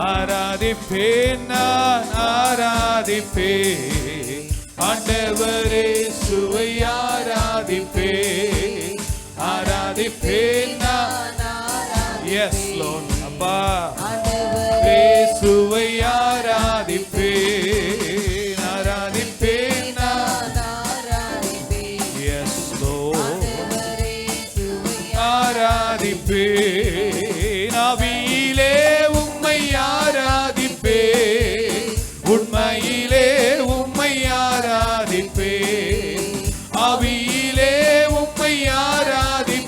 ஆராதிப்பேன் நான் ஆராதிப்பேன் ஆண்டவரே சுவை ஆராதிப்பேன் ஆராதிப்பேன் நான் எஸ் லார்ட் அப்பா சுவை ஆராதிப்பேன் ஆராதிப்பேன் நான் எஸ் லார்ட் ஆராதிப்பேன் ஆவியிலே உம்மை ஆராதிப்பேன் உண்மையிலே உம்மை ஆராதிப்பேன் ஆவியிலே உம்மை ஆராதிப்பேன்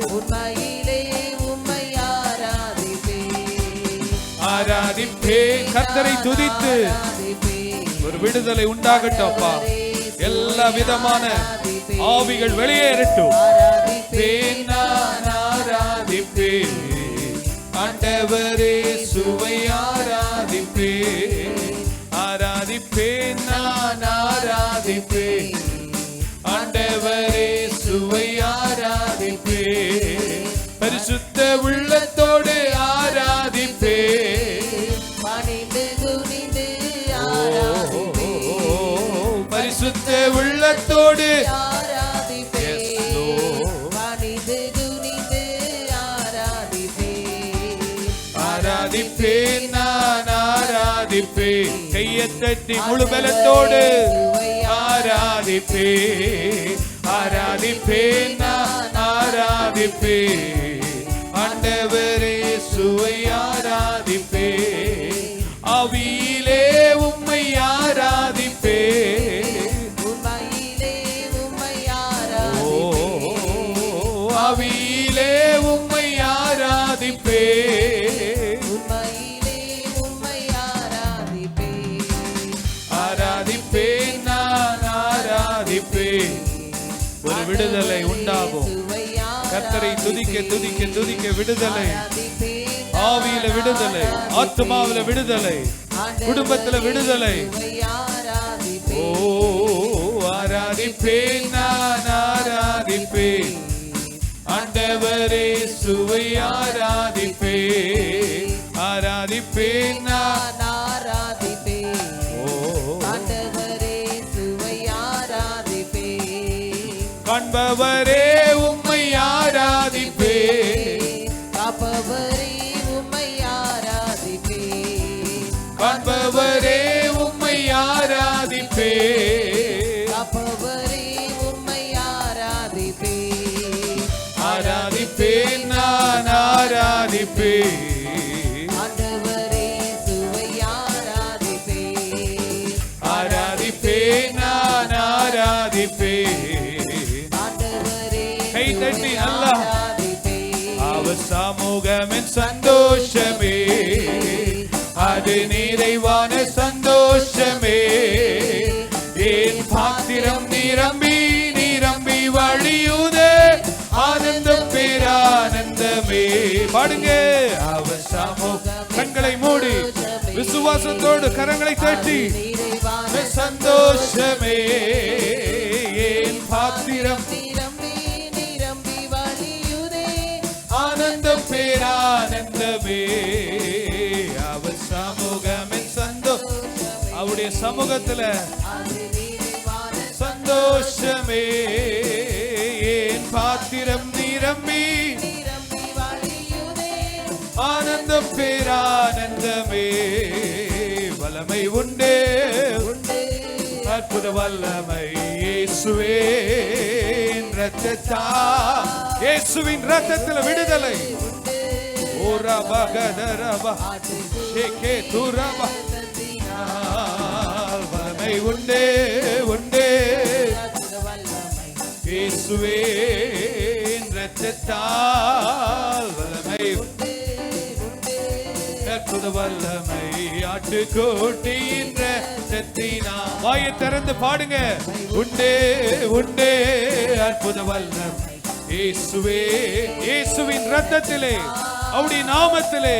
உண்மையிலே உம்மை ஆராதிப்பேன் ஆராதிப்பேன் கர்த்தரை துதித்து ஒரு விடுதலை உண்டாகட்டும் அப்பா எல்லா விதமான ஆவிகள் வெளியேறட்டும் நான் ஆராதிப்பேன் ஆண்டவரே சுவை ஆராதிப்பேன் ஆராதிப்பேன் நான் ஆராதிப்பேன் ஆண்டவரே சுவை ஆராதிப்பேன் பரிசுத்த உள்ளத்தோடு ஆராதிப்பேன் பணிந்து துணிந்து ஆராதிப்பேன் பரிசுத்த உள்ளத்தோடு ஆராதிப்பேன் நான் ஆராதிப்பேன் கையை தட்டி முழு பலத்தோடு ஆராதிப்பேன் ஆராதிப்பேன் நான் ஆராதிப்பேன் ஆண்டவரே சுவை ஆராதிப்பேன் ஆவியிலே உம்மை ஆராதிப்பேன் உண்மையிலே உம்மை ஆராதிப்பேன் ஆவியிலே உம்மை ஆராதிப்பேன் உண்மையிலே உம்மை ஆராதிப்பேன் ஆராதிப்பேன் நான் ஆராதிப்பேன் ஒரு விடுதலை உண்டாகும் கர்த்தரை துதிக்க துதிக்க துதிக்க விடுதலை ஆவியில விடுதலை ஆத்துமாவில விடுதலை குடும்பத்துல விடுதலை ஓ ஆராதிப்பேன் நான் ஆராதிப்பேன் ஆண்டவரே சுவை ஆராதிப்பேன் ஆராதிப்பேன் நான் ஆராதிப்பேன் ஆண்டவரே சுவை ஆராதிப்பேன் காண்பவரே உம்மை ஆராதிப்பேன் காப்பவரே உம்மை ஆராதிப்பேன் காண்பவரே உம்மை ஆராதிப்பேன் காப்பவரே உம்மை ஆராதிப்பேன் ஆராதிப்பேன் நான் ஆராதிப்பேன் ஆண்டவரே சுவை ஆராதிப்பேன் ஆராதிப்பேன் நான் ஆராதிப்பேன் ஆண்டவரே கை தட்டி நல்லா ஆராதிப்பேன் அவர் சமூகமின் சந்தோஷமே அது நிறைவான சந்தோஷமே என் பாத்திரம் நிரம்பி நிரம்பி வழியுதே ஆனந்தம் பேரானந்தமே பாடுங்க அவர் சமூகம் கண்களை மூடி விசுவாசத்தோடு கரங்களை தட்டி சந்தோஷமே என் பாத்திரம் நிரம்பி நிரம்பி வழியுதே ஆனந்தம் பேரானந்தமே அவர் சமூகமின் சந்தோஷம் அவருடைய சமூகத்துல சந்தோஷமே என் பாத்திரம் நிரம்பி நிரம்பி வழியுதே ஆனந்தம் பேரானந்தமே வல்லமை உண்டே அற்புத வல்லமை இயேசுவே ரத்தத்தால் இயேசுவின் ரத்தத்தில் விடுதலை ஓரா பகதரபா ஷேகே துரபா வல்லமை உண்டே உண்டே இயேசுவே ரத்தத்தால் வல்லமை அற்புத வல்லமை ஆட்டுக்கோட்டியின் ரத்தத்தினா வாயை திறந்து பாடுங்க உண்டே உண்டே அற்புத வல்லமை இயேசுவே இயேசுவின் ரத்தத்திலே அவருடைய நாமத்திலே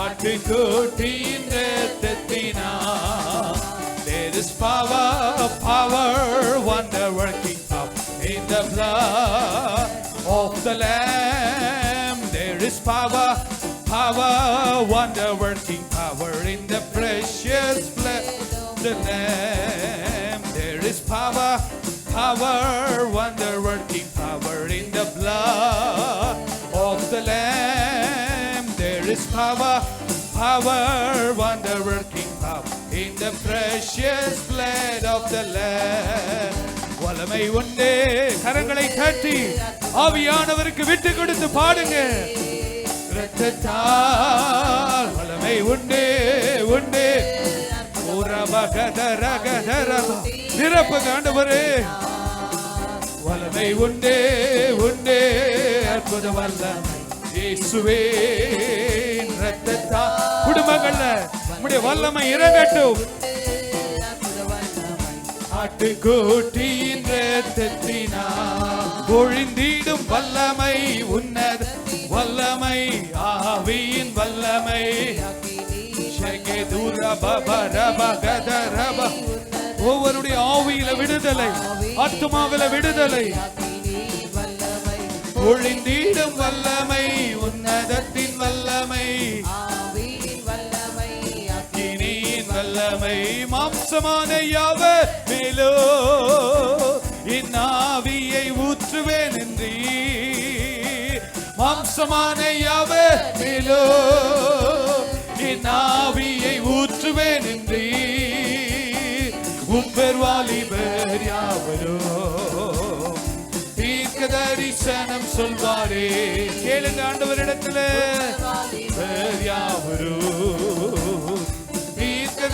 ஆட்டுக்கோட்டியின் ரத்தத்தினா there is power wonder working up in the blood of the Lamb is power, wonder-working power in the precious blood of the Lamb. There is power, wonder-working power in the blood of the Lamb. There is power, wonder-working power in the precious blood of the Lamb. வல்லமை உண்டு. கரங்களை தட்டி ஆவியானவருக்கு விட்டு கொடுத்து பாடுங்க. இரத்தத்தால் வல்லமை உண்டு. நிரப்புங்க ஆண்டவரே. வல்லமை உண்டு. அற்புத வல்லமை இயேசுவே. இரத்தத்தால் குடும்பங்கள்ல உம்முடைய வல்லமை இறங்கட்டும். ஆட்டுக்குட்டியின் இரத்தத்தினால் பொழிந்திடும் வல்லமை, உன்னத வல்லமை, ஆவியின் வல்லமை. ஒவ்வொருடைய ஆவியில விடுதலை, ஆத்துமாவில விடுதலை. பொழிந்திடும் வல்லமை, உன்னதத்தின் வல்லமை, வல்லமை. மாம்சமான யாவர் மேலோ என் ஆவியை ஊற்றுவேன் என்றீ. மாம்சமான யாவர் மேலோ என் ஆவியை ஊற்றுவேன் என்றீ. உம்பர் வாலிபர் யாவரோ தீர்க்க தரிசனம் சொல்வாரே. கேளுங்க ஆண்டவரிடத்துல. யாவரோ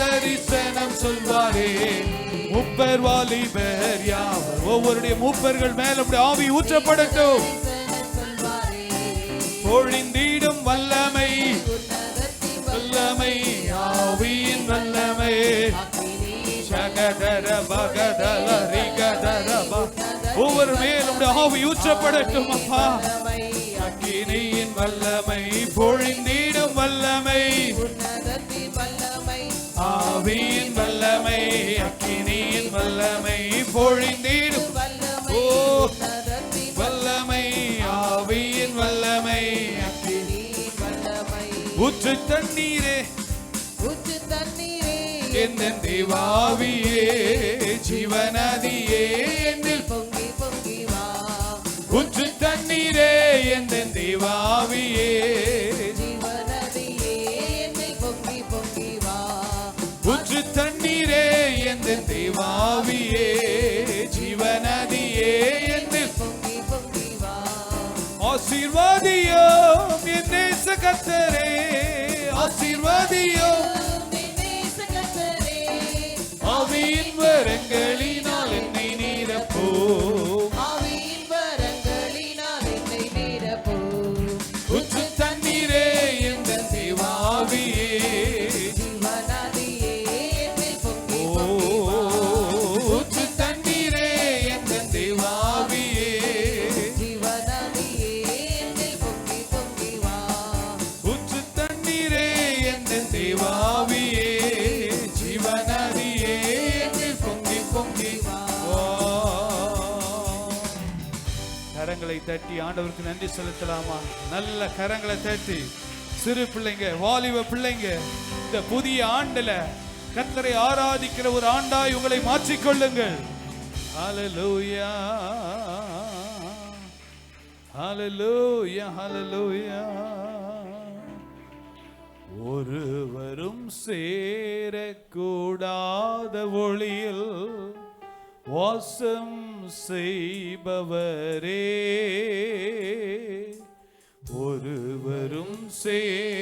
தரிசனம் சொல்வாரே. மூப்பர் வாலிபர் யாவர். ஒவ்வொருடைய மூப்பர்கள் மேல ஆவி ஊற்றப்படட்டும். பொழிந்திடும் வல்லமை, ஆவியின் வல்லமை. ஒவ்வொரு மேலும் ஆவி ஊற்றப்படட்டும் அப்பா. அக்கினியின் வல்லமை, பொழிந்திடும் வல்லமை, ஆவியின் வல்லமை, அக்கினியின் வல்லமை, பொழிந்திடும் வல்லமை, ஆவியின் வல்லமை, ஊற்று தண்ணீரே, என் தேவாவியே, ஜீவநதியே என்னில் பொங்கி பொங்கி வா. ஊற்று தண்ணீரே, என் தேவாவியே, ஜீவநதியே என்னில் பொங்கி பொங்கி வா. ஊற்று தண்ணீரே, என் தேவாவியே, ஜீவநதியே என்னில் பொங்கி பொங்கி வா. ஆசீர்வாதியோம் என் நேச கர்த்தரே, ஆசீர்வாதியோம் ஆவியின் வரங்களினால் என்னை நீரப்போ. ஆவியின் வரங்களினால் என்னை நீரப்போ. ஊற்று தண்ணீரே, எந்த தேவாவியே, ஜீவநதியே என்னில் பொங்கி பொங்கி வா. ஊற்று தண்ணீரே, எந்த தேவாவியே, ஜீவநதியே என்னில் பொங்கி பொங்கி வா. ஊற்று தண்ணீரே, எந்த தேவாவியே, ஜீவநதியே பொங்கி பொங்கி வா. கரங்களை தட்டி ஆண்டவருக்கு நன்றி செலுத்தலாமா? நல்ல கரங்களை தட்டி. சிறு பிள்ளைங்க, வாலிப பிள்ளைங்க, இந்த புதிய ஆண்டுல கர்த்தரை ஆராதிக்கிற ஒரு ஆண்டாய் உங்களை மாற்றிக்கொள்ளுங்கள். ஹல்லேலூயா, ஹல்லேலூயா, ஹல்லேலூயா. ஒருவரும் சேரக்கூடாத ஒளியில் வாசம் செய்பவரே, ஒருவரும் சேரக்கூடாத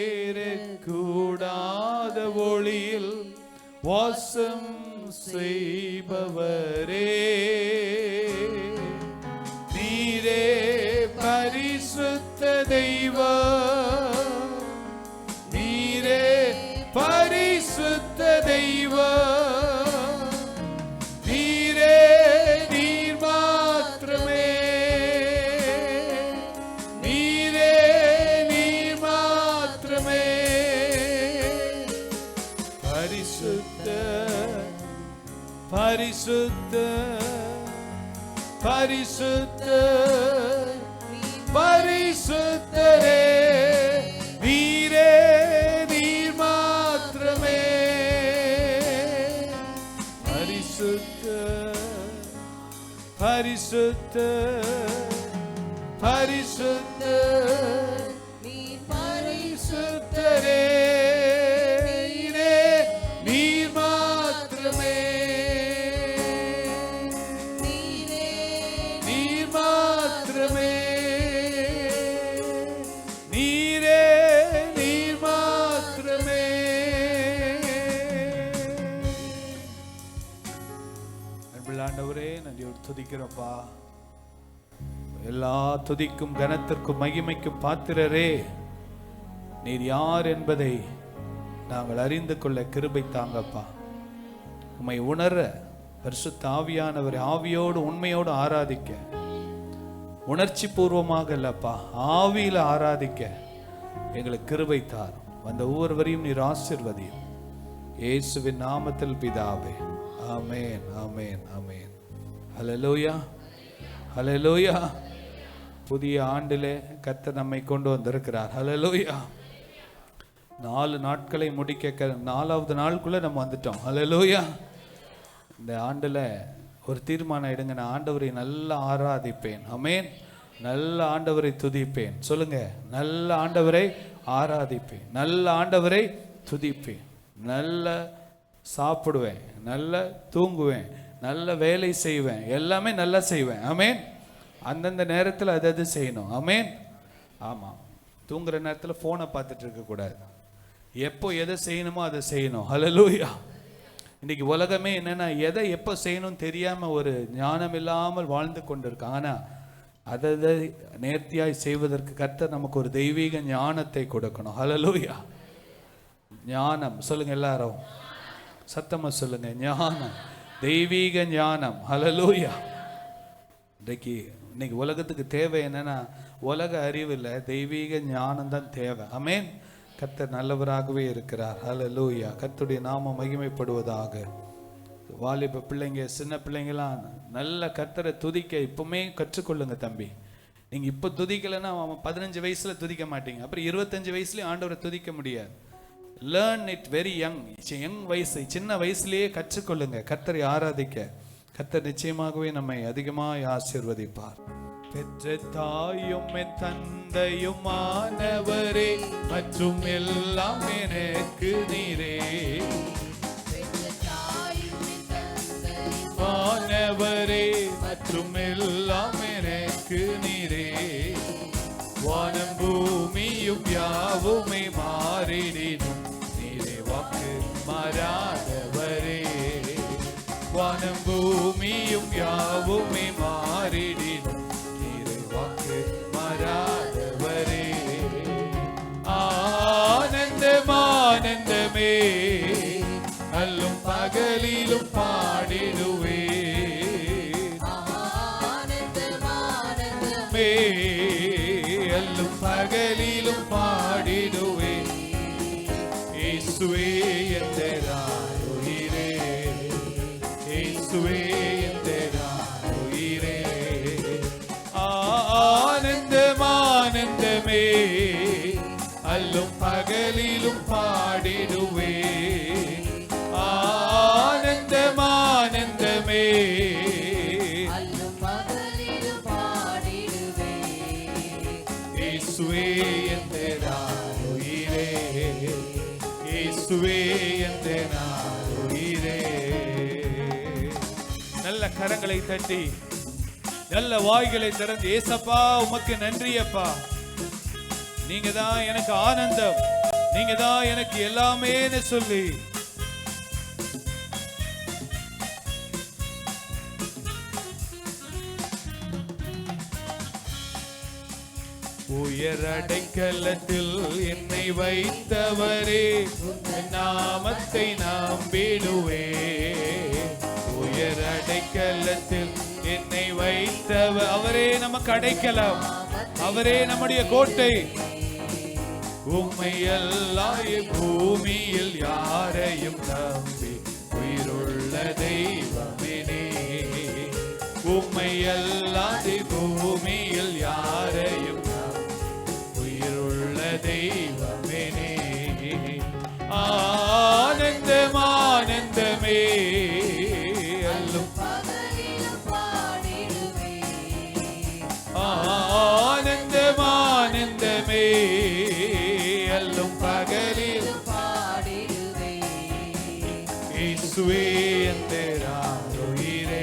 ஒளியில் வாசம் செய்பவரே, நீரே பரிசுத்த தெய்வம், பரிசுத்த தெய்வம், நீரே, நீர் மாத்திரமே, நீரே, நீர் மாத்திரமே. பரிசுத்த, பரிசுத்த, பரிசுத்த, பரிசுத்தரே, பரிசுத்த பரிசுத்த நீர் பரிசுத்தரே நீர் மாத்திரமே நீர் மாத்திரமே நீரே நீர் மாத்திரமே. ஆண்டவரே நன்றியோடு துதிக்கிறோம்ப்பா. எல்லா துதிக்கும் கனத்திற்கும் மகிமைக்கும் பாத்திரரே நீர் யார் என்பதை நாங்கள் அறிந்து கொள்ள கிருபை தாங்கப்பா. உம்மை உணர பரிசுத்த ஆவியானவரை ஆவியோடு உண்மையோடு ஆராதிக்க, உணர்ச்சி பூர்வமாக இல்லப்பா ஆவியில ஆராதிக்க எங்களுக்கு கிருபை தாரும். வந்த ஒவ்வொருவரையும் நீர் ஆசீர்வதியும். இயேசுவின் நாமத்தில் பிதாவே, ஆமென் ஆமென் ஆமென். ஹல்லேலூயா ஹல்லேலூயா. புதிய ஆண்டிலே கர்த்தர் நம்மை கொண்டு வந்திருக்கிறார். ஹல்லேலூயா. 4 நாட்களை முடிக்க 4வது நாளுக்குள்ள நம்ம வந்துட்டோம். ஹல்லேலூயா. இந்த ஆண்டுல ஒரு தீர்மானம் எடுங்க, நான் ஆண்டவரை நல்லா ஆராதிப்பேன். ஆமென். நல்ல ஆண்டவரை துதிப்பேன். சொல்லுங்க, நல்ல ஆண்டவரை ஆராதிப்பேன், நல்ல ஆண்டவரை துதிப்பேன், நல்ல சாப்பிடுவேன், நல்ல தூங்குவேன், நல்ல வேலை செய்வேன், எல்லாமே நல்லா செய்வேன். ஆமென். அந்தந்த நேரத்தில் அது செய்யணும். ஆமென். ஆமாம், தூங்குற நேரத்தில் ஃபோனை பார்த்துட்டு இருக்கக்கூடாது. எப்போ எதை செய்யணுமோ அதை செய்யணும். ஹல்லேலூயா. இன்னைக்கு உலகமே என்னன்னா எதை எப்போ செய்யணும் தெரியாம ஒரு ஞானம் இல்லாமல் வாழ்ந்து கொண்டிருக்காங்க. ஆனால் அதை நேர்த்தியாய் செய்வதற்கு கர்த்தர் நமக்கு ஒரு தெய்வீக ஞானத்தை கொடுக்கணும். ஹல்லேலூயா. ஞானம் சொல்லுங்க, எல்லாரும் சத்தமா சொல்லுங்க, ஞானம், தெய்வீக ஞானம். ஹல்லேலூயா. இன்னைக்கு உலகத்துக்கு தேவை என்னன்னா உலக அறிவு இல்லை, தெய்வீக ஞானம் தான் தேவை. ஆமென். கர்த்தர் நல்லவராகவே இருக்கிறார். ஹல்லேலூயா. கர்த்தருடைய நாமம் மகிமைப்படுவதாக. வாலிப பிள்ளைங்க, சின்ன பிள்ளைங்களாம் நல்ல கர்த்தரை துதிக்க இப்பவுமே கற்றுக்கொள்ளுங்க தம்பி. நீங்க இப்போ துதிக்கலைன்னா அவன் 15 வயசுல துதிக்க மாட்டீங்க, அப்புறம் 25 வயசுலயும் ஆண்டவரை துதிக்க முடியாது. லேர்ன் இட் வெரி யங் வயசு, சின்ன வயசுலேயே கற்றுக்கொள்ளுங்க கர்த்தரை ஆராதிக்க. கர்த்தர் நிச்சயமாகவே நம்மை அதிகமாய் ஆசீர்வதிப்பார். பெற்ற தாயும் என் தந்தையும் மாணவரே மற்றும் எல்லாம் எனக்கு நீரே, மாணவரே மற்றும் எல்லாம் எனக்கு நீரே, வானம் பூமியும் யாவுமே மாறிடினும் நீரே வாக்கு மாறாதவரே, வானம் பூமியும் யாவுமே மாறிடினும் நீரே வாக்கு மாறாதவரே. ஆனந்தம் ஆனந்தமே அல்லும் பகலிலும் பாடிடுவே, அல்லும் பகலிலும் பாடிடுவே. இயேசுவே எந்தராயுயிரே, இயேசுவே எந்தராயுயிரே. ஆனந்தம் ஆனந்தமே அல்லும் பகலிலும் பாடிடுவே, ஆனந்தம் ஆனந்தமே இயேசுவே எந்தராயுயிரே, இயேசுவே எந்தராயுயிரே. நல்ல கரங்களை தட்டி நல்ல வாய்களை திறந்து ஏசப்பா உமக்கு நன்றி அப்பா, நீங்க தான் எனக்கு ஆனந்தம், நீங்க தான் எனக்கு எல்லாமேன்னு சொல்லி உயர் அடைக்கலத்தில் என்னை வைத்தவரே, நாமத்தை நம்பிடுவே. உயர் அடைக்கலத்தில் என்னை வைத்தவர் அவரே நமக்கு அடைக்கலம், அவரே நம்முடைய கோட்டை. உம்மை அல்லாத பூமியில் யாரையும் நம்பி உயிருள்ள தெய்வமே, உம்மை அல்லாத பூமியில் யாரையும் உயிருள்ள தெய்வமே. ஆனந்தம் ஆனந்தமே அல்லும் அல்லும் பகலிலும் இயேசுவே எந்த உயிரே,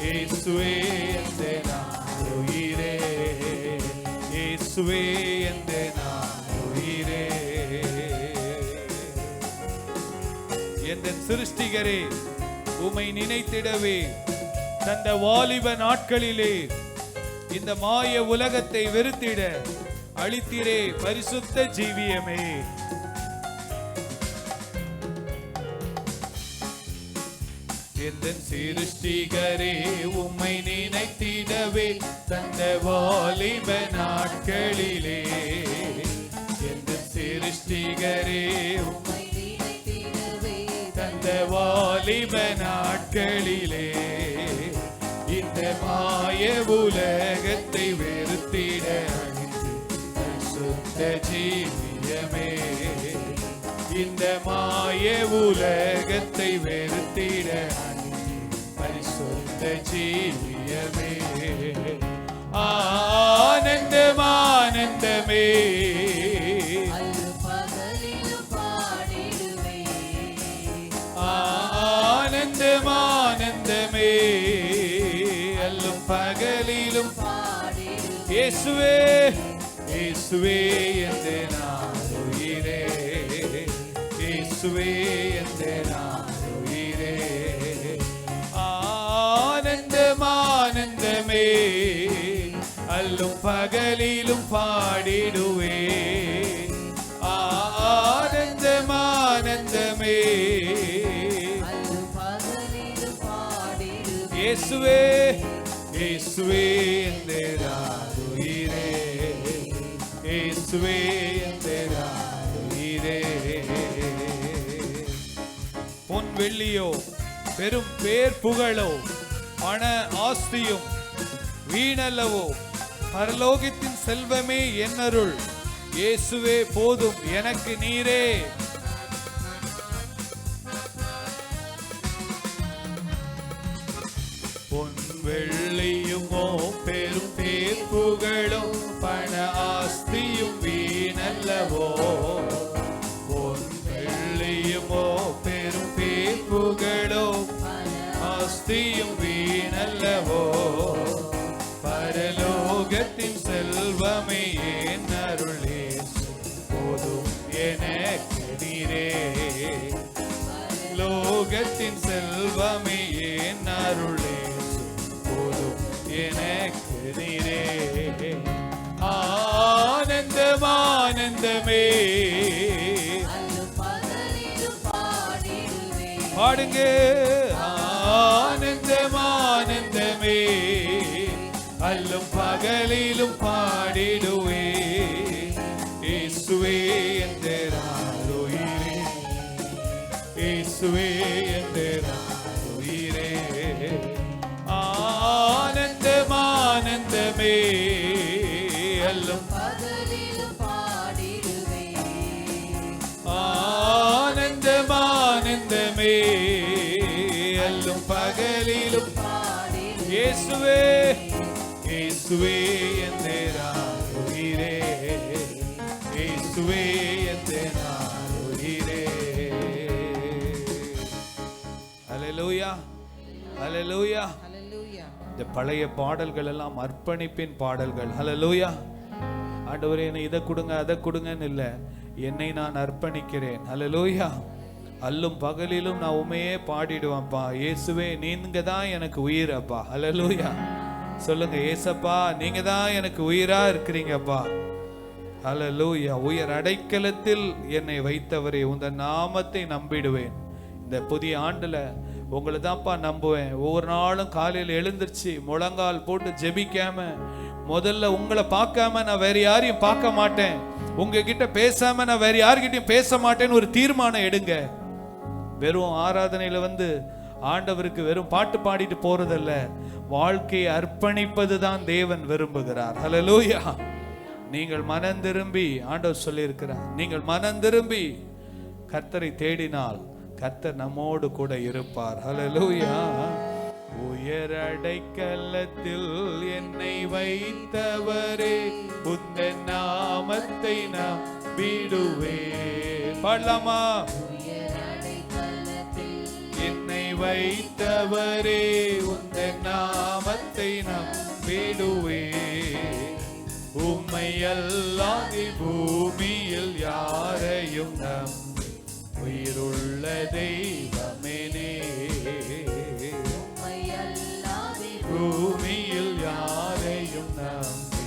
இயேசுவே எந்த உயிரே, இயேசுவே எந்த உயிரே. எந்த சிருஷ்டிகரே, உம்மை நினைத்திடவே தந்த வாலிப நாட்களிலே இந்த மாய உலகத்தை வெறுத்திட அளித்திரே பரிசுத்த ஜீவியமே. எந்த சிருஷ்டிகரே, உம்மை நினைத்திடவே தந்த வாலிப நாட்களிலே, எந்த சிருஷ்டிகரே, உம்மை நினைத்திடவே தந்த வாலிப நாட்களிலே, இந்த மாய உலகத்தை வெறுத்திட பரிசுத்த ஜீவியமே, இந்த மாய உலகத்தை வெறுத்திட பரிசுத்த ஜீவியமே. ஆனந்தம் ஆனந்தமே, ஆனந்தம் ஆனந்தமே, அல்லும் பகலிலும் இயேசுவே, இயேசுவே எந்த உயிரே, இயேசுவே எந்த உயிரே. ஆனந்தம் ஆனந்தமே, அல்லும் பகலிலும் பாடிடுவே. ஆனந்தம் ஆனந்தமே, இயேசுவே, இயேசுவே எந்த உயிரே, இயேசுவே எந்த உயிரே. பொன் வெள்ளியோ பெரும் பேர் புகழோ பண ஆஸ்தியும் வீணல்லவோ, பரலோகத்தின் செல்வமே என்னருள், இயேசுவே போதும் எனக்கு நீரே. பொன் வெள்ளியுமோ பெரும் பேர் புகழும் பண ஆஸ்தியும் வீணல்லவோ, பொன் வெள்ளியுமோ பெரும் பேர் புகழும் ஆஸ்தியும் வீணல்லவோ, பரலோகத்தின் செல்வமே என் அருளே போதும் எனக்கு நீரே, லோகத்தின் செல்வமே என் அருளே போதும் எனக்கு நீரே. ஆனந்தம் ஆனந்தமே, பாடுங்க. ஆனந்தம் ஆனந்தமே, அல்லும் பகலிலும் பாடிடுவே. இயேசுவே எந்த உயிரே, இயேசுவே எந்த உயிரே. ஆனந்தம் ஆனந்தமே, அல்லும் ஆனந்தம் ஆனந்தமே, அல்லும் பகலிலும் இயேசுவே, இயேசுவே எந்த உயிரே, இயேசுவே எந்த உயிரே. ஹல்லேலூயா, ஹல்லேலூயா. இந்த பழைய பாடல்கள் எல்லாம் அர்ப்பணிப்பின் பாடல்கள். ஹல்லேலூயா. ஆண்டவரே, என்னை இதை கொடுங்க அதை கொடுங்கன்னு இல்லை, என்னை நான் அர்ப்பணிக்கிறேன். ஹல்லேலூயா. அல்லும் பகலிலும் நான் உண்மையே பாடிடுவேன்ப்பா. இயேசுவே நீங்க தான் எனக்கு உயிர் அப்பா. ஹல்லேலூயா. சொல்லுங்க, ஏசப்பா நீங்க தான் எனக்கு உயிரா இருக்கிறீங்கப்பா. ஹல்லேலூயா. உயர் அடைக்கலத்தில் என்னை வைத்தவரே, உந்த நாமத்தை நம்பிடுவேன். இந்த புதிய ஆண்டுல உங்களை தான்ப்பா நம்புவேன். ஒவ்வொரு நாளும் காலையில் எழுந்திருச்சு முழங்கால் போட்டு ஜெபிக்காம, முதல்ல உங்களை பார்க்காம நான் வேற யாரையும் பார்க்க மாட்டேன், உங்ககிட்ட பேசாம நான் வேற யார்கிட்டையும் பேச மாட்டேன்னு ஒரு தீர்மானம் எடுங்க. வெறும் ஆராதனையில ஆண்டவருக்கு வெறும் பாட்டு பாடிட்டு போறதல்ல, வாழ்க்கையை அர்ப்பணிப்பது தான் தேவன் விரும்புகிறார். ஹல்லேலூயா. நீங்கள் மனம் திரும்பி, ஆண்டவர் சொல்லியிருக்கிறார், நீங்கள் மனம் திரும்பி கர்த்தரை தேடினால் கர்த்தர் நம்மோடு கூட இருப்பார். ஹல்லேலூயா. உயர் அடைக்கலத்தில் என்னை வைத்தவரே, உந்த நாமத்தை நாம் நம்பிடுவே. பாடலாமா? என்னை வைத்தவரே உந்தன் நாமத்தை நம்பிடுவே. உம்மை அல்லாது பூமியில் யாரையும் நம்பி உயிருள்ள தெய்வமேனே. பூமியில் யாரையும் நம்பி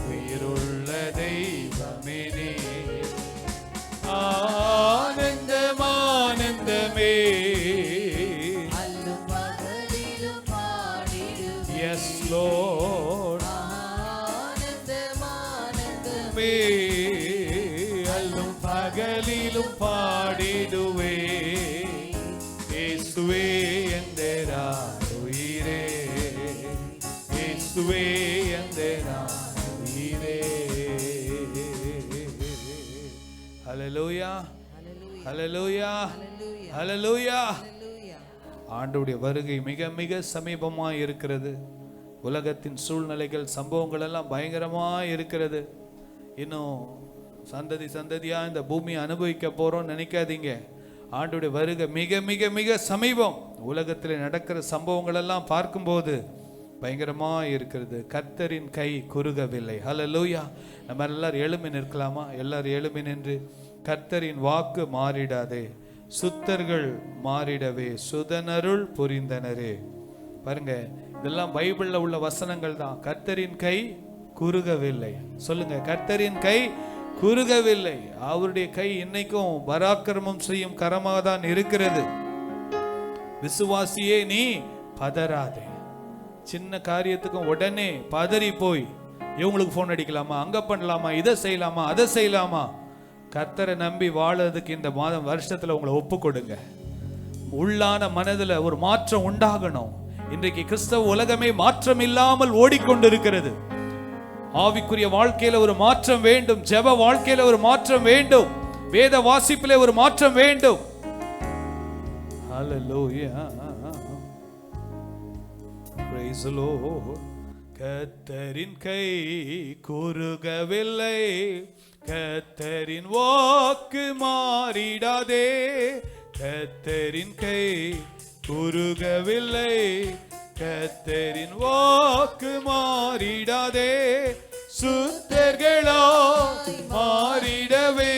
உயிருள்ள தெய்வமேனே. ஆனந்தம் ஆனந்தமே. Yes Lord. அல்லும் பகலிலும் பாடிடுவே. இயேசுவே எந்தேரான் உயிரே. இயேசுவே எந்தேரான் உயிரே. ஹல்லேலூயா, ஹல்லேலூயா, ஹல்லேலூயா. ஆண்டவருடைய வருகை மிக மிக சமீபமாக இருக்கிறது. உலகத்தின் சூழ்நிலைகள் சம்பவங்கள் எல்லாம் பயங்கரமாக இருக்கிறது. இன்னும் சந்ததி சந்ததியா இந்த பூமியை அனுபவிக்க போறோம் நினைக்காதீங்க. ஆண்டவருடைய வருகை மிக மிக மிக சமீபம். உலகத்தில் நடக்கிற சம்பவங்கள் எல்லாம் பார்க்கும்போது பயங்கரமா இருக்கிறது. கர்த்தரின் கை குறுகவில்லை. ஹல்லேலூயா. நம்ம எல்லாரும் எழும்பி நிற்கலாமா? எல்லாரும் எழும்பி நின்று, கர்த்தரின் வாக்கு மாறிடாதே, சுத்தர்கள் மாறிடவே சுதனருள் புரிந்தனரே. பாருங்க, இதெல்லாம் பைபிள்ல உள்ள வசனங்கள் தான். கர்த்தரின் கை குறுகவில்லை. சொல்லுங்க, கர்த்தரின் கை குறுகவில்லை. அவருடைய கை இன்னைக்கும் பராக்கிரமம் செய்யும் கரமாக தான் இருக்கிறது. விசுவாசியே நீ பதறாதே. சின்ன காரியத்துக்கும் உடனே பதறி போய் இவங்களுக்கு போன் அடிக்கலாமா, அங்க பண்ணலாமா, இதை செய்யலாமா, அதை செய்யலாமா. கர்த்தரை நம்பி வாழறதுக்கு இந்த மாதம் வருஷத்துல உங்களை ஒப்பு கொடுங்க. உள்ளான மனதுல ஒரு மாற்றம் உண்டாகணும். இன்றைக்கு கிறிஸ்தவ உலகமே மாற்றம் இல்லாமல் ஓடிக்கொண்டிருக்கிறது. ஆவிக்குரிய வாழ்க்கையில ஒரு மாற்றம் வேண்டும். ஜெப வாழ்க்கையில ஒரு மாற்றம் வேண்டும். வேத வாசிப்பிலே ஒரு மாற்றம் வேண்டும். ஹல்லேலூயா. Praise the Lord. கர்த்தரின் கை குறுகவில்லை, கர்த்தரின் வாக்கு மாறிடாதே. கர்த்தரின் கை குறுகவில்லை, கர்த்தரின் வாக்கு மாறிடாதே. சுத்தர்களாய் மாறிடவே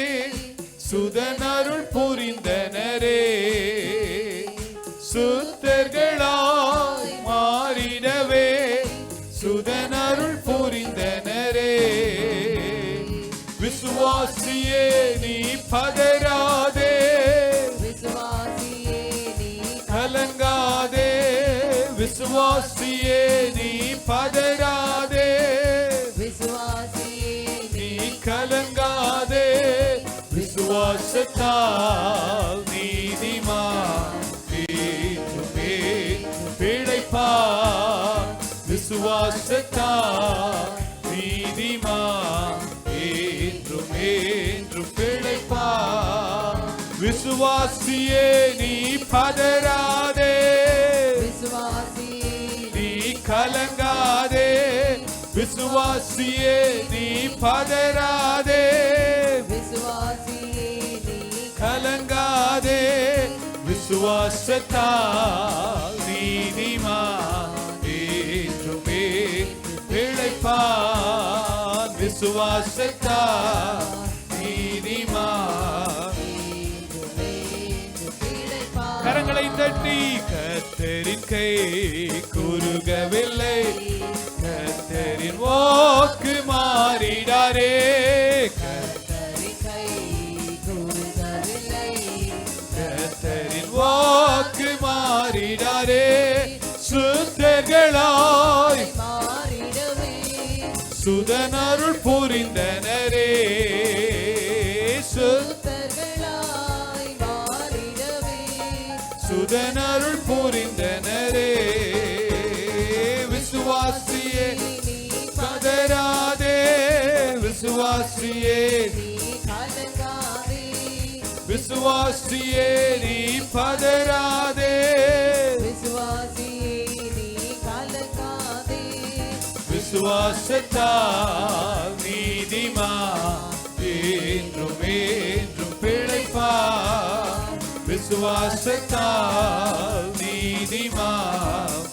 சுதனருள் புரிந்தனரே. சுத்தர்களாய் மாறிடவே சுதனருள் புரிந்தனரே. விசுவாசியே நீ பதறாதே, கலங்காதே. விசுவாசியே நீ பதறாதே, நீ கலங்காதே. விசுவாசத்தால் நீதிமான் பிழைப்பார். விசுவாசத்தால் நீதிமான் என்றும் என்றும் பிழைப்பார். விசுவாசியே நீ பதறாதே, நீ கலங்காதே. விசுவாசியே நீ பதறாதே, கலங்காதே. விசுவாசத்தால் நீதிமான் என்றுமே பிழைப்பான். விசுவாசத்தால் நீதிமான். கரங்களை தட்டி, கர்த்தரின் கை குறுகவில்லை, கர்த்தரின் வாக்கு மாறிடாரே. கர்த்தரின் வாக்கு மாறிடாரே. சுத்தர்களாய் சுதனருள் புரிந்தனரே. சுதனருள் புரிந்தனரே. விசுவாசியே பதறாதே, விசுவாசியே விசுவாசியே நீ பதறாதே. விசுவாசத்தால் நீதிமான் என்றும் என்றும் என்றும் பிழைப்பார் விசுவாசத்தால் நீதிமான்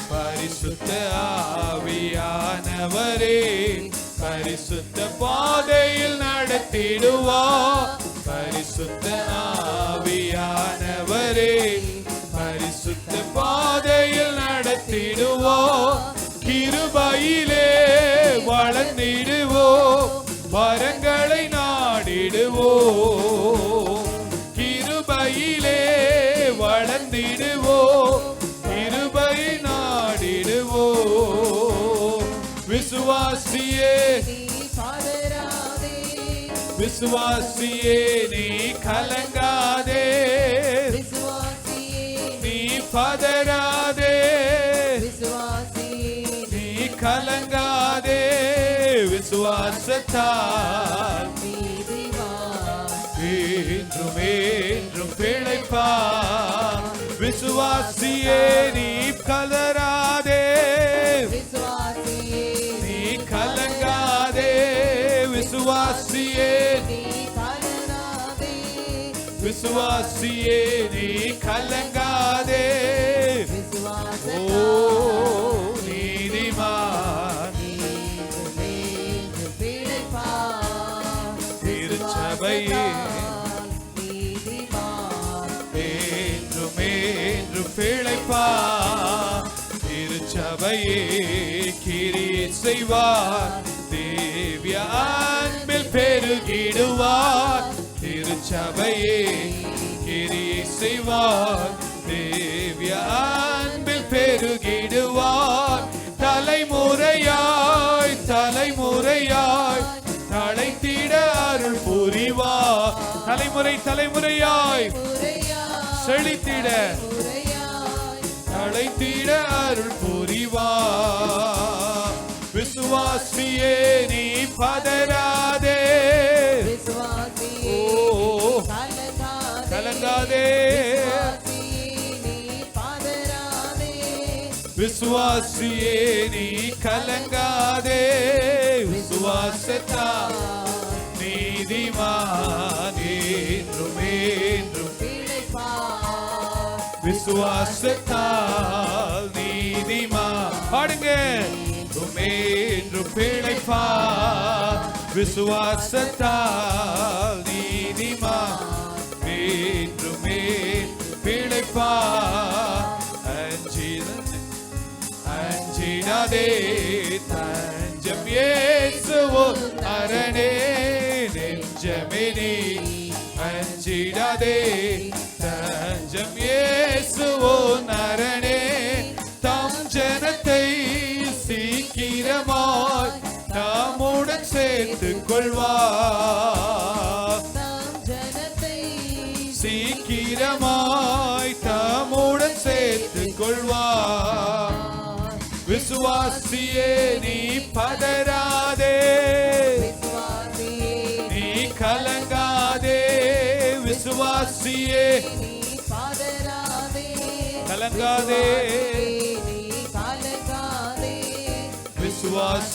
பரிசுத்த ஆவியானவரே பரிசுத்த பாதையில் நடத்திடுவார் பரிசுத்த ஆவியானவரே பரிசுத்த பாதையில் நடத்திடுவோம் கிருபையிலே வளர்ந்திடுவோம் வரங்களை நாடிடுவோம் கிருபையிலே வளர்ந்திடுவோம் கிருபை நாடிடுவோம் விசுவாசியே விசுவாசியே நீ கலங்காதே நீ பதறாதே நீ கலங்காதே விசுவாசத்தால் என்றும் என்றும் பிழைப்பார் விசுவாசியே நீ கலராதே நீ கலங்காதே விசுவாசியே விசுவாசியே நீ கலங்காதே ஓ நீதிமான் திருச்சபையே என்றும் என்றும் பிழைப்பார் திருச்சபையே கிரியை செய்வார் தேவிய அன்பில் பெருகிடுவார் திருச்சபையே கிரியை செய்வார் தேவிய அன்பில் பெருகிடுவார் தலைமுறையாய் தலைமுறையாய் தழைத்திட அருள் புரிவார் தலைமுறை தலைமுறையாய் செழித்திட தழைத்திட அருள் புரிவார் விசுவாசியே நீ பதறாதே ஓ கலங்காதே விசுவாசியே நீ கலங்காதே விசுவாசத்தா நீதிமான் என்றும் என்றும் விசுவாசத்தால் நீதிமான் பாடுங்க என்றும் பிழைப்பார் விசுவாசத்தால் நீதிமான் என்றும் பிழைப்பார் அஞ்சிடாதே தஞ்சம் இயேசுவோ அரணே நெஞ்சமே நீ அஞ்சிடாதே தஞ்சம் இயேசுவோ அரணே தம் ஜனத்தை சீக்கிரமாய் தாமுடன் சேர்த்துக் கொள்வார் சீக்கிரமாய் தாமுடன் சேர்த்துக் கொள்வார் விசுவாசியே நீ பதறாதே நீ கலங்காதே விசுவாசியே கலங்காதே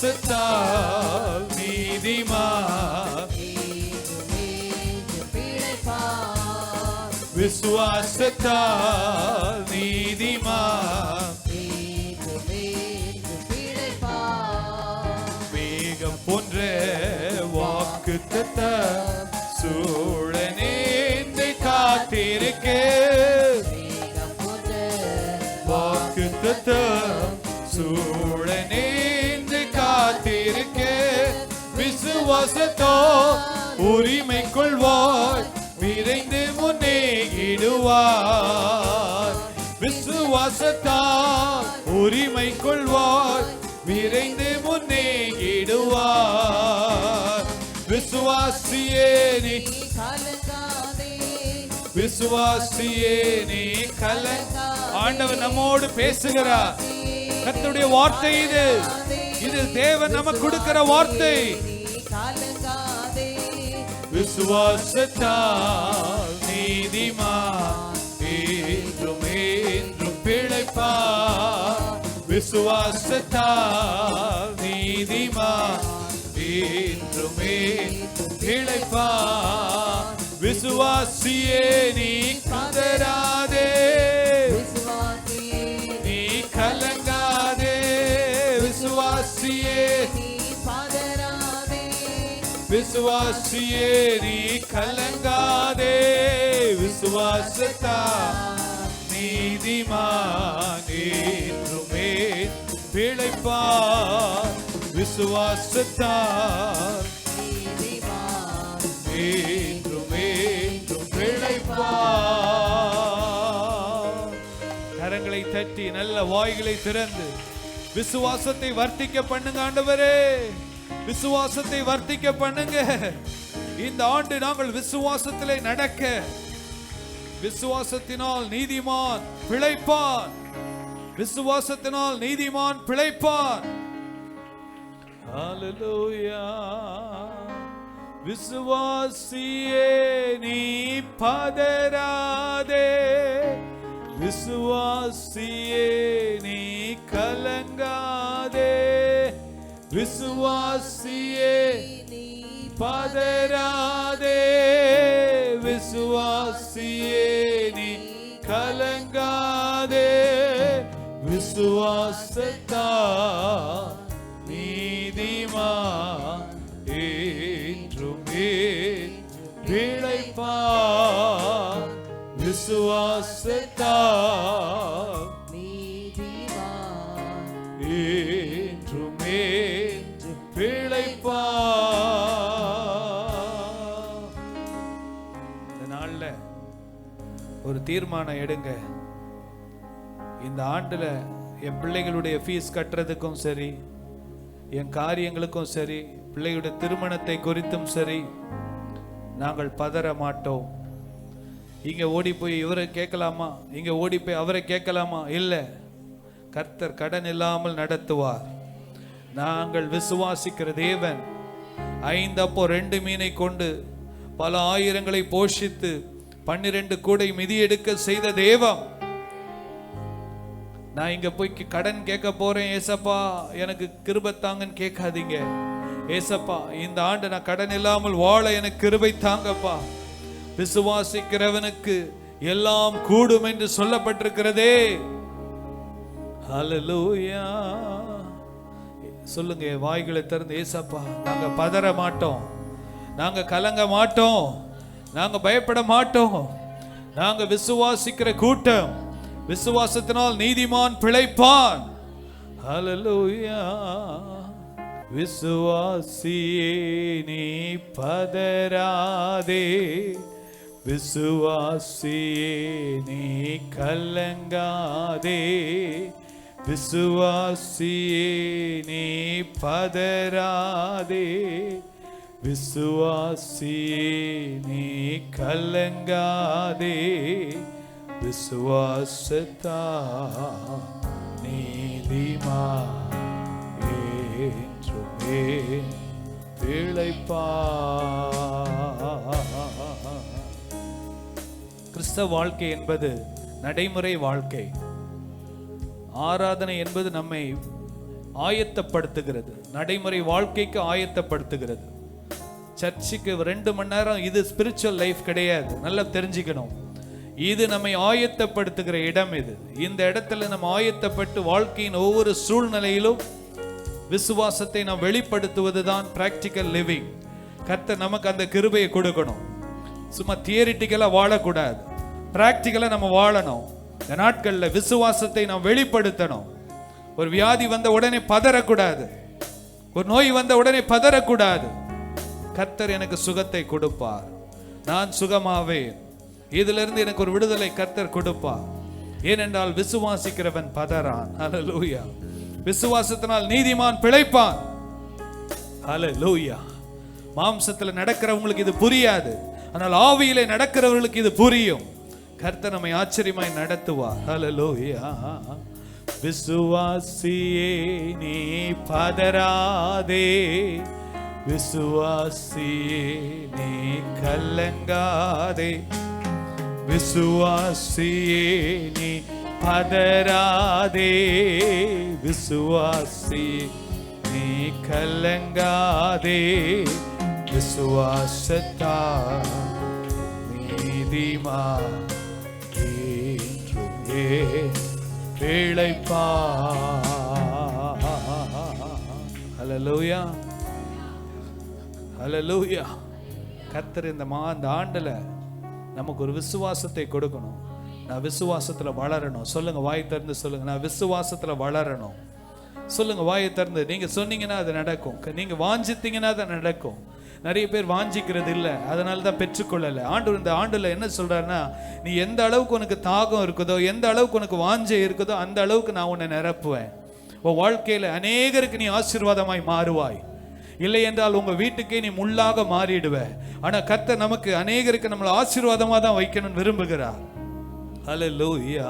விசுவாசத்தால் நீதிமான் விசுவாசத்தால் நீதிமான் மேகம் போன்ற வாக்குத்தத்தம் சூழனேந்தை காத்திருக்க வாக்குத்தத்தம் சூழனேந்து காத்திருக்க விசுவாசத்தோ உரிமை கொள்வார் விரைந்து முன்னேகிடுவார் விசுவாசத்தால் உரிமை கொள்வார் விரைந்து முன்னேகிடுவார் விசுவாசியே நீ விசுவாசியே நீ கலங்க ஆண்டவர் நம்மோடு பேசுகிறார் கர்த்தருடைய வார்த்தை இது இது தேவன் நமக்கு கொடுக்கிற வார்த்தை விசுவாசத்தால் நீதிமான் என்றும் என்றும் பிழைப்பார் விசுவாசத்தால் நீதிமான் பிழைப்பான். விசுவாசியே நீ கதறாதே, விசுவாசியே நீ கலங்காதே. விசுவாசியே நீ பதறாதே, விசுவாசியே நீ கலங்காதே. விசுவாசத்தால் நீதிமான் என்றுமே பிழைப்பான். விசுவாசத்தால் நீதிமான் என்றுமே பிழைப்பான். கரங்களை தட்டி நல்ல வாய்களை திறந்து விசுவாசத்தை வர்த்திக்க பண்ணுங்க ஆண்டவரே. விசுவாசத்தை வர்த்திக்க பண்ணுங்க. இந்த ஆண்டு நாங்கள் விசுவாசத்திலே நடக்க, விசுவாசத்தினால் நீதிமான் பிழைப்பான். விசுவாசத்தினால் நீதிமான் பிழைப்பான். ஹல்லேலூயா. விசுவாசியே நீ பதறாதே, விசுவாசியே நீ கலங்காதே. விசுவாசியே நீ பதறாதே, விசுவாசியே நீ கலங்காதே. விசுவாசத்தால் நீதிமான் என்றுமே பிழைப்பான். விசுவாசத்தால் நீதிமான் என்றுமே பிழைப்பான். இந்த நாள்ல ஒரு தீர்மானம் எடுங்க. இந்த ஆண்டுல என் பிள்ளைகளுடைய ஃபீஸ் கட்டுறதுக்கும் சரி, என் காரியங்களுக்கும் சரி, பிள்ளைகளுடைய திருமணத்தை குறித்தும் சரி, நாங்கள் பதற மாட்டோம். இங்க ஓடி போய் இவரை கேட்கலாமா, இங்க ஓடி போய் அவரை கேட்கலாமா? இல்லை. கர்த்தர் கடன் இல்லாமல் நடத்துவார். நாங்கள் விசுவாசிக்கிற தேவன் 5 அப்போ 2 மீனை கொண்டு பல ஆயிரங்களை போஷித்து 12 கூடை மிதி எடுக்க செய்த தேவன். நான் இங்க போய் கடன் கேட்க போறேன், ஏசப்பா எனக்கு கிருபை தாங்கன்னு கேட்காதீங்க. ஏசப்பா இந்த ஆண்டு நான் கடன் இல்லாமல் வாழ எனக்கு கிருபை தாங்கப்பா. விசுவாசிக்கிறவனுக்கு எல்லாம் கூடும் என்று சொல்லப்பட்டிருக்கிறதே. ஹல்லேலூயா. சொல்லுங்க வாய்களை திறந்து, ஏசப்பா நாங்க பதற மாட்டோம், நாங்க கலங்க மாட்டோம், நாங்க பயப்பட மாட்டோம். நாங்க விசுவாசிக்கிற கூட்டம். விசுவாசத்தினால் நீதிமான் பிழைப்பான். ஹல்லேலூயா. விசுவாசியே நீ பதறாதே, விசுவாசியே நீ கலங்காதே. விசுவாசியே நீ பதறாதே, விசுவாசியே நீ கலங்காதே. விசுவாசத்தால் நீதிமான் என்றுமே பிழைப்பான். கிறிஸ்தவ வாழ்க்கை என்பது நடைமுறை வாழ்க்கை. ஆராதனை என்பது நம்மை ஆயத்தப்படுத்துகிறது, நடைமுறை வாழ்க்கைக்கு ஆயத்தப்படுத்துகிறது. சர்ச்சுக்கு 2 மணி நேரம் இது ஸ்பிரிச்சுவல் லைஃப் கிடையாது. நல்லா தெரிஞ்சுக்கணும். இது நம்மை ஆயத்தப்படுத்துகிற இடம். இந்த இடத்துல நம்ம ஆயத்தப்பட்டு வாழ்க்கையின் ஒவ்வொரு சூழ்நிலையிலும் விசுவாசத்தை நாம் வெளிப்படுத்துவது தான் பிராக்டிக்கல் லிவிங். கர்த்தர் நமக்கு அந்த கிருபையை கொடுக்கணும். சும்மா தியரிட்டிக்கலா வாழக்கூடாது, பிராக்டிக்கலா நம்ம வாழணும். இந்த நாட்களில் விசுவாசத்தை நாம் வெளிப்படுத்தணும். ஒரு வியாதி வந்த உடனே பதறக்கூடாது, ஒரு நோய் வந்த உடனே பதறக்கூடாது. கர்த்தர் எனக்கு சுகத்தை கொடுப்பார், நான் சுகமாவேன், இதிலிருந்து எனக்கு ஒரு விடுதலை கர்த்தர் கொடுப்பார். ஏனென்றால் விசுவாசிக்கிறவன் பதறான். ஹல்லேலூயா. விசுவாசத்தினால் நீதிமான் பிழைப்பான். ஹல்லேலூயா. மாம்சத்தில் நடக்கிறவங்களுக்கு இது புரியாது, ஆனால் ஆவியிலே நடக்கிறவர்களுக்கு இது புரியும். கர்த்தர் நம்மை ஆச்சரியமாய் நடத்துவார். ஹல்லேலூயா. விசுவாசியே நீ பதறாதே, விசுவாசியே நீ கலங்காதே. விசுவாசியே நீ பதறாதே, விசுவாசி நீ கலங்காதே. விசுவாசத்தால் நீதிமான் என்றுமே பிழைப்பான். ஹல்லேலூயா, ஹல்லேலூயா. கர்த்தர் இந்த ஆண்டுல நமக்கு ஒரு விசுவாசத்தை கொடுக்கணும். நான் விசுவாசத்துல வளரணும். சொல்லுங்க, வாய் திறந்து சொல்லுங்க, நான் விசுவாசத்துல வளரணும். சொல்லுங்க, வாயை திறந்து. நீங்க சொன்னீங்கன்னா அது நடக்கும். நீங்க வாஞ்சித்தீங்கன்னா அது நடக்கும். நிறைய பேர் வாஞ்சிக்கிறது இல்லை, அதனால தான் பெற்றுக்கொள்ளலை. ஆண்டவர் இந்த ஆண்டுல என்ன சொல்றாருன்னா, நீ எந்த அளவுக்கு உனக்கு தாகம் இருக்குதோ, எந்த அளவுக்கு உனக்கு வாஞ்சை இருக்குதோ, அந்த அளவுக்கு நான் உன்னை நிரப்புவேன். உன் வாழ்க்கையில அநேகருக்கு நீ ஆசீர்வாதமாய் மாறுவாய். இல்லை என்றால் உங்க வீட்டுக்கே நீ முள்ளாக மாறிடுவ. ஆனா கர்த்தர் நமக்கு அநேகருக்கு நம்மளை ஆசீர்வாதமா தான் வைக்கணும்னு விரும்புகிறார். ஹல்லேலூயா.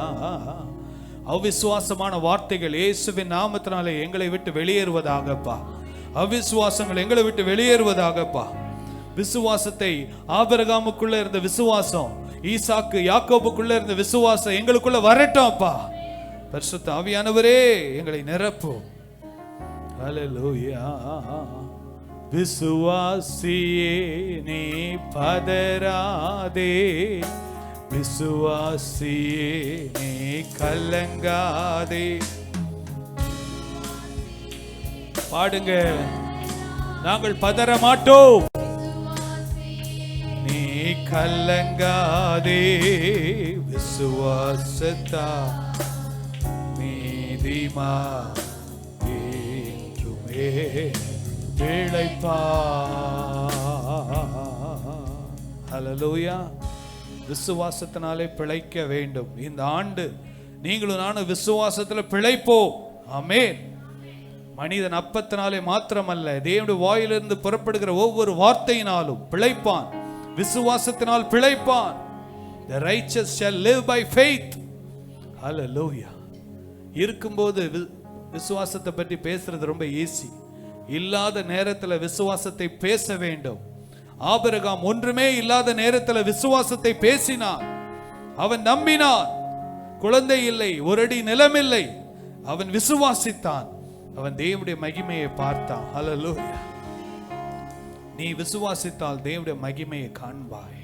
அவிசுவாசமான வார்த்தைகள் இயேசுவின் நாமத்தினாலே எங்களை விட்டு வெளியேறுவதாகப்பா. அவிசுவாசங்கள் எங்களை விட்டு வெளியேறுவதாகப்பா. விசுவாசத்தை ஆபிரகாமுக்குள்ள இருந்த விசுவாசம், ஈசாக்கு யாக்கோபுக்குள்ள இருந்த விசுவாசம் எங்களுக்குள்ள வரட்டும் அப்பா. பரிசுத்த ஆவியானவரே எங்களை நிரப்பும். ஹல்லேலூயா. விசுவாசியே நீ பதறாதே, விசுவாசியே நீ கலங்காதே. பாடுங்க, நாங்கள் பதற மாட்டோம். நீ கலங்காதே, விசுவாசத்தா நீதிமான் என்றுமே பிழைப்பான். ஹல்லேலூயா. விசுவாசத்தினாலே பிழைக்க வேண்டும். இந்த ஆண்டு நீங்களும் நானும் விசுவாசத்துல பிழைப்போம். ஆமென். மனிதன் அப்பத்தினாலே மாத்திரமல்ல, தேவனுடைய வாயிலிருந்து புறப்படுகிற ஒவ்வொரு வார்த்தையினாலும் பிழைப்பான். விசுவாசத்தினால் பிழைப்பான். The righteous shall live by faith. Hallelujah. இருக்கும்போது விசுவாசத்தை பற்றி பேசுறது ரொம்ப ஈஸி. இல்லாத நேரத்துல விசுவாசத்தை பேச வேண்டும். ஆபிரகாம் ஒன்றுமே இல்லாத நேரத்துல விசுவாசத்தை பேசினான். அவன் நம்பினான். குழந்தை இல்லை, ஒரு அடி நிலம் இல்லை. அவன் விசுவாசித்தான். அவன் தேவனுடைய மகிமையை பார்த்தான். ஹல்லேலூயா. நீ விசுவாசித்தால் தேவனுடைய மகிமையை காண்பாய்.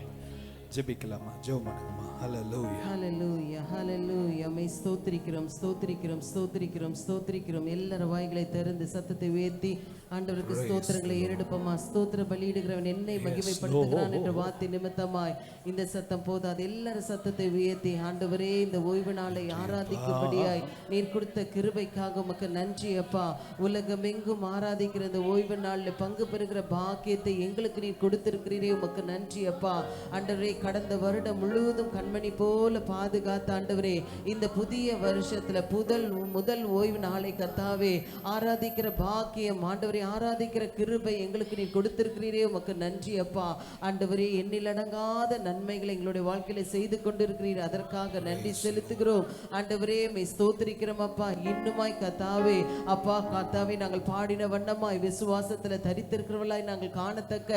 ஜெபிக்கலாமா? ஜெபம் பண்ணுங்கம்மா. ஹல்லேலூயா, ஹல்லேலூயா, ஹல்லேலூயா. மை ஸ்தோத்திரிக்கிறோம், ஸ்தோத்திரிக்கிறோம், ஸ்தோத்திரிக்கிறோம், ஸ்தோத்திரிக்கிறோம். எல்லாரும் வாய்களை திறந்து சத்தத்தை உயர்த்தி ஆண்டவருக்கு ஸ்தோத்திரங்களை ஏறெடுப்போமா. ஸ்தோத்திர பலியிடுகிறவன் என்னை மகிமைப்படுத்துகிறான் என்ற வார்த்தை நிமித்தமாய் இந்த சத்தம் போதாது. எல்லாரும் சத்தத்தை உயர்த்தி, ஆண்டவரே இந்த ஓய்வு நாளை ஆராதிக்கும்படியாய் நீர் கொடுத்த கிருபைக்காக உமக்கு நன்றி அப்பா. உலகமெங்கும் ஆராதிக்கிற இந்த ஓய்வு நாளில் பங்கு பெறுகிற பாக்கியத்தை எங்களுக்கு நீர் கொடுத்திருக்கிறீரே, உமக்கு நன்றி அப்பா. ஆண்டவரே, கடந்த வருடம் முழுவதும் கண்மணி போல பாதுகாத்த ஆண்டவரே, இந்த புதிய வருஷத்துல முதல் ஓய்வு நாளை கர்த்தாவே ஆராதிக்கிற பாக்கியம், ஆண்டவரே ஆராதிக்கிற கிருபை எங்களுக்கு நீர் கொடுத்திருக்கிறீரே, உமக்கு நன்றி அப்பா. ஆண்டவரே, எண்ணிலடங்காத நன்மைகளை எங்களுடைய வாழ்க்கையில செய்து கொண்டிருக்கிறீர், அதற்காக நன்றி செலுத்துகிறோம். ஆண்டவரே, மை ஸ்தோத்திரிக்கிறோம் அப்பா. இன்னுமாய் கர்த்தாவே அப்பா, கர்த்தாவே நாங்கள் பாடின வண்ணமாய் விசுவாசத்துல தரித்திருக்கிறவர்களாய் நாங்கள் காணத்தக்க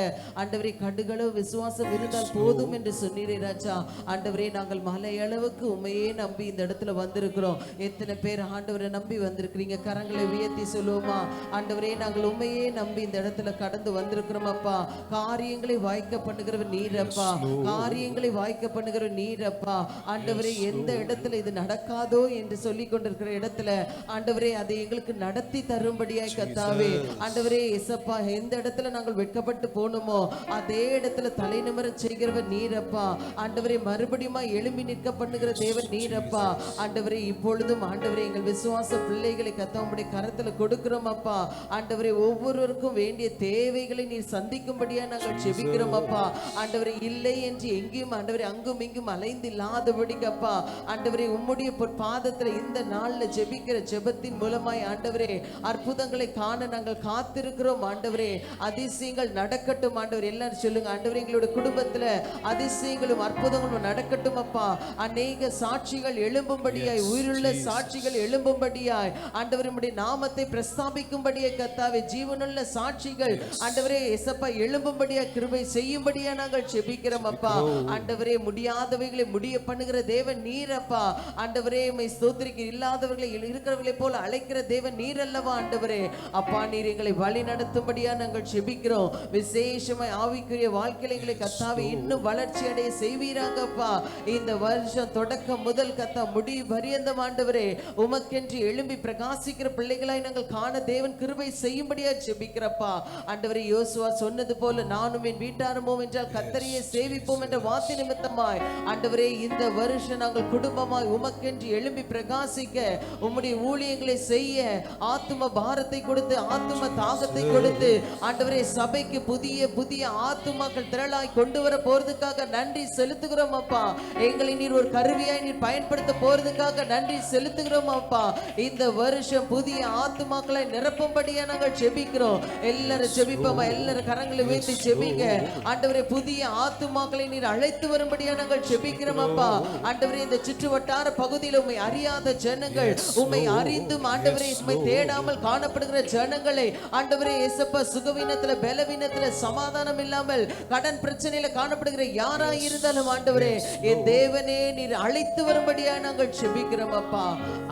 ஆண்டவரே கடுகளவு விசுவாசம் இருந்தால் போதும் என்று சொன்னீரே ராஜா. ஆண்டவரே, நாங்கள் மலை அளவுக்கு உண்மையே நம்பி இந்த இடத்துல வந்திருக்கிறோம். எத்தனை பேர் ஆண்டவரை நம்பி வந்திருக்கிறீங்க? கரங்களை உயர்த்தி சொல்லுவோமா? ஆண்டவரே, நாங்கள் உண்மையே நம்பி இந்த இடத்துல கடந்து வந்திருக்கிறோம் அப்பா. காரியங்களை வாய்க்க பண்ணுகிறவர் நீரப்பா, காரியங்களை வாய்க்க பண்ணுகிறவர் நீரப்பா. ஆண்டவரே, எந்த இடத்துல இது நடக்காதோ என்று சொல்லி கொண்டிருக்கிற இடத்துல ஆண்டவரே அதை எங்களுக்கு நடத்தி தரும்படியாய் கர்த்தாவே. ஆண்டவரே இயேசப்பா, எந்த இடத்துல நாங்கள் வெட்கப்பட்டு போனோமோ அதே இடத்துல தலை நிமிர செய்கிறவர் நீரப்பா. ஆண்டவரே, மறுபடியும் எழும்பி நிற்க பண்ணுகிற தேவன் நீரப்பா. ஆண்டவரே, இப்பொழுதும் ஆண்டவரே எங்கள் விசுவாச பிள்ளைகளை கர்த்தாவுடைய கரத்துல கொடுக்கிறோம் அப்பா. ஆண்டவரே, ஒவ்வொருவருக்கும் வேண்டிய தேவைகளை நீர் சந்திக்கும்படியா நாங்கள் ஜெபிக்கிறோம் அப்பா. ஆண்டவரே, இல்லை என்று எங்கேயும் ஆண்டவரே அங்கும் இங்கும் அலைந்து இல்லாதபடிக்கு அப்பா ஆண்டவரே உம்முடைய பாதத்துல இந்த நாள்ல ஜெபிக்கிற ஜெபத்தின் மூலமாய் ஆண்டவரே அற்புதங்களை காண நாங்கள் காத்திருக்கிறோம். ஆண்டவரே, அதிசயங்கள் நடக்கட்டும். ஆண்டவர் எல்லாரும் சொல்லுங்க, ஆண்டவரே எங்களுடைய குடும்பத்துல அதிசயங்களும் அற்புதங்களும் நடக்கட்டும் அப்பா. அநேக சாட்சிகள் எழும்பும்படியாய், உயிருள்ள சாட்சிகள் எழும்பும்படியாய் ஆண்டவர் உம்முடைய நாமத்தை பிரஸ்தாபிக்கும்படியாய் கர்த்தாவே ஜீவனுள்ள சாட்சிகள் ஆண்டவரே இயேசப்பா எழும்பும்படியா கிருபை செய்யும்படியா நாங்கள் ஜெபிக்கிறோம் அப்பா. ஆண்டவரே முடியாதவைகளை முடிய பண்ணுகிற தேவன் நீரப்பா. ஆண்டவரே உம்மை ஸ்தோத்திரிக்க இல்லாதவர்களை இருக்கிறவர்களை போல அழைக்கிற தேவன் நீர் அல்லவா ஆண்டவரே. அப்பா நீர் எங்களை வழி நடத்தும்படியா நாங்கள் ஜெபிக்கிறோம். விசேஷமாய் ஆவிக்குரிய வாழ்க்கையில எங்களை கர்த்தாவே இன்னும் வளர்ச்சி அடைய செய்வீராங்கப்பா. இந்த வருஷம் தொடக்கம் முதல் கர்த்தா முடிவு பரியந்தம் ஆண்டவரே உமக்கென்று எழும்பி பிரகாசிக்கிற பிள்ளைகளாய் நாங்கள் காண தேவன் கிருபை செய்யும்படியா ஜெபிக்கிறப்பா. ஆண்டவரே யோசுவா சொன்னது போல நானும் என் வீட்டாருமோ என்றால் கர்த்தரையே சேவிப்போம் என்ற வார்த்தை நிமித்தமாய் ஆண்டவரே இந்த வருஷம் நாங்கள் குடும்பமாய் உமக்கென்று எழும்பி பிரகாசிக்க உம்முடைய ஊழியங்களை செய்ய ஆத்தும பாரத்தை கொடுத்து ஆத்தும தாகத்தை கொடுத்து ஆண்டவரே சபைக்கு புதிய புதிய ஆத்துமாக்கள் திரளாய் கொண்டு வர போறதுக்காக நன்றி செலுத்துகிறோம் அப்பா. எங்களை நீர் ஒரு கருவியாய் நீர் பயன்படுத்த போறதுக்காக நன்றி செலுத்துகிறோம் அப்பா. இந்த வருஷம் புதிய ஆத்துமாக்களை நிரப்பும்படியா நாங்கள் ஜெபிக்கிறோம். எல்லாரும் ஜெபிப்போமா, எல்லாரும் கரங்களை வைத்து ஜெபிங்க. ஆண்டவரே புதிய ஆத்துமாக்களை நீர் அழைத்து வரும்படியா நாங்கள் ஜெபிக்கிறோம் அப்பா. ஆண்டவரே இந்த சுற்று வட்டார பகுதியில் உம்மை அறியாத ஜனங்கள் உம்மை அறிந்தும் ஆண்டவரே உம்மை தேடாமல் காணப்படுகிற ஜனங்களை ஆண்டவரே இயேசப்பா சுகவீனத்துல பலவீனத்துல சமாதானம் இல்லாமல் கடன் பிரச்சனையில காணப்படுகிற யாரா இருந்தாலும் ஆண்டவரே என் தேவனே நீர் அழைத்து வரும்படியா நாங்கள் ஜெபிக்கிறோம் அப்பா.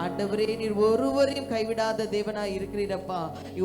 ஆண்டவரே நீர் ஒருவரையும் கைவிடாத தேவனாய் இருக்கிறீரப்பா.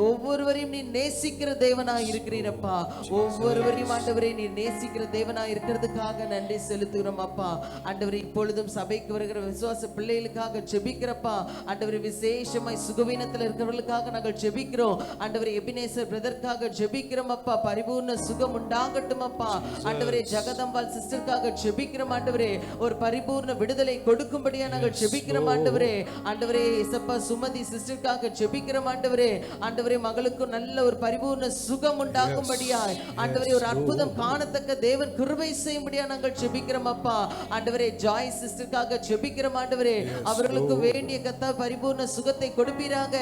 ஒவ்வொருவரையும் நீர் நேசிக்கிற தேவனாய் இருக்கிறீரப்பா. ஒவ்வொருவரையும் ஆண்டவரே நீர் நேசிக்கிற தேவனாய் இருக்கிறதுக்காக நன்றி செலுத்துகிறோம் அப்பா. ஆண்டவரே இப்பொழுதும் சபைக்கு வருகிற விசுவாச பிள்ளைகளுக்காக ஜெபிக்கிறப்பா. ஆண்டவரே விசேஷமாய் சுகவீனத்தில் இருக்கிறவர்களுக்காக நாங்கள் ஜெபிக்கிறோம். ஆண்டவரே எபினேசர் பிரதர்க்காக ஜெபிக்கிறோம் அப்பா. பரிபூர்ண சுகம் உண்டாகட்டும் அப்பா. ஆண்டவரே ஜெகதம்பாள் சிஸ்டருக்காக ஜெபிக்கிறோம் ஆண்டவரே. ஒரு பரிபூர்ண விடுதலை கொடுக்கும்படியா நாங்கள் ஜெபிக்கிறோம் ஆண்டவரே. ஆண்டவரே இயேசப்பா சுமதி சிஸ்டருக்காக ஜெபிக்கிறோம் ஆண்டவரே. ஆண்டவரே மகளுக்கு நல்ல ஒரு பரிபூர்ண சுகம் உண்டாகும்படியாய் ஆண்டவரே ஒரு அற்புதம் காணத்தக்க தேவன் கிருபை செய்யும்படியா நாங்கள் ஜெபிக்கிறோம் அப்பா. ஆண்டவரே ஜாய் சிஸ்டருக்காக ஜெபிக்கிறோம் ஆண்டவரே. அவர்களுக்கு வேண்டிய கர்த்தா பரிபூர்ண சுகத்தை கொடுப்பீராக.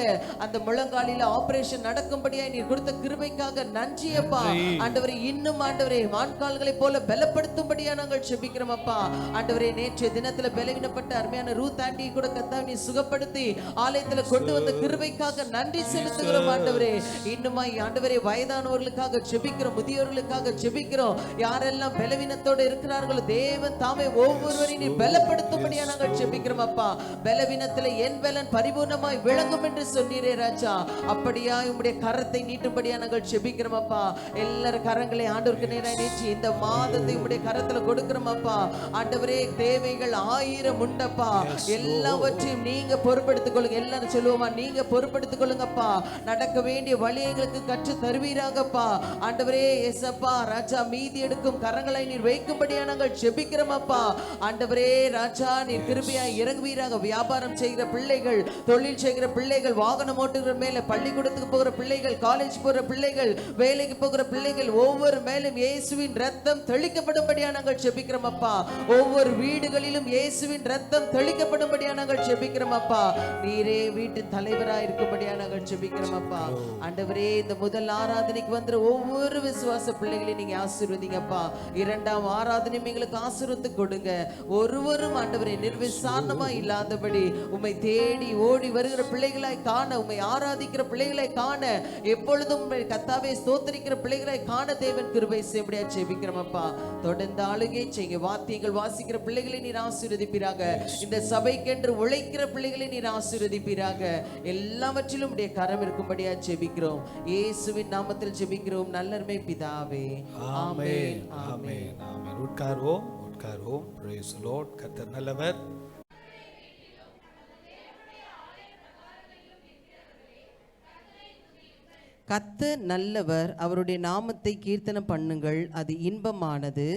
அந்த முழங்காலில ஆபரேஷன் நடக்கும்படியாய் நீர் கொடுத்த கிருபைக்காக நன்றி அப்பா. ஆண்டவரே இன்னும் ஆண்டவரே வான்கால்களை போல பலப்படுத்தும்படியா நாங்கள் ஜெபிக்கிறோம் அப்பா. ஆண்டவரே நேற்றைய தினத்துல பலவீனப்பட்ட அருமையான ரூத் ஆண்டி கூட கர்த்தா நீ சுகப்படுத்தி ஆலயத்துல கொண்டு வந்த கிருபைக்காக நன்றி செலுத்துகிறோம் ஆண்டவரே. இன்னுமாய் ஆண்டவரே வயதானவர்களுக்காக ஜெபிக்கிறோம், முதியோர்களுக்காக ஜெபிக்கிறோம். யாரெல்லாம் பலவீனத்தோடு இருக்கிறார்களோ தேவன் தாமே ஒவ்வொருவரையும் நீ பலப்படுத்தும்படியா நாங்கள் ஜெபிக்கிறோம் அப்பா. பலவீனத்துல என் பலன் பரிபூர்ணமாய் விளங்கும் என்று சொன்னீரே ராஜா. அப்படியா உம்முடைய கரத்தை நீட்டும்படியா நாங்கள் ஜெபிக்கிறோம் அப்பா. எல்லாரும் கரங்களை ஆண்டவருக்கு நேராக நீட்டி இந்த மாதத்தை உம்முடைய கரத்துல கொடுக்கிறோம் அப்பா. ஆண்டவரே தேவைகள் 1000 உண்டப்பா. எல்லாவற்றையும் நீங்க பொறுப்படுத்திக் கொள்ளுங்க. எல்லாரும் சொல்லுவோமா, நீங்க பொறுப்படுத்திக் கொள்ளுங்கப்பா. நடக்க வேண்டிய வழி எங்களுக்கு கற்று தருவீராகப்பா. ஆண்டவரே இயேசப்பா ராஜா மீதி எடுக்கும் கரங்களை நீர் வைக்கும்படியா நாங்கள் ஜெபிக்கிறோம் அப்பா. ஆண்டவரே ராஜா நீர் கிருபையாய் இறங்குவீராக. வியாபாரம் செய்கிற பிள்ளைகள், தொழில் செய்கிற பிள்ளைகள், வாகனம் ஓட்டுகிற மேல, பள்ளிக்கூடத்துக்கு போகிற பிள்ளைகள், காலேஜ் போகிற பிள்ளைகள், வேலைக்கு போகிற பிள்ளைகள் ஒவ்வொரு மேலும் இயேசுவின் ரத்தம் தெளிக்கப்படும்படியா நாங்கள் ஜெபிக்கிறோம் அப்பா. ஒவ்வொரு வீடுகளிலும் இயேசுவின் ரத்தம் தெளிக்கப்படும்படியா நாங்கள் ஜெபிக்கிறோம் அப்பா. நீரே வீட்டின் தலைவராய் இருக்கும்படியா நாங்கள் ஜெபிக்கிறோம் அப்பா. ஆண்டவரே இந்த முதல் ஆராதனைக்கு வந்த ஒவ்வொரு விசுவாச பிள்ளைகளையும் நீங்க ஆசீர்வதிங்கப்பா. இரண்டாம் ஆராதனையும் எங்களுக்கு ஆசீர்வதித்து கொடுங்க. ஒருவரும் ஆண்டவரே நிர்விசாரணமா இல்லாதபடி உம்மை தேடி ஓடி வருகிற பிள்ளைகளாய் காண, உம்மை ஆராதிக்கிற பிள்ளைகளாய் காண, எப்பொழுதும் கர்த்தாவே ஸ்தோத்திரிக்கிற பிள்ளைகளாய் காண தேவன் கிருபை செய்யும்படியா ஜெபிக்கிறோம் அப்பா. தொடர்ந்து ஆளுகை செய்யுங்க. வாத்தியங்கள் வாசிக்கிற பிள்ளைகளை நீர் ஆசீர்வதிப்பீராக. இந்த சபைக்கென்று உழைக்கிற பிள்ளைகளை நீர் ஆசீர்வதிப்பீராக. எல்லாவற்றிலும் உடைய கரம் இருக்கும்படியா ஜெபிக்கிறோம். இயேசுவின் நாமத்தில் ஜெபிக்கிறோம் நல்லருமை பிதாவே. ஆமென் ஆமென் ஆமென். உட்கார்வோம், உட்கார்வோம். Praise the Lord. கர்த்தர் நல்லவர். கர்த்தர் நல்லவர், அவருடைய நாமத்தை கீர்த்தனம் பண்ணுங்கள், அது இன்பமானது.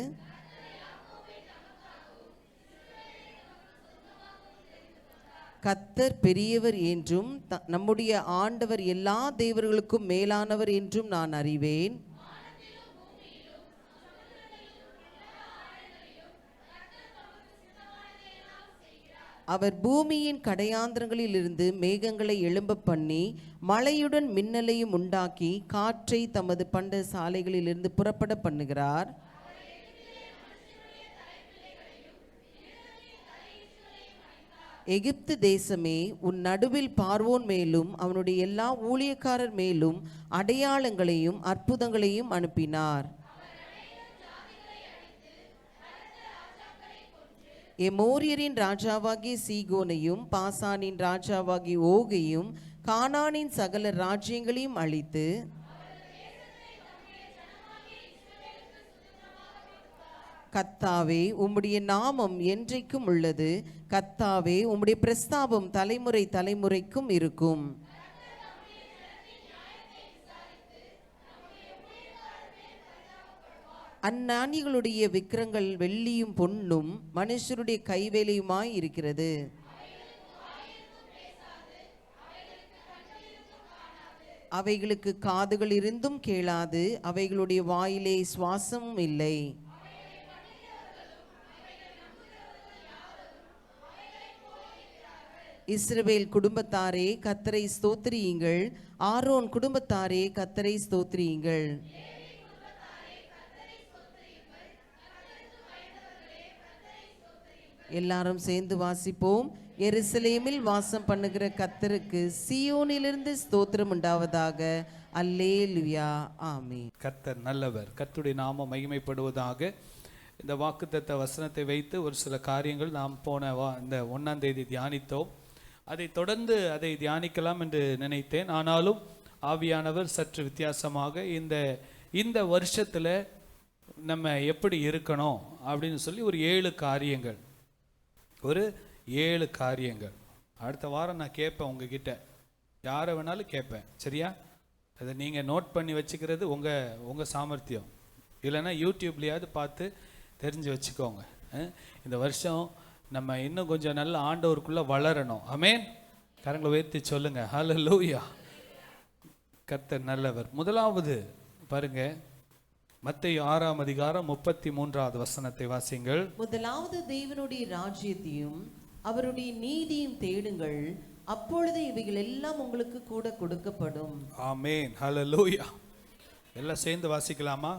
கர்த்தர் பெரியவர் என்றும் நம்முடைய ஆண்டவர் எல்லா தேவர்களுக்கும் மேலானவர் என்றும் நான் அறிவேன். அவர் பூமியின் கடையாந்திரங்களில் இருந்து மேகங்களை எழும்ப பண்ணி மழையுடன் மின்னலையும் உண்டாக்கி காற்றை தமது பண்ட சாலைகளில் இருந்து புறப்பட பண்ணுகிறார். எகிப்து தேசமே, உன் நடுவில் பார்வோன் மேலும் அவனுடைய எல்லா ஊழியக்காரர் மேலும் அடையாளங்களையும் அற்புதங்களையும் அனுப்பினார். எமோரியரின் ராஜாவாகிய சீகோனையும் பாசானின் ராஜாவாகிய ஓகையும் கானானின் சகல ராஜ்யங்களையும் அழித்து கர்த்தாவே உம்முடைய நாமம் என்றைக்கும் உள்ளது, கர்த்தாவே உம்முடைய பிரஸ்தாபம் தலைமுறை தலைமுறைக்கும் இருக்கும். அந்நாணிகளுடைய விக்கிரங்கள் வெள்ளியும் பொன்னும் மனுஷருடைய கைவேலையுமாய் இருக்கிறது. அவைகளுக்கு காதுகள் இருந்தும் கேளாது, அவைகளுடைய வாயிலே சுவாசமும் இல்லை. இஸ்ரவேல் குடும்பத்தாரே கர்த்தரை ஸ்தோத்திரியுங்கள், ஆரோன் குடும்பத்தாரே கர்த்தரை ஸ்தோத்திரியுங்கள். எல்லாரும் சேர்ந்து வாசிப்போம். எருசலேமில் வாசம் பண்ணுகிற கர்த்தருக்கு சீயோனிலிருந்து ஸ்தோத்திரம் உண்டாவதாக. அல்லேலூயா, ஆமென். கர்த்தர் நல்லவர், கர்த்தருடைய நாமம் மகிமைப்படுவதாக. இந்த வாக்குத்தத்த வசனத்தை வைத்து ஒரு சில காரியங்கள் நாம் போன இந்த 1ஆம் தேதி தியானித்தோம். அதை தொடர்ந்து அதை தியானிக்கலாம் என்று நினைத்தேன். ஆனாலும் ஆவியானவர் சற்று வித்தியாசமாக இந்த வருஷத்துல நம்ம எப்படி இருக்கணும் அப்படின்னு சொல்லி ஒரு 7 காரியங்கள் அடுத்த வாரம் நான் கேட்பேன் உங்ககிட்ட, யாரை வேணாலும் கேட்பேன், சரியா? அதை நீங்கள் நோட் பண்ணி வச்சுக்கிறது உங்கள் சாமர்த்தியம், இல்லைன்னா யூடியூப்லேயாவது பார்த்து தெரிஞ்சு வச்சுக்கோங்க. இந்த வருஷம் நம்ம இன்னும் கொஞ்சம் நல்ல ஆண்டவருக்குள்ளே வளரணும். ஆமென். கரங்களை உயர்த்தி சொல்லுங்க ஹல்லேலூயா. கர்த்தர் நல்லவர். முதலாவது பாருங்க, மத்தேயு 6ஆம் அதிகாரம் 33வது வசனத்தை வாசிங்கள். முதலாவது தேவனுடைய ராஜ்யத்தையும் அவருடைய நீதியும் தேடுங்கள், அப்பொழுது இவைகள் எல்லாம் உங்களுக்கு கூட கொடுக்கப்படும். ஆமென், ஹல்லேலூயா. எல்லாம் சேர்ந்து வாசிக்கலாமா?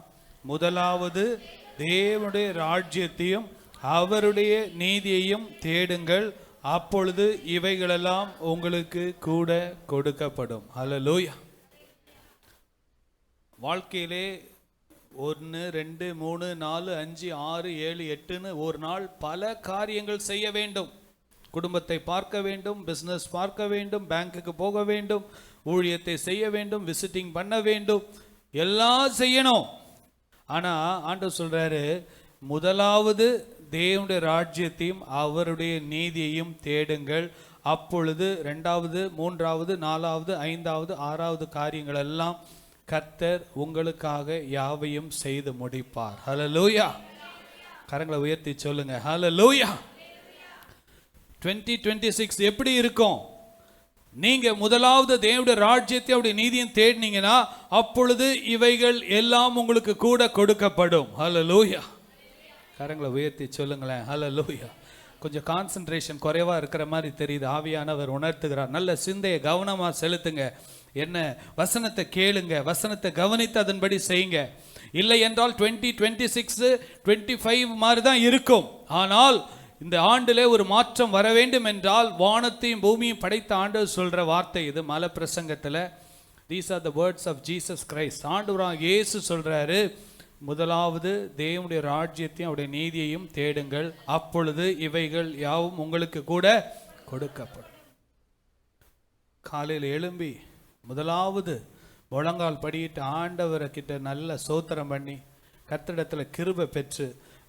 முதலாவது தேவனுடைய ராஜ்யத்தையும் அவருடைய நீதியையும் தேடுங்கள், அப்பொழுது இவைகளெல்லாம் உங்களுக்கு கூட கொடுக்கப்படும். ஹல்லேலூயா. வாழ்க்கையிலே 1 2 3 4 5 6 7 8ன்னு ஒரு நாள் பல காரியங்கள் செய்ய வேண்டும். குடும்பத்தை பார்க்க வேண்டும், பிஸ்னஸ் பார்க்க வேண்டும், பேங்க்குக்கு போக வேண்டும், ஊழியத்தை செய்ய வேண்டும், விசிட்டிங் பண்ண வேண்டும், எல்லாம் செய்யணும். ஆனால் ஆண்டவர் சொல்றாரு, முதலாவது தேவனுடைய ராஜ்யத்தையும் அவருடைய நீதியையும் தேடுங்கள், அப்பொழுது 2வது 3வது 4வது 5வது 6வது காரியங்கள் எல்லாம் கர்த்தர் உங்களுக்காக யாவையும் செய்து முடிப்பார். ஹல்லேலூயா. கரங்களை உயர்த்தி சொல்லுங்க ஹல்லேலூயா. 2026 எப்படி இருக்கும்? நீங்க முதலாவது தேவனுடைய ராஜ்யத்தை அவருடைய நீதியும் தேடினீங்கன்னா அப்பொழுது இவைகள் எல்லாம் உங்களுக்கு கூட கொடுக்கப்படும். ஹல்லேலூயா. கரங்களை உயர்த்தி சொல்லுங்களேன் ஹல்லேலூயா. கொஞ்சம் கான்சென்ட்ரேஷன் குறைவா இருக்கிற மாதிரி தெரியுது. ஆவியானவர் உணர்த்துகிறார். நல்ல சிந்தையை கவனமா செலுத்துங்க. என்ன வசனத்தை கேளுங்க, வசனத்தை கவனித்து அதன்படி செய்யுங்க. இல்லை என்றால் 2026 25 மாதிரி தான் இருக்கும். ஆனால் இந்த ஆண்டிலே ஒரு மாற்றம் வர வேண்டும் என்றால் வானத்தையும் பூமியும் படைத்த ஆண்டவர் சொல்ற வார்த்தை இது. மலை பிரசங்கத்தில் these are the words of Jesus Christ. ஆண்டவராக இயேசு சொல்றாரு, முதலாவது தேவனுடைய ராஜ்யத்தையும் அவருடைய நீதியையும் தேடுங்கள், அப்பொழுது இவைகள் யாவும் உங்களுக்கு கூட கொடுக்கப்படும். காலையில் எழும்பி முதலாவது முழங்கால் படியிட்டு ஆண்டவரை கிட்ட நல்ல ஸ்தோத்திரம் பண்ணி கர்த்தரிடத்தில் கிருபை பெற்று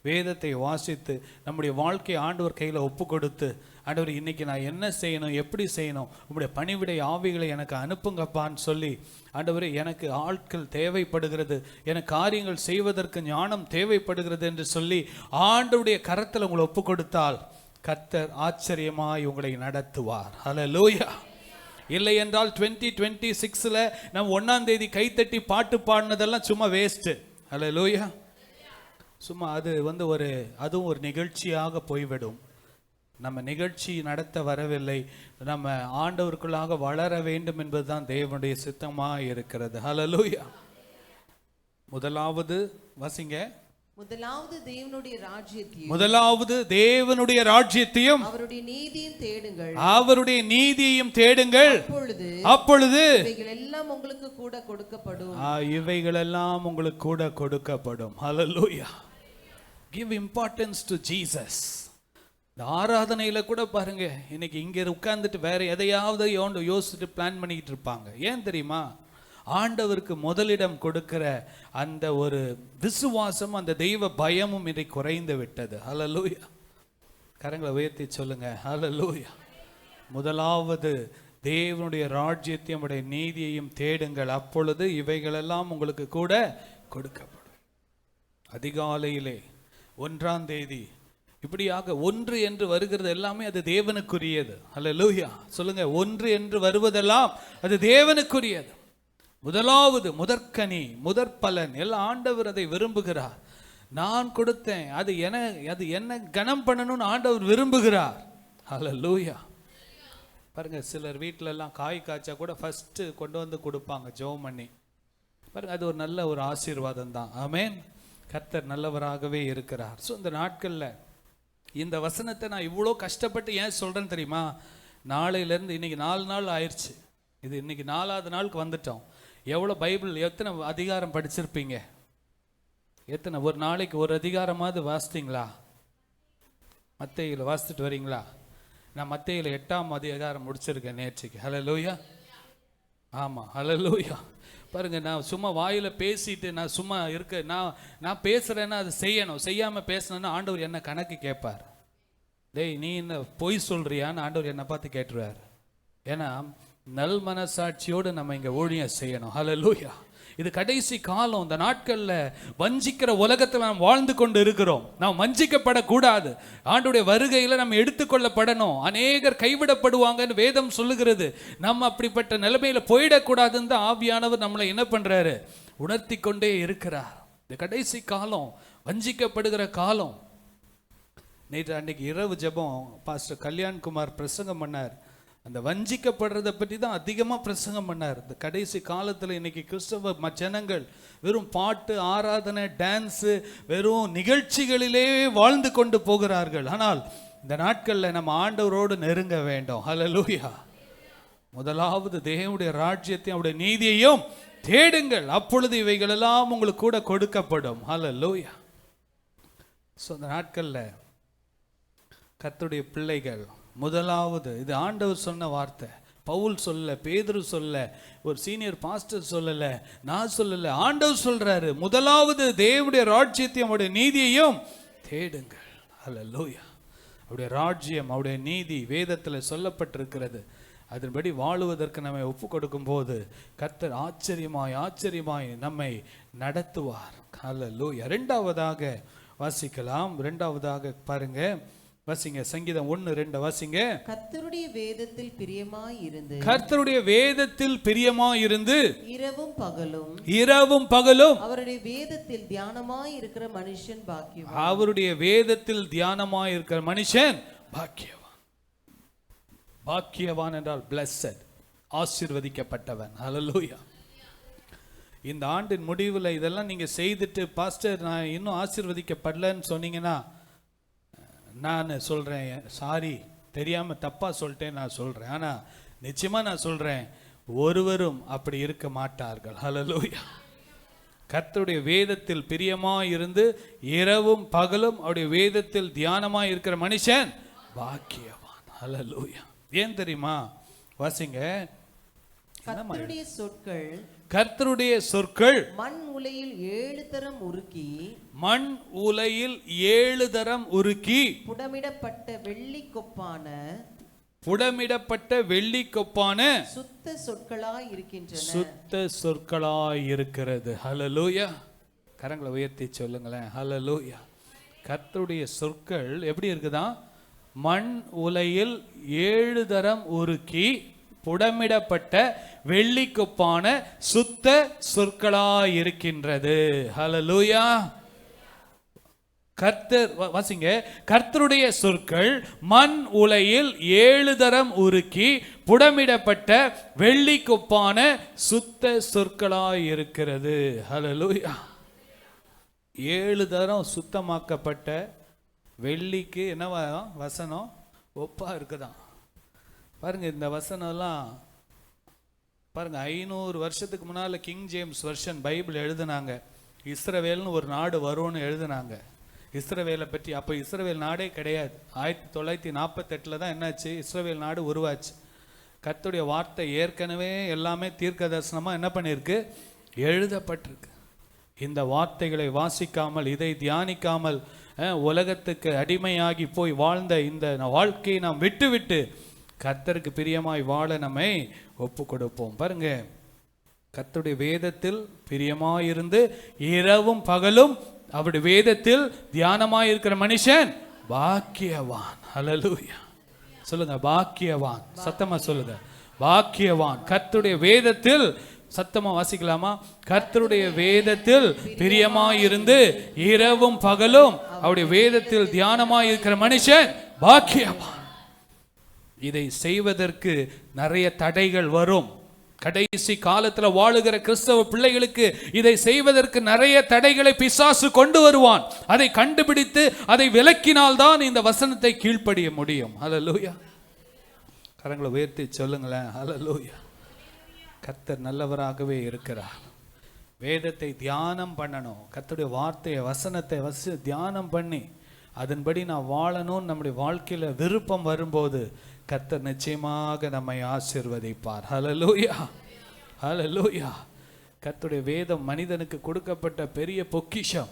வேதத்தை வாசித்து நம்முடைய வாழ்க்கையை ஆண்டவர் கையில் ஒப்பு கொடுத்து, ஆண்டவர் இன்னைக்கு நான் என்ன செய்யணும், எப்படி செய்யணும், உங்களுடைய பணிவிடை ஆவிகளை எனக்கு அனுப்புங்கப்பான்னு சொல்லி, ஆண்டவரே எனக்கு ஆட்கள் தேவைப்படுகிறது, எனக்கு காரியங்கள் செய்வதற்கு ஞானம் தேவைப்படுகிறது என்று சொல்லி ஆண்டவருடைய கரத்தில் உங்களை ஒப்பு கொடுத்தால் கர்த்தர் ஆச்சரியமாய் உங்களை நடத்துவார். ஹல்லேலூயா. இல்லை என்றால் 2026 நம்ம 1ஆம் தேதி கைத்தட்டி பாட்டு பாடினதெல்லாம் சும்மா வேஸ்ட். ஹல்லேலூயா. சும்மா அது அதுவும் ஒரு நிகழ்ச்சியாக போய்விடும். நம்ம நிகழ்ச்சி நடத்த வரவில்லை, நம்ம ஆண்டவருக்குள்ளாக வளர வேண்டும் என்பதுதான் தேவனுடைய சித்தமாக இருக்கிறது. ஹல்லேலூயா. முதலாவது வாசிங்க, முதலாவது தேவனுடைய ராஜ்யத்தையும் முதலாவது தேவனுடைய ராஜ்யத்தையும் அவருடைய நீதியையும் தேடுங்கள், அவருடைய நீதியையும் தேடுங்கள், அப்பொழுது இவைகள் எல்லாம் உங்களுக்கு கூட கொடுக்கப்படும். இவைகளெல்லாம் உங்களுக்கு கூட கொடுக்கப்படும். ஹல்லேலூயா. Give importance to Jesus. இந்த ஆராதனையில கூட பாருங்க, இன்னைக்கு இங்க உட்கார்ந்துட்டு வேற எதையாவது யோசிச்சுட்டு பிளான் பண்ணிக்கிட்டு இருப்பாங்க. ஏன் தெரியுமா? ஆண்டவருக்கு முதலிடம் கொடுக்கிற அந்த ஒரு விசுவாசம், அந்த தெய்வ பயமும் இதை குறைந்து விட்டது. ஹல்லேலூயா. கரங்களை உயர்த்தி சொல்லுங்க, ஹல்லேலூயா. முதலாவது தேவனுடைய ராஜ்யத்தையும் அவருடைய நீதியையும் தேடுங்கள், அப்பொழுது இவைகளெல்லாம் உங்களுக்கு கூட கொடுக்கப்படும். அதிகாலையிலே 1ஆம் தேதி இப்படியாக 1 என்று வருகிறது எல்லாமே அது தேவனுக்குரியது. ஹல்லேலூயா. சொல்லுங்க, 1 என்று வருவதெல்லாம் அது தேவனுக்குரியது. முதலாவது முதற்கனி முதற்பலன் எல்லாம் ஆண்டவர் அதை விரும்புகிறார். நான் கொடுத்தேன், அது என்ன கனம் பண்ணணும்னு ஆண்டவர் விரும்புகிறார். ஹல்லேலூயா. பாருங்க, சிலர் வீட்டில எல்லாம் காய் காய்ச்சா கூட ஃபர்ஸ்ட் கொண்டு வந்து கொடுப்பாங்க ஜெபம் பண்ணி. பாருங்க, அது ஒரு நல்ல ஒரு ஆசீர்வாதம் தான். ஆமென். கர்த்தர் நல்லவராகவே இருக்கிறார். ஸோ இந்த நாட்களில் இந்த வசனத்தை நான் இவ்வளோ கஷ்டப்பட்டு ஏன் சொல்கிறேன்னு தெரியுமா? நாளையிலேருந்து இன்னைக்கு 4 நாள் ஆயிடுச்சு. இது இன்னைக்கு 4ஆவது நாளுக்கு வந்துட்டோம். எவ்வளோ பைபிள் எத்தனை அதிகாரம் படிச்சிருப்பீங்க? எத்தனை ஒரு நாளைக்கு ஒரு அதிகாரமாவது வாசித்தீங்களா? மத்தேயுல வாசித்துட்டு வரீங்களா? நான் மத்தேயுல 8ஆம் அதிகாரம் முடிச்சிருக்கேன் நேற்றுக்கு. ஹல்லேலூயா. ஆமாம், ஹல்லேலூயா. பாருங்க, நான் சும்மா வாயில பேசிட்டு நான் சும்மா இருக்க, நான் பேசுறேன்னா அது செய்யணும். செய்யாமல் பேசினேன்னா ஆண்டவர் என்ன கணக்கு கேட்பார். டேய், நீ என்ன பொய் சொல்றியான்னு ஆண்டவர் என்னை பார்த்து கேட்டுருவார். ஏன்னா நல் மனசாட்சியோடு நம்ம இங்கே ஊழியம் செய்யணும். ஹல்லேலூயா. இது கடைசி காலம். இந்த நாட்களில் வஞ்சிக்கிற உலகத்தில் நாம் வாழ்ந்து கொண்டு இருக்கிறோம். நாம் வஞ்சிக்கப்படக்கூடாது. ஆண்டவருடைய வருகையில் நம்ம எடுத்துக்கொள்ளப்படணும். அநேகர் கைவிடப்படுவாங்கன்னு வேதம் சொல்லுகிறது. நம்ம அப்படிப்பட்ட நிலைமையில போயிடக்கூடாதுன்னு தான் ஆவியானவர் நம்மளை என்ன பண்றாரு? உணர்த்தி கொண்டே இருக்கிறார். இந்த கடைசி காலம் வஞ்சிக்கப்படுகிற காலம். நேற்று அன்னைக்கு இரவு ஜெபம் பாஸ்டர் கல்யாண்குமார் பிரசங்கம் பண்ணார். அந்த வஞ்சிக்கப்படுறதை பற்றி தான் அதிகமாக பிரசங்கம் பண்ணார். இந்த கடைசி காலத்தில் இன்னைக்கு கிறிஸ்தவ ஜனங்கள் வெறும் பாட்டு, ஆராதனை, டான்ஸு, வெறும் நிகழ்ச்சிகளிலே வாழ்ந்து கொண்டு போகிறார்கள். ஆனால் இந்த நாட்களில் நம்ம ஆண்டவரோடு நெருங்க வேண்டும். ஹல்லேலூயா. முதலாவது தேவனுடைய ராஜ்யத்தையும் அவருடைய நீதியையும் தேடுங்கள், அப்பொழுது இவைகளெல்லாம் உங்களுக்கு கூட கொடுக்கப்படும். ஹல்லேலூயா. ஸோ இந்த நாட்களில் கர்த்தருடைய பிள்ளைகள் முதலாவது, இது ஆண்டவர் சொன்ன வார்த்தை. பவுல் சொல்ல, பேதுரு சொல்ல, ஒரு சீனியர் பாஸ்டர் சொல்லல, நான் சொல்லல, ஆண்டவர் சொல்றாரு. முதலாவது தேவனுடைய ராஜ்யத்தையும் அவருடைய நீதியையும் தேடுங்கள். ஹல்லேலூயா. அவருடைய ராஜ்யம், அவருடைய நீதி வேதத்தில் சொல்லப்பட்டிருக்கிறது. அதன்படி வாழுவதற்கு நம்மை ஒப்பு கொடுக்கும் போது கர்த்தர் ஆச்சரியமாய் நம்மை நடத்துவார். ஹல்லேலூயா. 2ஆவதாக வாசிக்கலாம். 2ஆவதாக பாருங்க, வாசிங்க. சங்கீதம் 1:2 வாசிங்க. கர்த்தருடைய வேதத்தில் பிரியமாயிருந்து, கர்த்தருடைய வேதத்தில் பிரியமாயிருந்து இரவும் பகலும் அவருடைய வேதத்தில் தியானமாய் இருக்கிற மனுஷன் பாக்கியவான். அவருடைய வேதத்தில் தியானமாய் இருக்கிற மனுஷன் பாக்கியவான். பாக்கியவான் என்றால் blessed, ஆசீர்வதிக்கப்பட்டவன். ஹல்லேலூயா. இந்த ஆண்டின் முடிவில் இதெல்லாம் நீங்க செய்துட்டு, பாஸ்டர் நான் இன்னும் ஆசீர்வதிக்கப்படலன்னு சொன்னீங்கன்னா நான் சொல்கிறேன், சாரி, தெரியாமல் தப்பாக சொல்லிட்டேன் நான் சொல்கிறேன். ஆனால் நிச்சயமாக நான் சொல்கிறேன், ஒருவரும் அப்படி இருக்க மாட்டார்கள். ஹல்லேலூயா. கர்த்தருடைய வேதத்தில் பிரியமாக இருந்து இரவும் பகலும் அவருடைய வேதத்தில் தியானமாக இருக்கிற மனுஷன் பாக்கியவான். ஹல்லேலூயா. ஏன் தெரியுமா? வாசிங்க. கர்த்தருடைய சொற்கள் மண் உலையில் 7 தரம் உருக்கி புடமிடப்பட்ட வெள்ளி கொப்பான சுத்த சொற்களாய் இருக்கிறது. ஹல்லேலூயா. கரங்களை உயர்த்தி சொல்லுங்களேன், ஹல்லேலூயா. கர்த்தருடைய சொற்கள் எப்படி இருக்குதா? மண் உலையில் 7 தரம் உருக்கி புடமிடப்பட்ட வெள்ளிக்கொப்பான சுத்த சொற்களாய் இருக்கின்றது. ஹல்லேலூயா. கர்த்தர், வாசிங்க. கர்த்தருடைய சொற்கள் மண் உலையில் 7 தரம் உருக்கி புடமிடப்பட்ட வெள்ளிக்கொப்பான சுத்த சொற்களாய் இருக்கிறது. ஹல்லேலூயா. 7 தரம் சுத்தமாக்கப்பட்ட வெள்ளிக்கு என்னவா வசனம் ஒப்பா இருக்குதான். பாருங்க, இந்த வசனம்லாம் பாருங்க 500 வருஷத்துக்கு முன்னால் கிங் ஜேம்ஸ் வெர்ஷன் பைபிள் எழுதுனாங்க. இஸ்ரவேல்னு ஒரு நாடு வரும்னு எழுதுனாங்க. இஸ்ரவேலை பற்றி. அப்போ இஸ்ரவேல் நாடே கிடையாது. 1948 தான் என்னாச்சு, இஸ்ரவேல் நாடு உருவாச்சு. கர்த்தருடைய வார்த்தை ஏற்கனவே எல்லாமே தீர்க்க தரிசனமாக என்ன பண்ணியிருக்கு, எழுதப்பட்டிருக்கு. இந்த வார்த்தைகளை வாசிக்காமல், இதை தியானிக்காமல், உலகத்துக்கு அடிமையாகி போய் வாழ்ந்த இந்த வாழ்க்கையை நாம் விட்டு கர்த்தருக்கு பிரியமாய் வாழ நம்மை ஒப்பு கொடுப்போம். பாருங்க, கர்த்தருடைய வேதத்தில் பிரியமாயிருந்து இரவும் பகலும் அவருடைய வேதத்தில் தியானமாயிருக்கிற மனுஷன் பாக்கியவான். ஹல்லேலூயா சொல்லுங்க, பாக்கியவான். சத்தமா சொல்லுங்க, பாக்கியவான். கர்த்தருடைய வேதத்தில், சத்தமா வாசிக்கலாமா? கர்த்தருடைய வேதத்தில் பிரியமாயிருந்து இரவும் பகலும் அவருடைய வேதத்தில் தியானமாயிருக்கிற மனுஷன் பாக்கியவான். இதை செய்வதற்கு நிறைய தடைகள் வரும். கடைசி காலத்துல வாழுகிற கிறிஸ்தவ பிள்ளைகளுக்கு இதை செய்வதற்கு நிறைய தடைகளை பிசாசு கொண்டு வருவான். அதை கண்டுபிடித்து அதை விலக்கினால்தான் இந்த வசனத்தை கீழ்ப்படிய முடியும். ஹல்லேலூயா. கரங்களை உயர்த்தி சொல்லுங்களேன், ஹல்லேலூயா. கர்த்தர் நல்லவராகவே இருக்கிறார். வேதத்தை தியானம் பண்ணணும். கர்த்தருடைய வார்த்தையை, வசனத்தை தியானம் பண்ணி அதன்படி நான் வாழணும்னு நம்முடைய வாழ்க்கையில விருப்பம் வரும்போது கர்த்தர் நிச்சயமாக நம்மை ஆசீர்வதிப்பார். ஹல்லேலூயா, ஹல்லேலூயா. கர்த்தருடைய வேதம் மனிதனுக்கு கொடுக்கப்பட்ட பெரிய பொக்கிஷம்.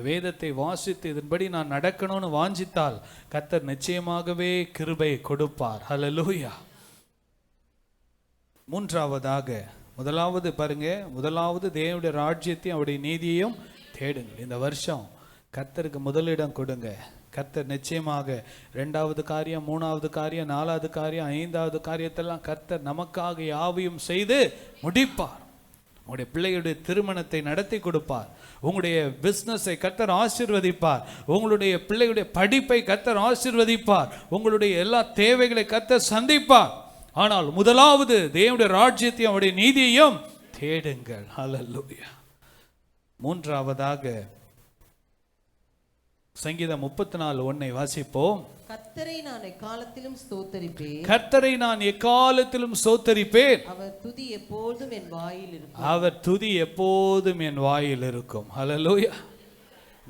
வேதத்தை வாசித்து இதன்படி நான் நடக்கணும்னு வாஞ்சித்தால் கர்த்தர் நிச்சயமாகவே கிருபை கொடுப்பார். ஹல்லேலூயா. மூன்றாவதாக, முதலாவது பாருங்க, முதலாவது தேவனுடைய ராஜ்யத்தையும் அவருடைய நீதியையும் தேடுங்கள். இந்த வருஷம் கர்த்தருக்கு முதலிடம் கொடுங்க. கர்த்தர் நிச்சயமாக 2வது காரியம், 3வது காரியம், 4வது காரியம், 5வது காரியத்தெல்லாம் கர்த்தர் நமக்காக யாவையும் செய்து முடிப்பார். உங்களுடைய பிள்ளைகளுடைய திருமணத்தை நடத்தி கொடுப்பார். உங்களுடைய பிஸ்னஸை கர்த்தர் ஆசீர்வதிப்பார். உங்களுடைய பிள்ளைகளுடைய படிப்பை கர்த்தர் ஆசீர்வதிப்பார். உங்களுடைய எல்லா தேவைகளை கர்த்தர் சந்திப்பார். ஆனால் முதலாவது தேவனுடைய ராஜ்யத்தையும் அவருடைய நீதியையும் தேடுங்கள். ஹல்லேலூயா. மூன்றாவதாக சங்கீதம் 34:1 வாசிப்போம். கர்த்தரை நான் எக்காலத்திலும் ஸ்தோத்தரிப்பேன். கர்த்தரை நான் எக்காலத்திலும் ஸ்தோத்தரிப்பேன். அவர் துதி எப்போதும் என் வாயில் இருக்கும். அவர் துதி எப்போதும் என் வாயில் இருக்கும். ஹல்லேலூயா.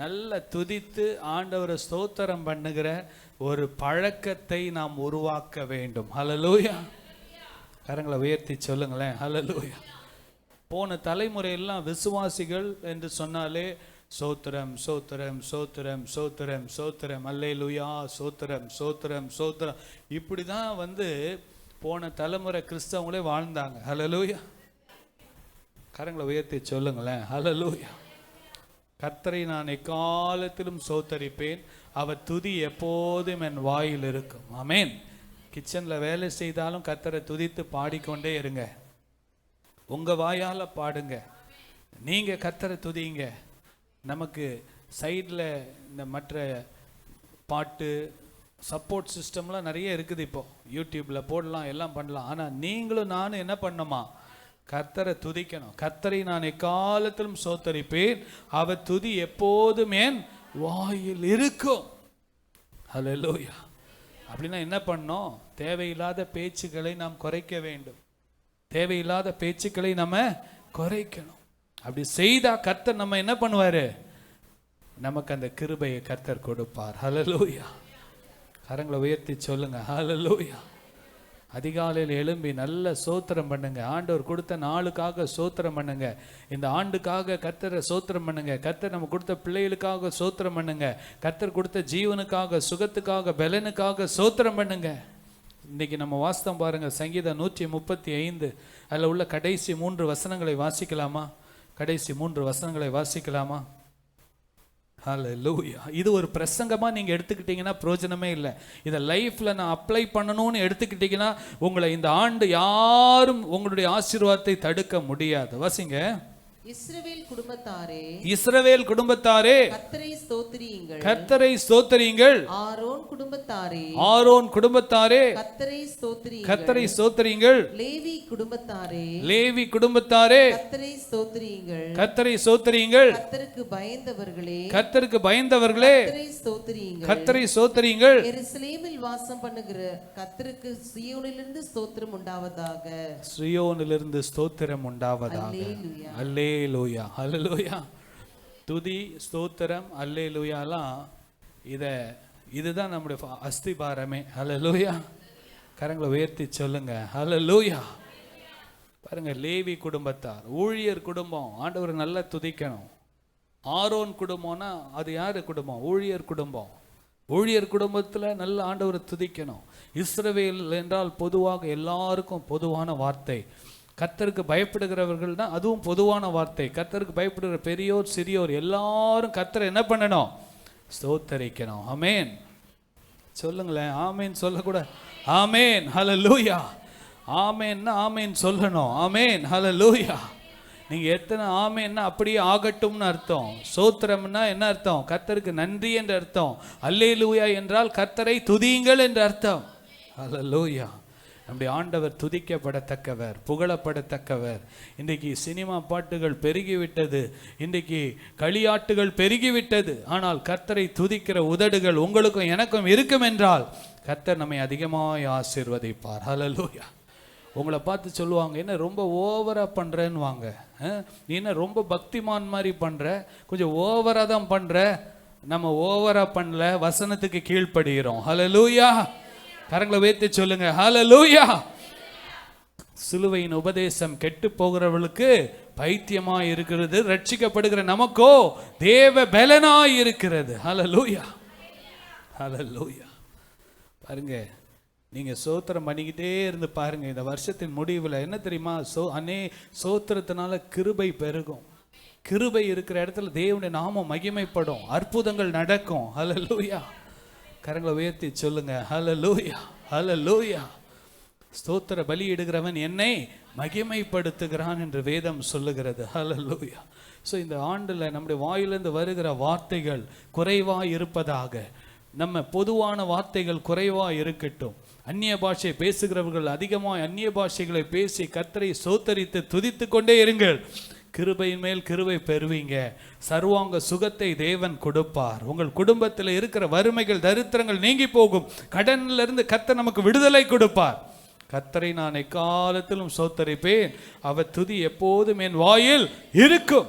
நல்ல துதித்து ஆண்டவரை ஸ்தோத்திரம் பண்ணுகிற ஒரு பழக்கத்தை நாம் உருவாக்க வேண்டும். ஹல்லேலூயா. கரங்களை உயர்த்தி சொல்லுங்களேன், ஹல்லேலூயா. போன தலைமுறையெல்லாம் விசுவாசிகள் என்று சொன்னாலே சோத்திரம் சோத்திரம் சோத்திரம் சோத்திரம் சோத்திரம், அல்லேலூயா, சோத்திரம் சோத்திரம் சோத்திரம், இப்படி தான் போன தலைமுறை கிறிஸ்தவங்களே வாழ்ந்தாங்க. ஹல்லேலூயா. கரங்களை உயர்த்தி சொல்லுங்களேன், ஹல்லேலூயா. கர்த்தரை நான் எக்காலத்திலும் சோத்தரிப்பேன். அவர் துதி எப்போதும் என் வாயில் இருக்கும். ஆமென். கிச்சனில் வேலை செய்தாலும் கர்த்தரை துதித்து பாடிக்கொண்டே இருங்க. உங்கள் வாயால் பாடுங்க. நீங்கள் கர்த்தரை துதிங்க. நமக்கு சைடில் இந்த மற்ற பாட்டு சப்போர்ட் சிஸ்டம்லாம் நிறைய இருக்குது. இப்போ யூடியூப்பில் போடலாம், எல்லாம் பண்ணலாம். ஆனால் நீங்களும் நானும் என்ன பண்ணணுமா? கர்த்தரை துதிக்கணும். கர்த்தரை நான் எக்காலத்திலும் சோத்தரிப்பேன். அவர் துதி எப்போதும் என் வாயில் இருக்கும். ஹல்லேலூயா. அப்படின்னா என்ன பண்ணணும்? தேவையில்லாத பேச்சுக்களை நாம் குறைக்க வேண்டும். தேவையில்லாத பேச்சுக்களை நம்ம குறைக்கணும். அப்படி செய்தா கர்த்தர் நம்ம என்ன பண்ணுவாரு? நமக்கு அந்த கிருபையை கர்த்தர் கொடுப்பார். ஹல்லேலூயா. கரங்களை உயர்த்தி சொல்லுங்க, ஹல்லேலூயா. அதிகாலையில் எழும்பி நல்ல சோத்திரம் பண்ணுங்க. ஆண்டவர் கொடுத்த நாளுக்காக சோத்திரம் பண்ணுங்க. இந்த ஆண்டுக்காக கர்த்தரை சோத்திரம் பண்ணுங்க. கர்த்தர் நம்ம கொடுத்த பிள்ளைகளுக்காக சோத்திரம் பண்ணுங்க. கர்த்தர் கொடுத்த ஜீவனுக்காக, சுகத்துக்காக, பலனுக்காக சோத்திரம் பண்ணுங்க. இன்னைக்கு நம்ம வாஸ்தம் பாருங்க, சங்கீதம் 135 அதில் உள்ள கடைசி 3 வசனங்களை வாசிக்கலாமா? கடைசி 3 வசனங்களை வாசிக்கலாமா? ஹல்லேலூயா. இது ஒரு பிரசங்கமா நீங்க எடுத்துக்கிட்டீங்கன்னா பிரயோஜனமே இல்லை. இதை லைஃப்ல நான் அப்ளை பண்ணணும்னு எடுத்துக்கிட்டீங்கன்னா உங்களை இந்த ஆண்டு யாரும் உங்களுடைய ஆசீர்வாதத்தை தடுக்க முடியாது. வாசிங்க. இஸ்ரவேல் குடும்பத்தாரே, இஸ்ரவேல் குடும்பத்தாரே, கர்த்தரை ஸ்தோத்திரியுங்கள். கர்த்தரை ஸ்தோத்திரியுங்கள். ஆரோன் குடும்பத்தாரே, ஆரோன் குடும்பத்தாரே, கர்த்தரை ஸ்தோத்திரியுங்கள். கர்த்தரை ஸ்தோத்திரியுங்கள். லேவி குடும்பத்தாரே, லேவி குடும்பத்தாரே, கர்த்தரை ஸ்தோத்திரியுங்கள். கர்த்தரை ஸ்தோத்திரியுங்கள். கர்த்தருக்கு பயந்தவர்களே, கர்த்தருக்கு பயந்தவர்களே, கர்த்தரை ஸ்தோத்திரியுங்கள். கர்த்தரை ஸ்தோத்திரியுங்கள். எருசலேமில் வாசம் பண்ணுகிற கர்த்தருக்கு சீயோனிலிருந்து ஸ்தோத்திரம் உண்டாவதாக. சீயோனிலிருந்து ஸ்தோத்திரம் உண்டாவதாக. அல்லேலூயா. அல்லேலூயா, அல்லேலூயா. துதி, ஸ்தோத்திரம், அல்லேலூயாலாம் இதுதான் நம்முடைய அஸ்திபாரமே. அல்லேலூயா. கரங்களை உயர்த்தி சொல்லுங்க அல்லேலூயா. பாருங்க, லேவி குடும்பத்தார், ஊழியர் குடும்பம் ஆண்டவர் நல்லா துதிக்கணும். ஆரோன் குடும்பம்னா அது யாரு குடும்பம்? ஊழியர் குடும்பம். ஊழியர் குடும்பத்தில் நல்ல ஆண்டவரை துதிக்கணும். இஸ்ரவேல் என்றால் பொதுவாக எல்லாருக்கும் பொதுவான வார்த்தை. கர்த்தருக்கு பயப்படுகிறவர்கள்னா அதுவும் பொதுவான வார்த்தை. கர்த்தருக்கு பயப்படுகிற பெரியோர் சிறியோர் எல்லாரும் கர்த்தரை என்ன பண்ணணும்? ஸ்தோத்தரிக்கணும். ஆமேன் சொல்லுங்களேன். ஆமேன் சொல்லக்கூட ஆமேன் ஹல்லேலூயா. ஆமேன்னா ஆமேன் சொல்லணும். ஆமேன் ஹல்லேலூயா. நீங்க எத்தனை ஆமேன்னா அப்படியே ஆகட்டும்னு அர்த்தம். ஸ்தோத்திரம்னா என்ன அர்த்தம்? கர்த்தருக்கு நன்றி என்ற அர்த்தம். அல்லேலூயா என்றால் கர்த்தரை துதியுங்கள் என்ற அர்த்தம். ஹல்லேலூயா. நம்முடைய ஆண்டவர் துதிக்கப்படத்தக்கவர், புகழப்படத்தக்கவர். இன்றைக்கு சினிமா பாட்டுகள் பெருகிவிட்டது, இன்றைக்கு களியாட்டுகள் பெருகிவிட்டது. ஆனால் கர்த்தரை துதிக்கிற உதடுகள் உங்களுக்கும் எனக்கும் இருக்கும் என்றால் கர்த்தர் நம்மை அதிகமாய் ஆசீர்வதிப்பார். ஹல்லேலூயா. உங்களை பார்த்து சொல்லுவாங்க, என்ன ரொம்ப ஓவரா பண்றேன்னு வாங்க, நீ என்ன ரொம்ப பக்திமான் மாதிரி பண்ற, கொஞ்சம் ஓவரா தான் பண்ற. நம்ம ஓவரா பண்ணல, வசனத்துக்கு கீழ்ப்படுகிறோம். ஹல்லேலூயா. கரங்களை வைத்து சொல்லுங்க ஹல்லேலூயா. சிலுவையின் உபதேசம் கெட்டு போகிறவர்களுக்கு பைத்தியமா இருக்கிறது, ரட்சிக்கப்படுகிற நமக்கோ தேவ பலனாய் இருக்கிறது. ஹல்லேலூயா, ஹல்லேலூயா. பாருங்க, நீங்க சோத்திரம் பண்ணிக்கிட்டே இருந்து பாருங்க, இந்த வருஷத்தின் முடிவில் என்ன தெரியுமா? சோத்திரத்தினால கிருபை பெருகும். கிருபை இருக்கிற இடத்துல தேவனுடைய நாமம் மகிமைப்படும், அற்புதங்கள் நடக்கும். ஹல்லேலூயா. கரங்களை உயர்த்தி சொல்லுங்க ஹல்லேலூயா, ஹல்லேலூயா. ஸ்தோத்திர பலியிடுகிறவன் என்னை மகிமைப்படுத்துகிறான் என்று வேதம் சொல்லுகிறது. ஹல்லேலூயா. ஸோ இந்த ஆண்டில் நம்முடைய வாயிலிருந்து வருகிற வார்த்தைகள் குறைவாக இருப்பதாக, நம்ம பொதுவான வார்த்தைகள் குறைவாக இருக்கட்டும். அந்நிய பாஷை பேசுகிறவர்கள் அதிகமாக அந்நிய பாஷைகளை பேசி கர்த்தரை ஸ்தோத்தரித்து துதித்து கொண்டே இருங்கள். கிருபையின் மேல் கிருபை பெறுவீங்க. சர்வாங்க சுகத்தை தேவன் கொடுப்பார். உங்கள் குடும்பத்தில் இருக்கிற வறுமைகள் தரித்திரங்கள் நீங்கி போகும். கடனில் இருந்து கர்த்தர் நமக்கு விடுதலை கொடுப்பார். கர்த்தரை நான் எக்காலத்திலும் ஸ்தோத்தரிப்பேன், அவர் துதி எப்போதும் என் வாயில் இருக்கும்.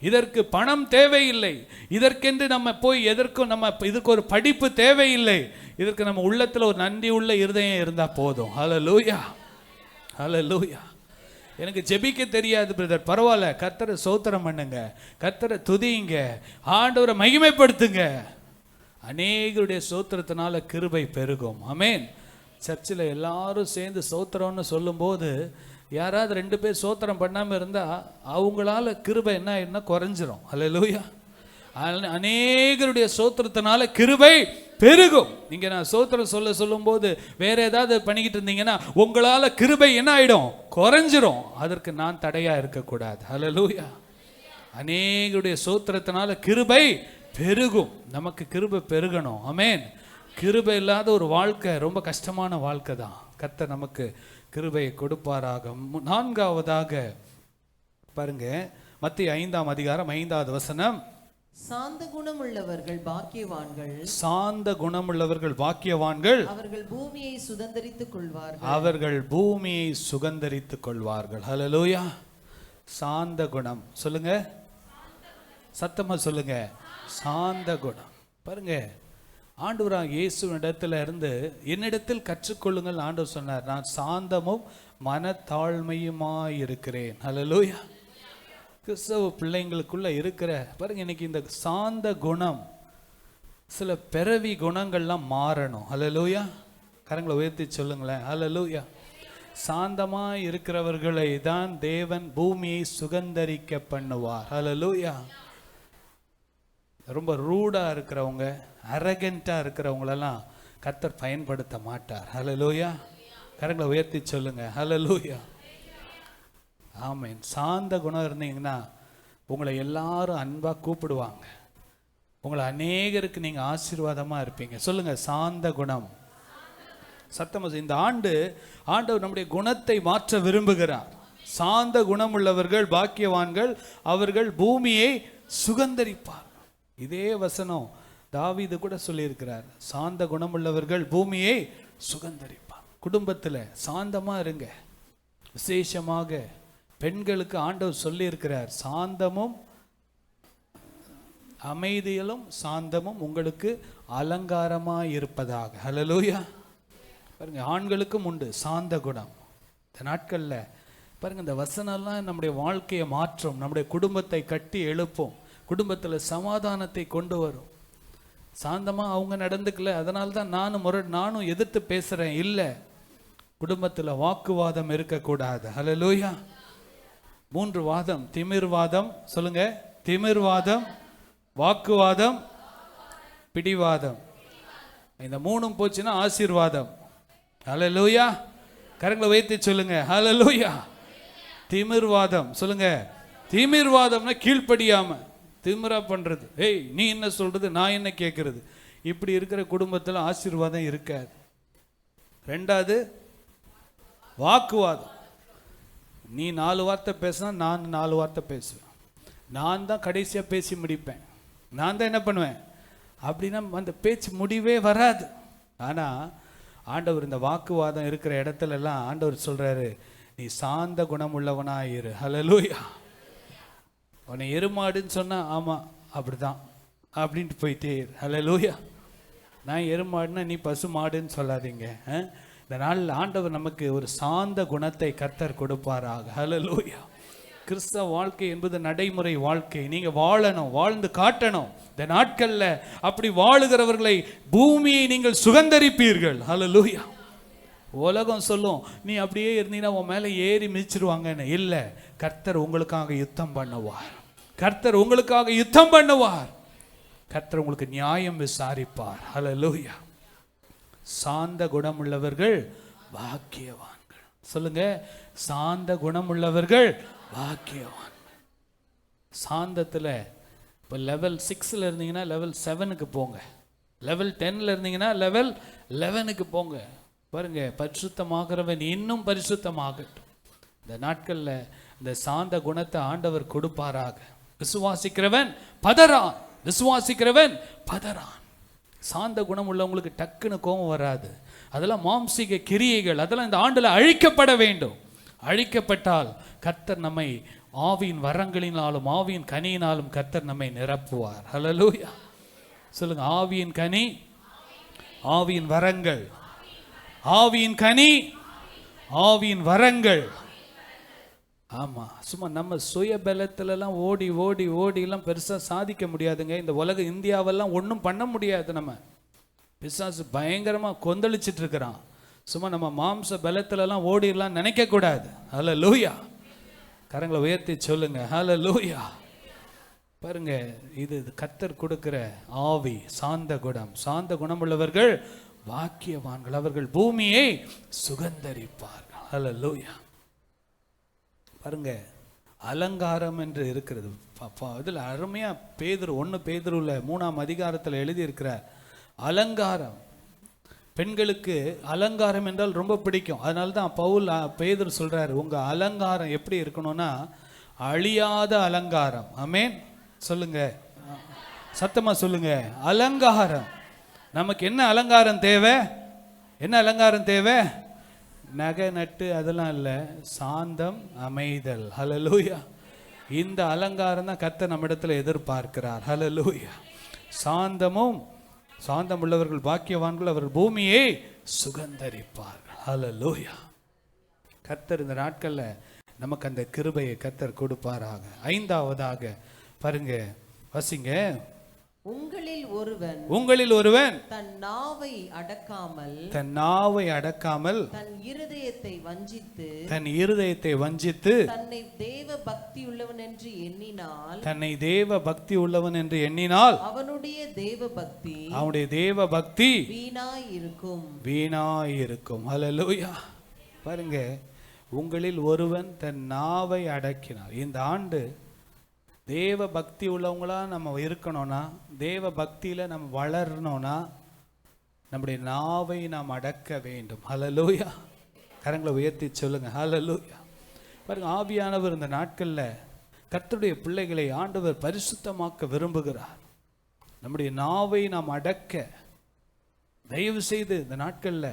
இதற்கு பணம் தேவையில்லை, இதற்கென்று நம்ம போய் எதற்கும் இதற்கு ஒரு படிப்பு தேவையில்லை. இதற்கு நம்ம உள்ளத்தில் ஒரு நன்றி உள்ள இருதயம் இருந்தால் போதும். ஹல்லேலூயா, ஹல்லேலூயா. எனக்கு ஜெபிக்க தெரியாது பிரதர், பரவாயில்ல, கர்த்தரை ஸ்தோத்திரம் பண்ணுங்க, கர்த்தரை துதியுங்க, ஆண்டவரை மகிமைப்படுத்துங்க. அநேகருடைய ஸ்தோத்திரத்தினால கிருபை பெருகும். ஆமேன். சர்ச்சில் எல்லாரும் சேர்ந்து ஸ்தோத்திரம்னு சொல்லும்போது யாராவது 2 பேர் ஸ்தோத்திரம் பண்ணாமல் இருந்தால் அவங்களால கிருபை என்ன குறைஞ்சிரும். ஹல்லேலூயா. அநேகருடைய ஸ்தோத்திரத்தினால கிருபை பெருகும். நீங்க நான் ஸ்தோத்திரம் சொல்லும்போது வேற ஏதாவது பண்ணிக்கிட்டு இருந்தீங்கன்னா உங்களால கிருபை என்ன ஆயிடும்? குறைஞ்சிரும். அதற்கு நான் தடையா இருக்கக்கூடாது. ஹல்லேலூயா. அநேகருடைய ஸ்தோத்திரத்தினால கிருபை பெருகும். நமக்கு கிருபை பெருகணும். ஆமேன். கிருபை இல்லாத ஒரு வாழ்க்கை ரொம்ப கஷ்டமான வாழ்க்கை தான். கர்த்தர் நமக்கு கிருபையை கொடுப்பாராக. 4ஆவதாக பாருங்க, மத்திய 5ஆம் அதிகாரம் 5வது வசனம். சாந்த குணமுள்ளவர்கள் பாக்கியவான்கள், சாந்த குணமுள்ளவர்கள் பாக்கியவான்கள், அவர்கள் பூமியை சுதந்தரித்துக் கொள்வார்கள். அவர்கள் பூமியை சுதந்தரித்துக் கொள்வார்கள். ஹல்லேலூயா. சாந்த குணம் சொல்லுங்க, சத்தமா சொல்லுங்க, சாந்த குணம். பாருங்க, ஆண்டவராக இயேசுவினிடத்தில் இருந்து என்னிடத்தில் கற்றுக்கொள்ளுங்கள் ஆண்டவர் சொன்னார், நான் சாந்தமும் மனத்தாழ்மையுமாய் இருக்கிறேன். ஹல்லேலூயா. கிறிஸ்தவ பிள்ளைங்களுக்குள்ள இருக்கிற பாருங்க, இன்னைக்கு இந்த சாந்த குணம், சில பிறவி குணங்கள்லாம் மாறணும். ஹல்லேலூயா. கரங்களை உயர்த்தி சொல்லுங்களேன் ஹல்லேலூயா. சாந்தமாய் இருக்கிறவர்களை தான் தேவன் பூமியை சுகந்தரிக்க பண்ணுவார். ஹல்லேலூயா. ரொம்ப ரூடா இருக்கிறவங்க, அரகண்டா இருக்கிறவங்களெல்லாம் கர்த்தர் பயன்படுத்த மாட்டார். ஹல்லேலூயா. கரங்களை உயர்த்தி சொல்லுங்க ஹல்லேலூயா. ஆமென். சாந்த குணம் இருந்தீங்கன்னா உங்களை எல்லாரும் அன்பாக கூப்பிடுவாங்க. உங்களை அநேகருக்கு நீங்கள் ஆசீர்வாதமாக இருப்பீங்க. சொல்லுங்கள், சாந்த குணம். சத்தமாக. இந்த ஆண்டவர் நம்முடைய குணத்தை மாற்ற விரும்புகிறார். சாந்த குணம் உள்ளவர்கள் பாக்கியவான்கள், அவர்கள் பூமியை சுகந்தரிப்பார். இதே வசனம் தாவீது கூட சொல்லியிருக்கிறார். சாந்த குணமுள்ளவர்கள் பூமியை சுகந்தரிப்பார். குடும்பத்தில் சாந்தமாக இருங்க. விசேஷமாக பெண்களுக்கு ஆண்டவர் சொல்லியிருக்கிறார், சாந்தமும் அமைதியிலும் சாந்தமும் உங்களுக்கு அலங்காரமாக இருப்பதாக. ஹல்லேலூயா. பாருங்க, ஆண்களுக்கும் உண்டு சாந்த குணம். இந்த நாட்களில் பாருங்க, இந்த வசனம்லாம் நம்முடைய வாழ்க்கையை மாற்றும், நம்முடைய குடும்பத்தை கட்டி எழுப்பும், குடும்பத்தில் சமாதானத்தை கொண்டு வரும். சாந்தமாக அவங்க நடந்துக்கல, அதனால தான் நானும் எதிர்த்து பேசுகிறேன். இல்லை, குடும்பத்தில் வாக்குவாதம் இருக்கக்கூடாது. ஹல்லேலூயா. 3 வாதம். திமிர்வாதம். சொல்லுங்க, திமிர்வாதம், வாக்குவாதம், பிடிவாதம். இந்த 3ம் போச்சுன்னா ஆசீர்வாதம். ஹல்லேலூயா. கரங்களை வைத்து சொல்லுங்க, ஹல்லேலூயா. திமிர்வாதம். சொல்லுங்க, திமிர்வாதம்னா கீழ்ப்படியாம திமிரா பண்றது. ஏய், நீ என்ன சொல்றது, நான் என்ன கேட்கறது, இப்படி இருக்கிற குடும்பத்தில் ஆசீர்வாதம் இருக்காது. 2வது வாக்குவாதம். நீ 4 வார்த்தை பேசினா நான் 4 வார்த்தை பேசுவேன், நான் தான் கடைசியாக பேசி முடிப்பேன், நான் தான் என்ன பண்ணுவேன் அப்படின்னா அந்த பேச்சு முடிவே வராது. ஆனால் ஆண்டவர் இந்த வாக்குவாதம் இருக்கிற இடத்துலலாம் ஆண்டவர் சொல்கிறாரு, நீ சாந்த குணமுள்ளவனாயிரு. ஹல்லேலூயா. உன்னை எருமாடுன்னு சொன்னால் ஆமாம் அப்படிதான் அப்படின்ட்டு போயிட்டே இரு. ஹல்லேலூயா. நான் எருமாடுன்னா நீ பசு மாடுன்னு சொல்லாதீங்க. இந்த நாளில் ஆண்டவர் நமக்கு ஒரு சாந்த குணத்தை கர்த்தர் கொடுப்பாராக. ஹல்லேலூயா. கிறிஸ்தவ வாழ்க்கை என்பது நடைமுறை வாழ்க்கை. நீங்கள் வாழணும், வாழ்ந்து காட்டணும். இந்த நாட்களில் அப்படி வாழுகிறவர்களை பூமியை நீங்கள் சுகந்தரிப்பீர்கள். ஹல்லேலூயா. உலகம் சொல்லும், நீ அப்படியே இருந்தீங்கன்னா உன் மேலே ஏறி மிதிச்சிருவாங்கன்னு. இல்லை, கர்த்தர் உங்களுக்காக யுத்தம் பண்ணுவார். கர்த்தர் உங்களுக்காக யுத்தம் பண்ணுவார். கர்த்தர் உங்களுக்கு நியாயம் விசாரிப்பார். ஹல்லேலூயா. சாந்த குணமுள்ளவர்கள் பாக்கியவான்கள். சொல்லுங்க, சாந்த குணமுள்ளவர்கள் பாக்கியவான்கள். சாந்தத்தில் இப்போ லெவல் 6 இருந்தீங்கன்னா லெவல் 7க்கு போங்க, லெவல் 10 இருந்தீங்கன்னா லெவல் 11க்கு போங்க. பாருங்க, பரிசுத்தமாகிறவன் இன்னும் பரிசுத்தமாகட்டும். இந்த நாட்களில் இந்த சாந்த குணத்தை ஆண்டவர் கொடுப்பாராக. விசுவாசிக்கிறவன் பதறான், விசுவாசிக்கிறவன் பதறான். சாந்த குணம் உள்ளவங்களுக்கு டக்குன்னு கோபம் வராது. அதெல்லாம் மாம்சீக கிரியைகள், அதெல்லாம் இந்த ஆண்டில் அழிக்கப்பட வேண்டும். அழிக்கப்பட்டால் கர்த்தர் நம்மை ஆவியின் வரங்களினாலும் ஆவியின் கனியினாலும் கர்த்தர் நம்மை நிரப்புவார். ஹல்லேலூயா. சொல்லுங்க, ஆவியின் கனி, ஆவியின் வரங்கள், ஆவியின் கனி, ஆவியின் வரங்கள். ஆமாம், சும்மா நம்ம சுய பலத்திலலாம் ஓடி ஓடி ஓடிலாம் பெருசாக சாதிக்க முடியாதுங்க. இந்த உலக இந்தியாவெல்லாம் ஒன்றும் பண்ண முடியாது. நம்ம பிசாசு பயங்கரமாக கொந்தளிச்சிட்டு இருக்கிறான். சும்மா நம்ம மாம்ச பலத்திலலாம் ஓடிடலாம் நினைக்கக்கூடாது. ஹல்லேலூயா. கரங்களை உயர்த்தி சொல்லுங்க, ஹல்லேலூயா. பாருங்க, இது கர்த்தர் கொடுக்கிற ஆவி, சாந்த குணம். சாந்த குணமுள்ளவர்கள் பாக்கியவான்கள், அவர்கள் பூமியை சுகந்தரிப்பார்கள். ஹல்லேலூயா. பாருங்க, அலங்காரம் என்று இருக்கிறது. இதில் அருமையாக பேதுரு 1 பேதுருவில் 3ஆம் அதிகாரத்தில் எழுதியிருக்கிறார். அலங்காரம். பெண்களுக்கு அலங்காரம் என்றால் ரொம்ப பிடிக்கும். அதனால தான் பேதுரு சொல்கிறார், உங்கள் அலங்காரம் எப்படி இருக்கணும்னா அழியாத அலங்காரம். ஆமென். சொல்லுங்க, சத்தமாக சொல்லுங்க, அலங்காரம். நமக்கு என்ன அலங்காரம் தேவை? என்ன அலங்காரம் தேவை? நகை நட்டு அதெல்லாம் இல்லை, சாந்தம், அமைதல். ஹல்லேலூயா. இந்த அலங்காரம் தான் கர்த்தர் நம்மிடத்தில் எதிர்பார்க்கிறார். ஹல்லேலூயா. சாந்தமும் சாந்தம் உள்ளவர்கள் பாக்கியவான்கள், அவர்கள் பூமியை சுகந்தரிப்பார்கள். ஹல்லேலூயா. கர்த்தர் இந்த நாட்களில் நமக்கு அந்த கிருபையை கர்த்தர் கொடுப்பாராக. 5ஆவதாக பாருங்க, வசிங்க. உங்களில் ஒருவன் தன் நாவை அடக்காமல் தன் இருதயத்தை வஞ்சித்து தன்னை தேவ பக்தி உள்ளவன் என்று எண்ணினால் அவனுடைய தேவ பக்தி வீணாயிருக்கும். ஹல்லேலூயா. பாருங்க, உங்களில் ஒருவன் தன் நாவை அடக்கினார். இந்த ஆண்டு தேவ பக்தி உள்ளவங்களா நம்ம இருக்கணும்னா, தேவ பக்தியில் நம்ம வளரணும்னா, நம்முடைய நாவை நாம் அடக்க வேண்டும். ஹல்லேலூயா. கரங்களை உயர்த்தி சொல்லுங்க ஹல்லேலூயா. பாருங்க, ஆவியானவர் இந்த நாட்களில் கர்த்தருடைய பிள்ளைகளை ஆண்டவர் பரிசுத்தமாக்க விரும்புகிறார். நம்முடைய நாவை நாம் அடக்க தயவு செய்து இந்த நாட்களில்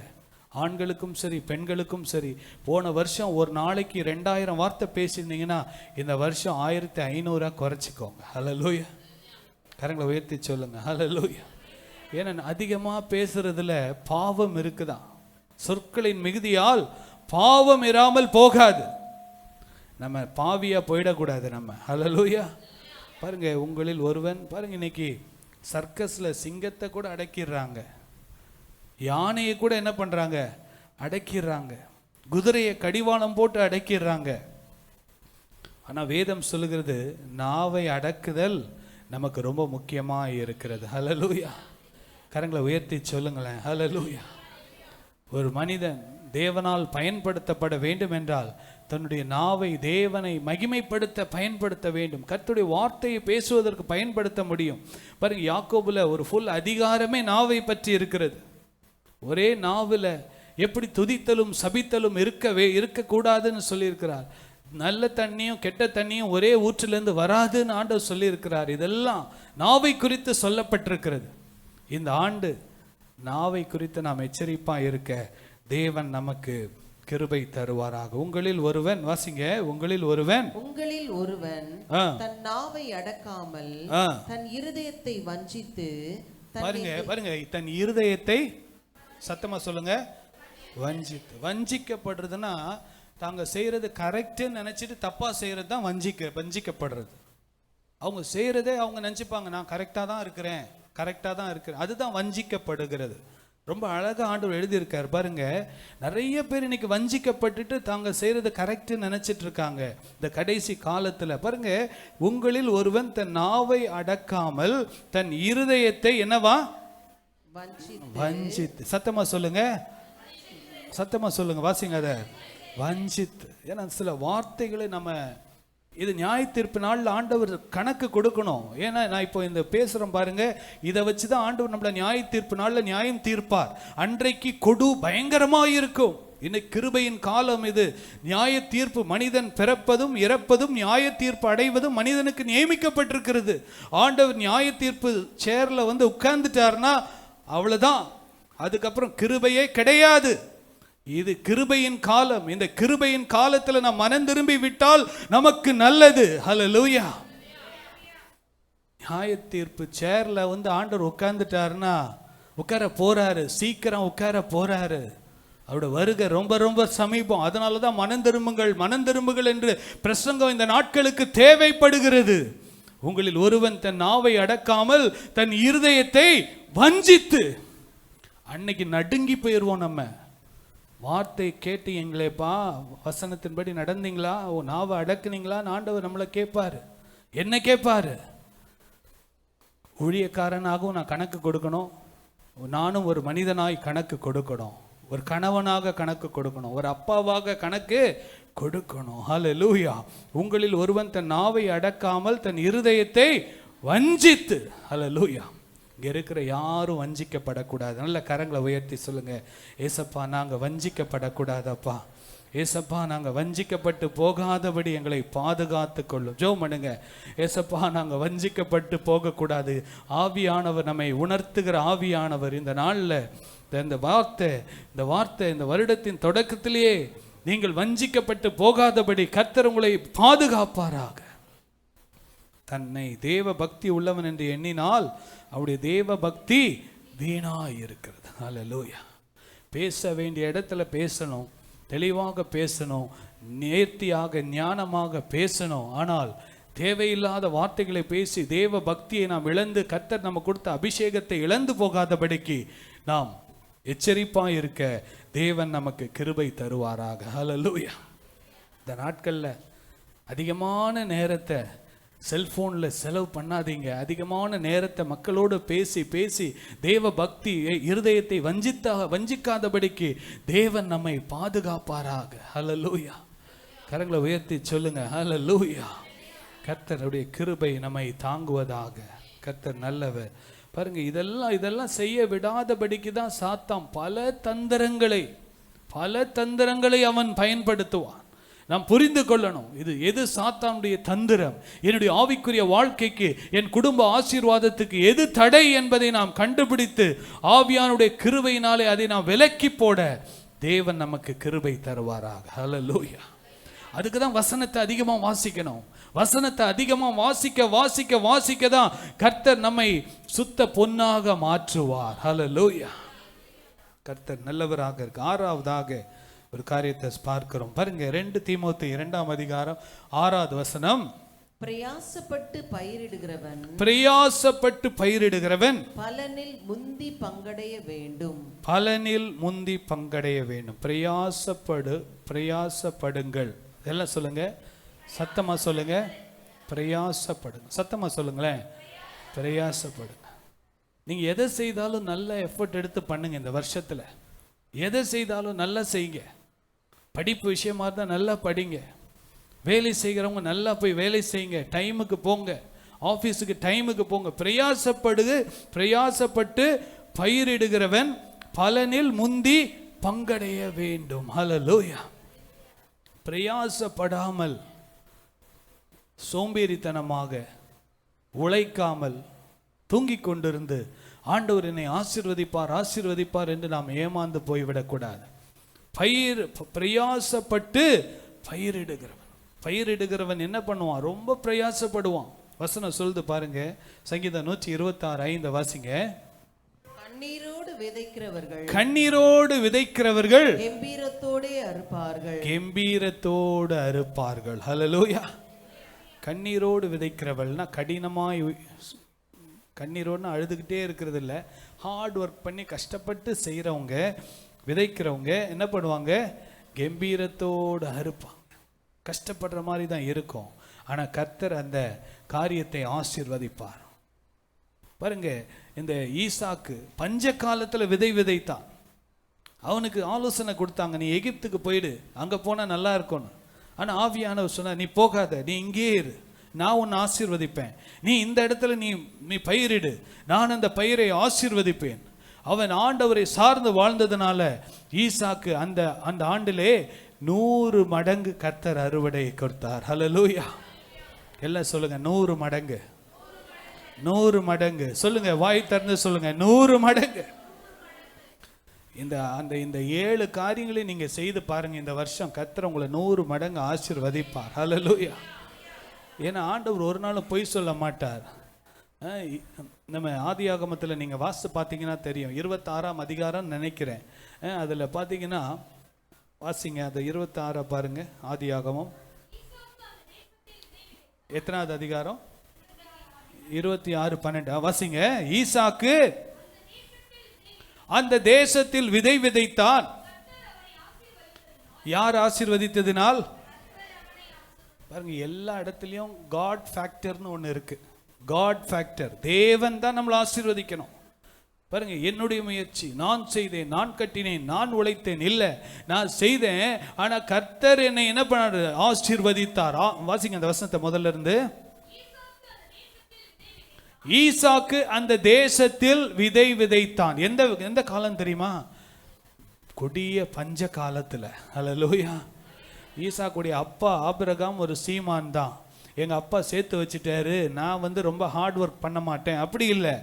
ஆண்களுக்கும் சரி பெண்களுக்கும் சரி, போன வருஷம் ஒரு நாளைக்கு 2000 வார்த்தை பேசியிருந்தீங்கன்னா இந்த வருஷம் 1500 குறைச்சிக்கோங்க. ஹல்லேலூயா. கரங்களை உயர்த்தி சொல்லுங்க ஹல்லேலூயா. ஏன்னா அதிகமாக பேசுறதுல பாவம் இருக்குதான். சொற்களின் மிகுதியால் பாவம் இராமல் போகாது. நம்ம பாவியா போயிடக்கூடாது நம்ம. ஹல்லேலூயா. பாருங்க, உங்களில் ஒருவன் பாருங்க, இன்னைக்கு சர்க்கஸ்ல சிங்கத்தை கூட அடக்கிடுறாங்க, யானையை கூட என்ன பண்றாங்க, அடக்கிடுறாங்க, குதிரையை கடிவாளம் போட்டு அடக்கிடுறாங்க. ஆனா வேதம் சொல்லுகிறது நாவை அடக்குதல் நமக்கு ரொம்ப முக்கியமா இருக்கிறது. ஹல்லேலூயா. கரங்களை உயர்த்தி சொல்லுங்களேன் ஹல்லேலூயா. ஒரு மனிதன் தேவனால் பயன்படுத்தப்பட வேண்டும் என்றால் தன்னுடைய நாவை தேவனை மகிமைப்படுத்த பயன்படுத்த வேண்டும். கர்த்தருடைய வார்த்தையை பேசுவதற்கு பயன்படுத்த முடியும். பாருங்க, யாக்கோபுல ஒரு ஃபுல் அதிகாரமே நாவை பற்றி இருக்கிறது. ஒரே நாவில் எப்படி துதித்தலும் சபித்தலும் இருக்கக்கூடாதுன்னு சொல்லியிருக்கிறார். நல்ல தண்ணியும் கெட்ட தண்ணியும் ஒரே ஊற்றிலிருந்து வராதுன்னு ஆண்டவர் சொல்லியிருக்கிறார். இதெல்லாம் நாவை குறித்து சொல்லப்பட்டிருக்கிறது. இந்த ஆண்டு நாவை குறித்து நாம் எச்சரிப்பாக இருக்க தேவன் நமக்கு கிருபை தருவாராக. உங்களில் ஒருவன், வாசிங்க, உங்களில் ஒருவன் தன் நாவை அடக்காமல் தன் இருதயத்தை வஞ்சித்து, பாருங்க, தன் இருதயத்தை சத்தமா சொல்லுங்க, வஞ்சித்து. வஞ்சிக்கப்படுறதுன்னா தாங்க செய்யறது கரெக்ட்னு நினைச்சிட்டு தப்பா செய்யறது தான் வஞ்சிக்கப்படுறது. அவங்க செய்யறதே அவங்க நினைச்சுப்பாங்க, நான் கரெக்டா தான் இருக்கிறேன், அதுதான் வஞ்சிக்கப்படுகிறது. ரொம்ப அழகா ஆண்டவர் எழுதியிருக்கார் பாருங்க. நிறைய பேர் இன்னைக்கு வஞ்சிக்கப்பட்டுட்டு தாங்க செய்யறது கரெக்ட் நினைச்சிட்டு இருக்காங்க. இந்த கடைசி காலத்துல பாருங்க, உங்களில் ஒருவன் தன் நாவை அடக்காமல் தன் இருதயத்தை என்னவா வஞ்சித்து. சத்தமா சொல்லுங்க, வாசிங்க அத, வஞ்சித்து. ஏன்னா சில வார்த்தைகளை நம்ம, இது நியாய தீர்ப்பு நாளில் ஆண்டவர் கணக்கு கொடுக்கணும். ஏன்னா நான் இப்போ இந்த பேசுகிறோம் பாருங்க, இதை வச்சு தான் ஆண்டவர் நம்மளை நியாய தீர்ப்பு நாளில் நியாயம் தீர்ப்பார். அன்றைக்கு கொடு பயங்கரமாக இருக்கும். இன்னைக்கு கிருபையின் காலம் இது. நியாய தீர்ப்பு, மனிதன் பிறப்பதும் இறப்பதும் நியாய தீர்ப்பு அடைவதும் மனிதனுக்கு நியமிக்கப்பட்டிருக்கிறது. ஆண்டவர் நியாய தீர்ப்பு சேர்ல வந்து உட்கார்ந்துட்டார்னா அவ்வளவுதான், அதுக்கப்புறம் கிருபையே கிடையாது. இது கிருபையின் காலம். இந்த கிருபையின் காலத்துல நாம் மனம் திரும்பி விட்டால் நமக்கு நல்லது. ஹல்லேலூயா. நியாய தீர்ப்பு சேர்ல வந்து ஆண்டவர் உட்கார்ந்துட்டாருன்னா உட்கார போறாரு, சீக்கிரம் உட்கார போறாரு. அவருடைய வருகை ரொம்ப ரொம்ப சமீபம். அதனாலதான் மனம் திரும்புங்கள் என்று பிரசங்கம் இந்த நாட்களுக்கு தேவைப்படுகிறது. உங்களில் ஒருவன் தன் நாவை அடக்காமல் தன் இருதயத்தை வஞ்சித்து. அன்னைக்கு நடுங்கி போயிருவோம். நம்ம வார்த்தை கேட்டு எங்களேப்பா வசனத்தின்படி நடந்தீங்களா, நாவை அடக்குனீங்களா, ஆண்டவர் நம்மளை கேட்பாரு. என்ன கேட்பாரு? ஊழியக்காரனாகவும் நான் கணக்கு கொடுக்கணும், நானும் ஒரு மனிதனாய் கணக்கு கொடுக்கணும், ஒரு கணவனாக கணக்கு கொடுக்கணும், ஒரு அப்பாவாக கணக்கு கொடுக்கணும். ஹல்லேலூயா. உங்களில் ஒருவன் தன் நாவை அடக்காமல் தன் இருதயத்தை வஞ்சித்து. ஹல்லேலூயா. இங்கே இருக்கிற யாரும் வஞ்சிக்கப்படக்கூடாது. நல்ல கரங்களை உயர்த்தி சொல்லுங்க, ஏசப்பா நாங்கள் வஞ்சிக்கப்படக்கூடாதப்பா. ஏசப்பா நாங்கள் வஞ்சிக்கப்பட்டு போகாதபடி எங்களை பாதுகாத்து கொள்ளும். ஜெபம் பண்ணுங்க. ஏசப்பா நாங்கள் வஞ்சிக்கப்பட்டு போகக்கூடாது. ஆவியானவர் நம்மை உணர்த்துகிற ஆவியானவர் இந்த நாளில் இந்த வார்த்தை இந்த வருடத்தின் தொடக்கத்திலேயே நீங்கள் வஞ்சிக்கப்பட்டு போகாதபடி கர்த்தர் உங்களை பாதுகாப்பாராக. தன்னை தேவ பக்தி உள்ளவன் என்று எண்ணினால் அவருடைய தேவ பக்தி வீணாய் இருக்கிறது. ஹல்லேலூயா. பேச வேண்டிய இடத்துல பேசணும், தெளிவாக பேசணும், நேர்த்தியாக ஞானமாக பேசணும். ஆனால் தேவையில்லாத வார்த்தைகளை பேசி தேவ பக்தியை நாம் இழந்து, கர்த்தர் நம்ம கொடுத்த அபிஷேகத்தை இழந்து போகாதபடிக்கு நாம் எச்சரிப்பாக இருக்க தேவன் நமக்கு கிருபை தருவாராக. ஹல்லேலூயா. இந்த நாட்களில் அதிகமான நேரத்தை செல்போனில் செலவு பண்ணாதீங்க. அதிகமான நேரத்தை மக்களோடு பேசி தேவ பக்தி இருதயத்தை வஞ்சிக்காதபடிக்கு தேவன் நம்மை பாதுகாப்பாராக. ஹல்லேலூயா. கரங்களை உயர்த்தி சொல்லுங்க, ஹல்லேலூயா. கர்த்தருடைய கிருபை நம்மை தாங்குவதாக. கர்த்தர் நல்லவர். பாருங்க, இதெல்லாம் செய்ய விடாதபடிக்கு தான் சாத்தான் பல தந்திரங்களை அவன் பயன்படுத்துவான். நாம் புரிந்து கொள்ளணும், எது சாத்தானுடைய தந்திரம், என்னுடைய ஆவிக்குரிய வாழ்க்கைக்கு, என் குடும்ப ஆசீர்வாதத்துக்கு எது தடை என்பதை நாம் கண்டுபிடித்து ஆவியானுடைய கிருபையினாலே அதை நாம் விலக்கி போட தேவன் நமக்கு கிருபை தருவாராக. ஹல்லேலூயா. அதுக்கு தான் வசனத்தை அதிகமாக வாசிக்கணும். வசனத்தை அதிகமாக வாசிக்க தான் கர்த்தர் நம்மை சுத்த பொன்னாக மாற்றுவார். ஹல்லேலூயா. கர்த்தர் நல்லவராக இருக்கு. ஆறாவதாக ஒரு காரியத்தை பார்க்கிறோம். பாருங்க, 2 தீமோத்தேயு 2ஆம் அதிகாரம் 6வது வசனம். பிரயாசப்பட்டு பயிரிடுகிறவன் பலனில் முந்தி பங்கடைய வேண்டும். பிரயாசப்படுங்கள். எல்லாம் சொல்லுங்க, சத்தமா சொல்லுங்க. பிரயாசப்படுங்க. சத்தமா சொல்லுங்களேன். பிரயாசப்படுங்க. நீங்க எதை செய்தாலும் நல்ல எஃபர்ட் எடுத்து பண்ணுங்க. இந்த வருஷத்துல எதை செய்தாலும் நல்லா செய்யுங்க. படிப்பு விஷயமா இருந்தால் நல்லா படிங்க. வேலை செய்கிறவங்க நல்லா போய் வேலை செய்யுங்க. டைமுக்கு போங்க, ஆஃபீஸுக்கு டைமுக்கு போங்க. பிரயாசப்பட்டு பயிரிடுகிறவன் பலனில் முந்தி பங்கடைய வேண்டும். ஹல்லேலூயா. பிரயாசப்படாமல் சோம்பேறித்தனமாக உழைக்காமல் தூங்கிக் கொண்டிருந்து ஆண்டவர் என்னை ஆசீர்வதிப்பார் என்று நாம் ஏமாந்து போய்விடக்கூடாது. பிரயாசப்பட்டு பயிரிடுகிறவன் என்ன பண்ணுவான்? ரொம்ப பிரயாசப்படுவான். வசனம் சொல்லுது பாருங்க, சங்கீதம் 126:5 வாசிங்க. கண்ணீரோடு விதைக்கிறவர்கள் கெம்பீரத்தோடு அறுப்பார்கள். ஹல்லேலூயா. கண்ணீரோடு விதைக்கிறவள்னா கடினமாய், கண்ணீரோடு அழுதுகிட்டே இருக்கிறது இல்லை, ஹார்ட் ஒர்க் பண்ணி கஷ்டப்பட்டு செய்கிறவங்க, விதைக்கிறவங்க என்ன பண்ணுவாங்க? கம்பீரத்தோடு அறுப்பாங்க. கஷ்டப்படுற மாதிரி தான் இருக்கும், ஆனால் கர்த்தர் அந்த காரியத்தை ஆசீர்வதிப்பார். பாருங்க, இந்த ஈசாக்கு பஞ்ச காலத்தில் விதைத்தான். அவனுக்கு ஆலோசனை கொடுத்தாங்க, நீ எகிப்துக்கு போயிடு, அங்கே போனால் நல்லா இருக்கணும். ஆனால் ஆவியானவர் சொன்னார், நீ போகாத, நீ இங்கே இரு, நான் உன்னை ஆசீர்வதிப்பேன். நீ இந்த இடத்துல நீ பயிரிடு, நான் அந்த பயிரை ஆசீர்வதிப்பேன். அவன் ஆண்டவரை சார்ந்து வாழ்ந்ததுனால ஈசாக்கு அந்த ஆண்டிலே 100 மடங்கு கர்த்தர் அறுவடை கொடுத்தார். ஹல்லேலூயா. எல்லாம் சொல்லுங்க, 100 மடங்கு. 100 மடங்கு சொல்லுங்க, வாய் திறந்து சொல்லுங்க, 100 மடங்கு. இந்த 7 காரியங்களை நீங்க செய்து பாருங்க. இந்த வருஷம் கர்த்தர் உங்களை 100 மடங்கு ஆசீர்வதிப்பார். ஹல்லேலூயா. ஏன்னா ஆண்டவர் ஒரு நாளும் பொய் சொல்ல மாட்டார். நம்ம ஆதியாகமத்தில் நீங்கள் வாசித்து பார்த்தீங்கன்னா தெரியும், 26ஆம் அதிகாரம் நினைக்கிறேன். அதில் பார்த்தீங்கன்னா வாசிங்க, அந்த 26 பாருங்க. ஆதியாகமம் எத்தனாவது அதிகாரம்? 26:12 வாசிங்க. ஈசாக்கு அந்த தேசத்தில் விதைத்தான். யார் ஆசீர்வதித்ததினால்? பாருங்க, எல்லா இடத்துலையும் காட் ஃபேக்டர்னு ஒன்று இருக்கு. காட் ஃபேக்டர், தேவன் தான் நம்மளை ஆசீர்வதிக்கணும். பாருங்க, என்னுடைய முயற்சி, நான் செய்தேன், நான் கட்டினேன், நான் உழைத்தேன், இல்லை நான் செய்தேன், ஆனால் கர்த்தர் என்னை என்ன பண்ணாரு? ஆசீர்வதித்தார். வாசிங்க அந்த வசனத்தை முதல்ல இருந்து. ஈசாக்கு அந்த தேசத்தில் விதைத்தான். எந்த காலம் தெரியுமா? கொடிய பஞ்ச காலத்துல. ஹல்லேலூயா. ஈசாக்குடைய அப்பா ஆபிரகாம் ஒரு சீமான் தான். எங்கள் அப்பா சேர்த்து வச்சுட்டாரு, நான் ரொம்ப ஹார்ட் ஒர்க் பண்ண மாட்டேன், அப்படி இல்லை.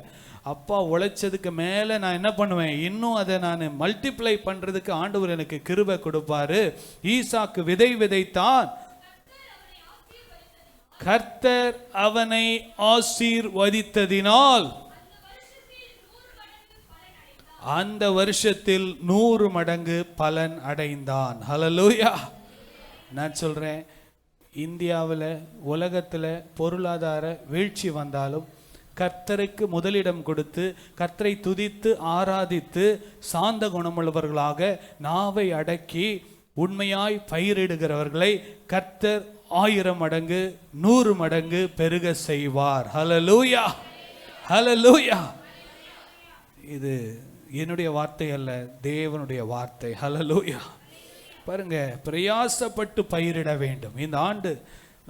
அப்பா உழைச்சதுக்கு மேலே நான் என்ன பண்ணுவேன்? இன்னும் அதை நான் மல்டிப்ளை பண்ணுறதுக்கு ஆண்டவர் எனக்கு கிருபை கொடுப்பாரு. ஈசாக்கு விதைத்தான். கர்த்தர் அவனை ஆசீர்வதித்ததினால் அந்த வருஷத்தில் 100 மடங்கு பலன் அடைந்தான். ஹல்லேலூயா. நான் சொல்கிறேன், இந்தியாவில் உலகத்தில் பொருளாதார வீழ்ச்சி வந்தாலும் கர்த்தருக்கு முதலிடம் கொடுத்து கர்த்தரை துதித்து ஆராதித்து சாந்த குணமுள்ளவர்களாக நாவை அடக்கி உண்மையாய் பயிரிடுகிறவர்களை கர்த்தர் 1000 மடங்கு 100 மடங்கு பெருக செய்வார். ஹல்லேலூயா. ஹல்லேலூயா. இது என்னுடைய வார்த்தை அல்ல, தேவனுடைய வார்த்தை. ஹல்லேலூயா. பாருங்க, பிரயாசப்பட்டு பயிரிட வேண்டும். இந்த ஆண்டு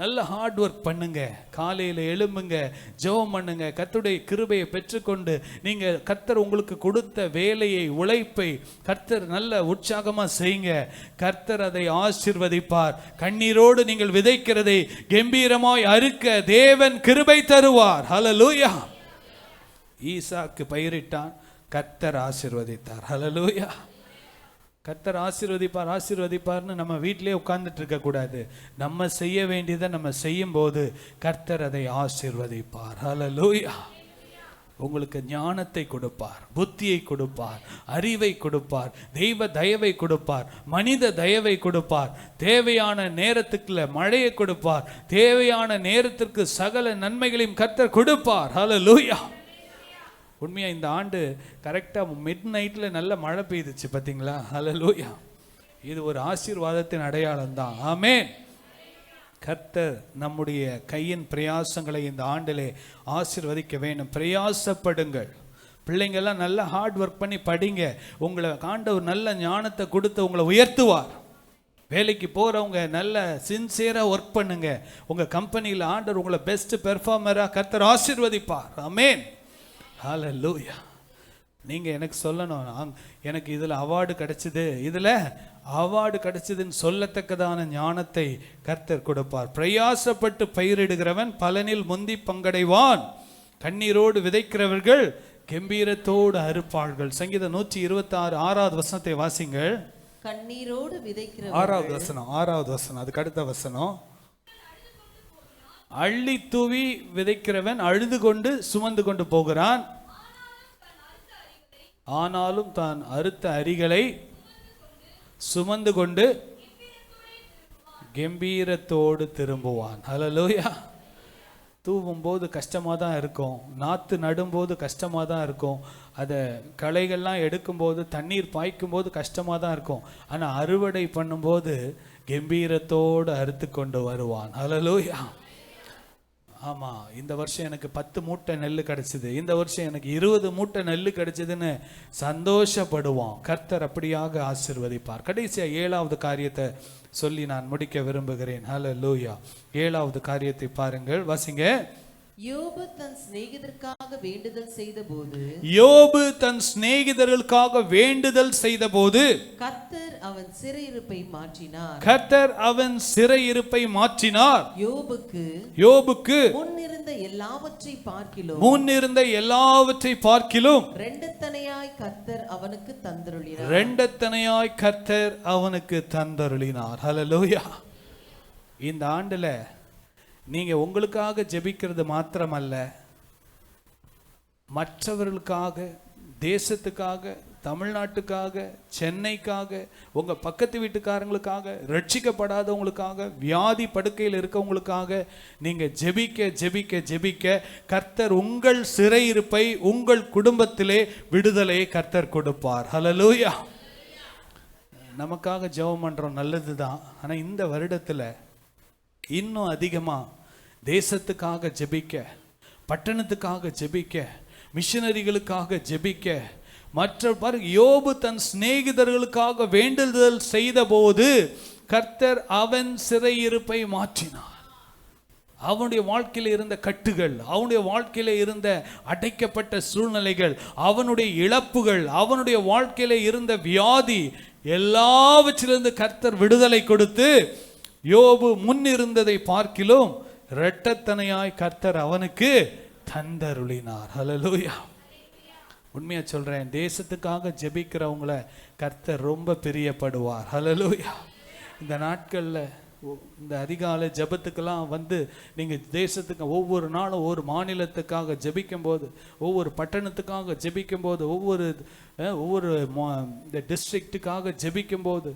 நல்ல ஹார்ட் ஒர்க் பண்ணுங்க, காலையில் எழும்புங்க, ஜெபம் பண்ணுங்க, கர்த்தருடைய கிருபையை பெற்றுக்கொண்டு நீங்கள் கர்த்தர் உங்களுக்கு கொடுத்த வேலையை, உழைப்பை கர்த்தர் நல்ல உற்சாகமாக செய்யுங்க. கர்த்தர் அதை ஆசீர்வதிப்பார். கண்ணீரோடு நீங்கள் விதைக்கிறதை கம்பீரமாய் அறுக்க தேவன் கிருபை தருவார். ஹல்லேலூயா. ஈசாக்கு பயிரிட்டான், கர்த்தர் ஆசீர்வதித்தார். ஹல்லேலூயா. கர்த்தர் ஆசீர்வதிப்பார் ஆசீர்வதிப்பார்னு நம்ம வீட்டிலே உட்கார்ந்துட்டு இருக்கக்கூடாது. நம்ம செய்ய வேண்டியதை நம்ம செய்யும் போது கர்த்தர் அதை ஆசீர்வதிப்பார். ஹல்லேலூயா. உங்களுக்கு ஞானத்தை கொடுப்பார், புத்தியை கொடுப்பார், அறிவை கொடுப்பார், தெய்வ தயவை கொடுப்பார், மனித தயவை கொடுப்பார், தேவையான நேரத்துக்குள்ள மழையை கொடுப்பார், தேவையான நேரத்திற்கு சகல நன்மைகளையும் கர்த்தர் கொடுப்பார். ஹல்லேலூயா. உண்மையாக இந்த ஆண்டு கரெக்டாக மிட் நைட்டில் நல்ல மழை பெய்துச்சு பார்த்தீங்களா? ஹல்லேலூயா. இது ஒரு ஆசீர்வாதத்தின் அடையாளம் தான். ஆமென். கர்த்தர் நம்முடைய கையின் பிரயாசங்களை இந்த ஆண்டிலே ஆசீர்வதிக்க வேண்டும். பிரயாசப்படுங்கள். பிள்ளைங்கள்லாம் நல்லா ஹார்ட் ஒர்க் பண்ணி படிங்க. உங்களை ஆண்டவர் நல்ல ஞானத்தை கொடுத்து உங்களை உயர்த்துவார். வேலைக்கு போகிறவங்க நல்ல சின்சியராக ஒர்க் பண்ணுங்க. உங்கள் கம்பெனியில் ஆண்டவர் உங்களை பெஸ்ட் பெர்ஃபார்மராக கர்த்தர் ஆசீர்வதிப்பார். ஆமென். ஹல்லேலூயா. நீங்கள் எனக்கு சொல்லணும், எனக்கு இதில் அவார்டு கிடைச்சிது, இதில் அவார்டு கிடைச்சதுன்னு சொல்லத்தக்கதான ஞானத்தை கர்த்தர் கொடுப்பார். பிரயாசப்பட்டு பயிரிடுகிறவன் பலனில் முந்தி பங்கடைவான். கண்ணீரோடு விதைக்கிறவர்கள் கம்பீரத்தோடு அறுப்பார்கள். சங்கீதம் 126 6வது வசனத்தை வாசிங்கள். கண்ணீரோடு விதைக்கிற 6வது வசனம், அதுக்கு அடுத்த வசனம். அள்ளி தூவி விதைக்கிறவன் அழுது கொண்டு சுமந்து கொண்டு போகிறான், ஆனாலும் தான் அறுத்த அரிகளை சுமந்து கொண்டு கம்பீரத்தோடு திரும்புவான். ஹல்லேலூயா. தூவும் போது கஷ்டமாக தான் இருக்கும், நாற்று நடும்போது கஷ்டமாக தான் இருக்கும், அதை களைகள்லாம் எடுக்கும்போது தண்ணீர் பாய்க்கும் போது கஷ்டமாக தான் இருக்கும். ஆனால் அறுவடை பண்ணும்போது கம்பீரத்தோடு அறுத்து கொண்டு வருவான். ஹல்லேலூயா. ஆமாம், இந்த வருஷம் எனக்கு 10 மூட்டை நெல் கிடைச்சிது, இந்த வருஷம் எனக்கு 20 மூட்டை நெல் கிடைச்சிதுன்னு சந்தோஷப்படுவான். கர்த்தர் அப்படியாக ஆசீர்வதிப்பார். கடைசியாக 7வது காரியத்தை சொல்லி நான் முடிக்க விரும்புகிறேன். ஹல்லேலூயா. 7வது காரியத்தை பாருங்கள், வாசிங்க. யோபு தன் சிநேகிதருக்காக வேண்டுதல் செய்தபோது, யோபு தன் சிநேகிதர்களுக்காக வேண்டுதல் செய்தபோது கர்த்தர் அவன் சிறையிருப்பை மாற்றினார். கர்த்தர் அவன் சிறையிருப்பை மாற்றினார். யோபுக்கு முன்னிருந்த எல்லாவற்றை பார்க்கிலும் ரெண்டத்தனையாய் கர்த்தர் அவனுக்கு தந்தருளினார். ரெண்டத்தனையாய் கர்த்தர் அவனுக்கு தந்தருளினார். ஹல்லேலூயா. இந்த ஆண்டுல நீங்க உங்களுக்காக ஜெபிக்கிறது மாத்திரமல்ல, மற்றவர்களுக்காக, தேசத்துக்காக, தமிழ்நாட்டுக்காக, சென்னைக்காக, உங்க பக்கத்து வீட்டுக்காரங்களுக்காக, ரட்சிக்கப்படாதவங்களுக்காக, வியாதி படுக்கையில் இருக்கவங்களுக்காக நீங்க ஜெபிக்க ஜெபிக்க ஜெபிக்க கர்த்தர் உங்கள் சிறையிருப்பை, உங்கள் குடும்பத்திலே விடுதலை கர்த்தர் கொடுப்பார். ஹல்லேலூயா. நமக்காக ஜெபம் பண்றோம், நல்லதுதான். ஆனா இந்த வருடத்துல இன்னும் அதிகமா தேசத்துக்காக ஜெபிக்க, பட்டணத்துக்காக ஜெபிக்க, மிஷனரிகளுக்காக ஜெபிக்க, மற்ற யோபு தன் சிநேகிதர்களுக்காக வேண்டுதல் செய்த போது கர்த்தர் அவன் சிறையிருப்பை மாற்றினார். அவனுடைய வாழ்க்கையில் இருந்த கட்டுகள், அவனுடைய வாழ்க்கையில இருந்த அடைக்கப்பட்ட சூழ்நிலைகள், அவனுடைய இழப்புகள், அவனுடைய வாழ்க்கையில இருந்த வியாதி எல்லாவற்றிலிருந்து கர்த்தர் விடுதலை கொடுத்து யோபு முன்னிருந்ததை பார்க்கிலும் இரட்டத்தனையாய் கர்த்தர் அவனுக்கு தந்தருளினார். ஹல்லேலூயா. உண்மையா சொல்றேன், தேசத்துக்காக ஜெபிக்கிறவங்கள கர்த்தர் ரொம்ப பிரியப்படுவார். ஹல்லேலூயா. இந்த நாட்கள்ல இந்த அதிகாலை ஜெபத்துக்கெல்லாம் வந்து நீங்க தேசத்துக்கு ஒவ்வொரு நாளும் ஒவ்வொரு மாநிலத்துக்காக ஜெபிக்கும் போது, ஒவ்வொரு பட்டணத்துக்காக ஜெபிக்கும் போது, ஒவ்வொரு இந்த டிஸ்ட்ரிக்ட்டுக்காக ஜெபிக்கும் போது,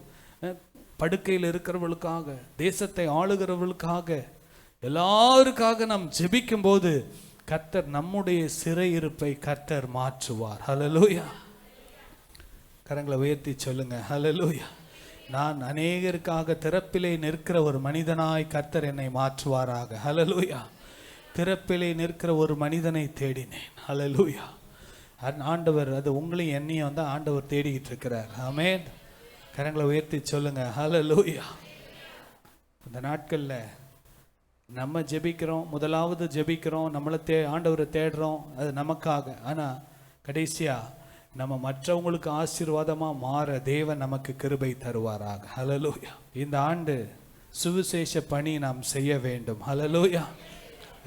படுக்கையில் இருக்கிறவர்களுக்காக, தேசத்தை ஆளுகிறவர்களுக்காக, எல்லாருக்காக நாம் ஜெபிக்கும் போது கர்த்தர் நம்முடைய சிறையிருப்பை கர்த்தர் மாற்றுவார். ஹல்லேலூயா. கரங்களை உயர்த்தி சொல்லுங்க, ஹல்லேலூயா. நான் அநேகருக்காக திறப்பிலே நிற்கிற ஒரு மனிதனாய் கர்த்தர் என்னை மாற்றுவாராக. ஹல்லேலூயா. திறப்பிலே நிற்கிற ஒரு மனிதனை தேடினேன். ஹல்லேலூயா. ஆண்டவர், அது உங்களையும் என்னையும் வந்து ஆண்டவர் தேடிக்கிட்டு இருக்கிறார். ஆமென். கரங்களை உயர்த்தி சொல்லுங்க, ஹல்லேலூயா. இந்த நாட்களில் நம்ம ஜெபிக்கிறோம், முதலாவது ஜெபிக்கிறோம், நம்மளை ஆண்டவரை தேடுறோம், அது நமக்காக. ஆனால் கடைசியாக நம்ம மற்றவங்களுக்கு ஆசீர்வாதமாக மாற தேவன் நமக்கு கிருபை தருவாராக. ஹல்லேலூயா. இந்த ஆண்டு சுவிசேஷ பணி நாம் செய்ய வேண்டும். ஹல்லேலூயா.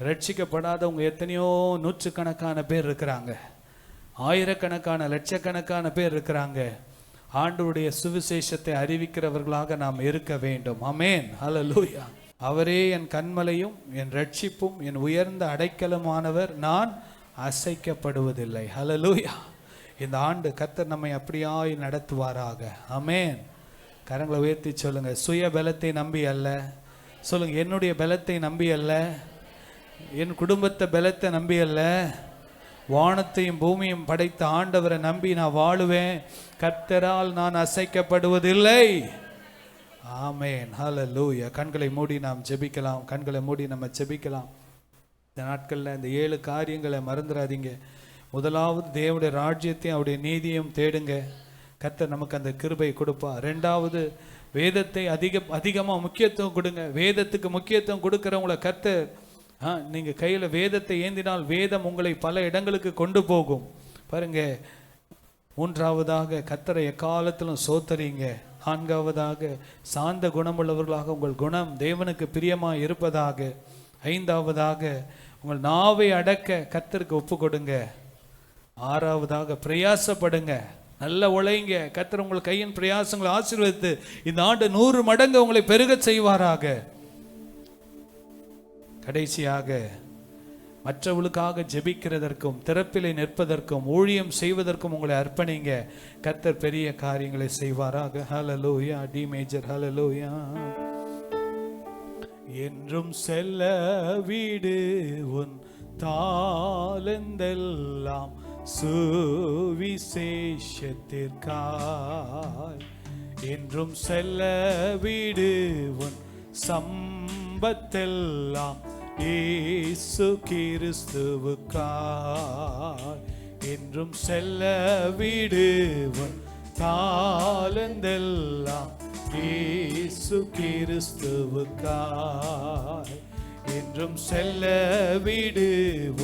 ரட்சிக்கப்படாதவங்க எத்தனையோ நூற்றுக்கணக்கான பேர் இருக்கிறாங்க, ஆயிரக்கணக்கான லட்சக்கணக்கான பேர் இருக்கிறாங்க. ஆண்டவருடைய சுவிசேஷத்தை அறிவிக்கிறவர்களாக நாம் இருக்க வேண்டும். ஆமென். ஹல்லேலூயா. அவரே என் கன்மலையும் என் ரட்சிப்பும் என் உயர்ந்த அடைக்கலமானவர், நான் அசைக்கப்படுவதில்லை. ஹல்லேலூயா. இந்த ஆண்டு கர்த்தர் நம்மை அப்படியாய் நடத்துவாராக. ஆமென். கரங்களை உயர்த்தி சொல்லுங்க, சுய பலத்தை நம்பி அல்ல. சொல்லுங்க, என்னுடைய பலத்தை நம்பி அல்ல, என் குடும்பத்தை பலத்தை நம்பி அல்ல, வானத்தையும் பூமியும் படைத்த ஆண்டவரை நம்பி நான் வாழுவேன். கர்த்தரால் நான் அசைக்கப்படுவதில்லை. ஆமென். ஹல்லேலூயா. கண்களை மூடி நாம் ஜெபிக்கலாம். கண்களை மூடி நம்ம ஜெபிக்கலாம். இந்த நாட்களில் இந்த 7 காரியங்களை மறந்துடாதீங்க. முதலாவது தேவனுடைய ராஜ்யத்தையும் அவருடைய நீதியையும் தேடுங்க, கர்த்தர் நமக்கு அந்த கிருபை கொடுப்பார். 2வது வேதத்தை அதிகமாக முக்கியத்துவம் கொடுங்க. வேதத்துக்கு முக்கியத்துவம் கொடுக்குறவங்களை கர்த்தர், நீங்கள் கையில் வேதத்தை ஏந்தினால் வேதம் உங்களை பல இடங்களுக்கு கொண்டு போகும். பாருங்க. 3வதாக கர்த்தரை எக்காலத்திலும் சோத்தரிங்க. 4வதாக சாந்த குணமுள்ளவர்களாக உங்கள் குணம் தேவனுக்கு பிரியமாக இருப்பதாக. 5வதாக உங்கள் நாவை அடக்க கர்த்தருக்கு ஒப்பு கொடுங்க. 6வதாக பிரயாசப்படுங்க, நல்ல உழைங்க. கர்த்தர் உங்கள் கையின் பிரயாசங்களை ஆசீர்வதித்து இந்த ஆண்டு 100 மடங்கு உங்களை பெருக செய்வாராக. கடைசியாக மற்றவர்களுக்காக ஜெபிக்கிறதற்கும் திறப்பிலே நிற்பதற்கும் ஊழியம் செய்வதற்கும் உங்களை அர்ப்பணிங்க. கர்த்தர் பெரிய காரியங்களை செய்வாராக. ஹல்லேலூயா. D major. ஹல்லேலூயா. என்றும் செல்ல வீடு உன் தாளந்தெல்லாம் சுவிசேஷத்திற்காய். என்றும் செல்ல வீடு உன் சம்பத்தெல்லாம் இயேசு கிறிஸ்துவுக்காய். என்றும் செல்ல வீடு உன் தாளந்தெல்லாம் இயேசு கிறிஸ்துவுக்காய். என்றும் செல்ல வீடு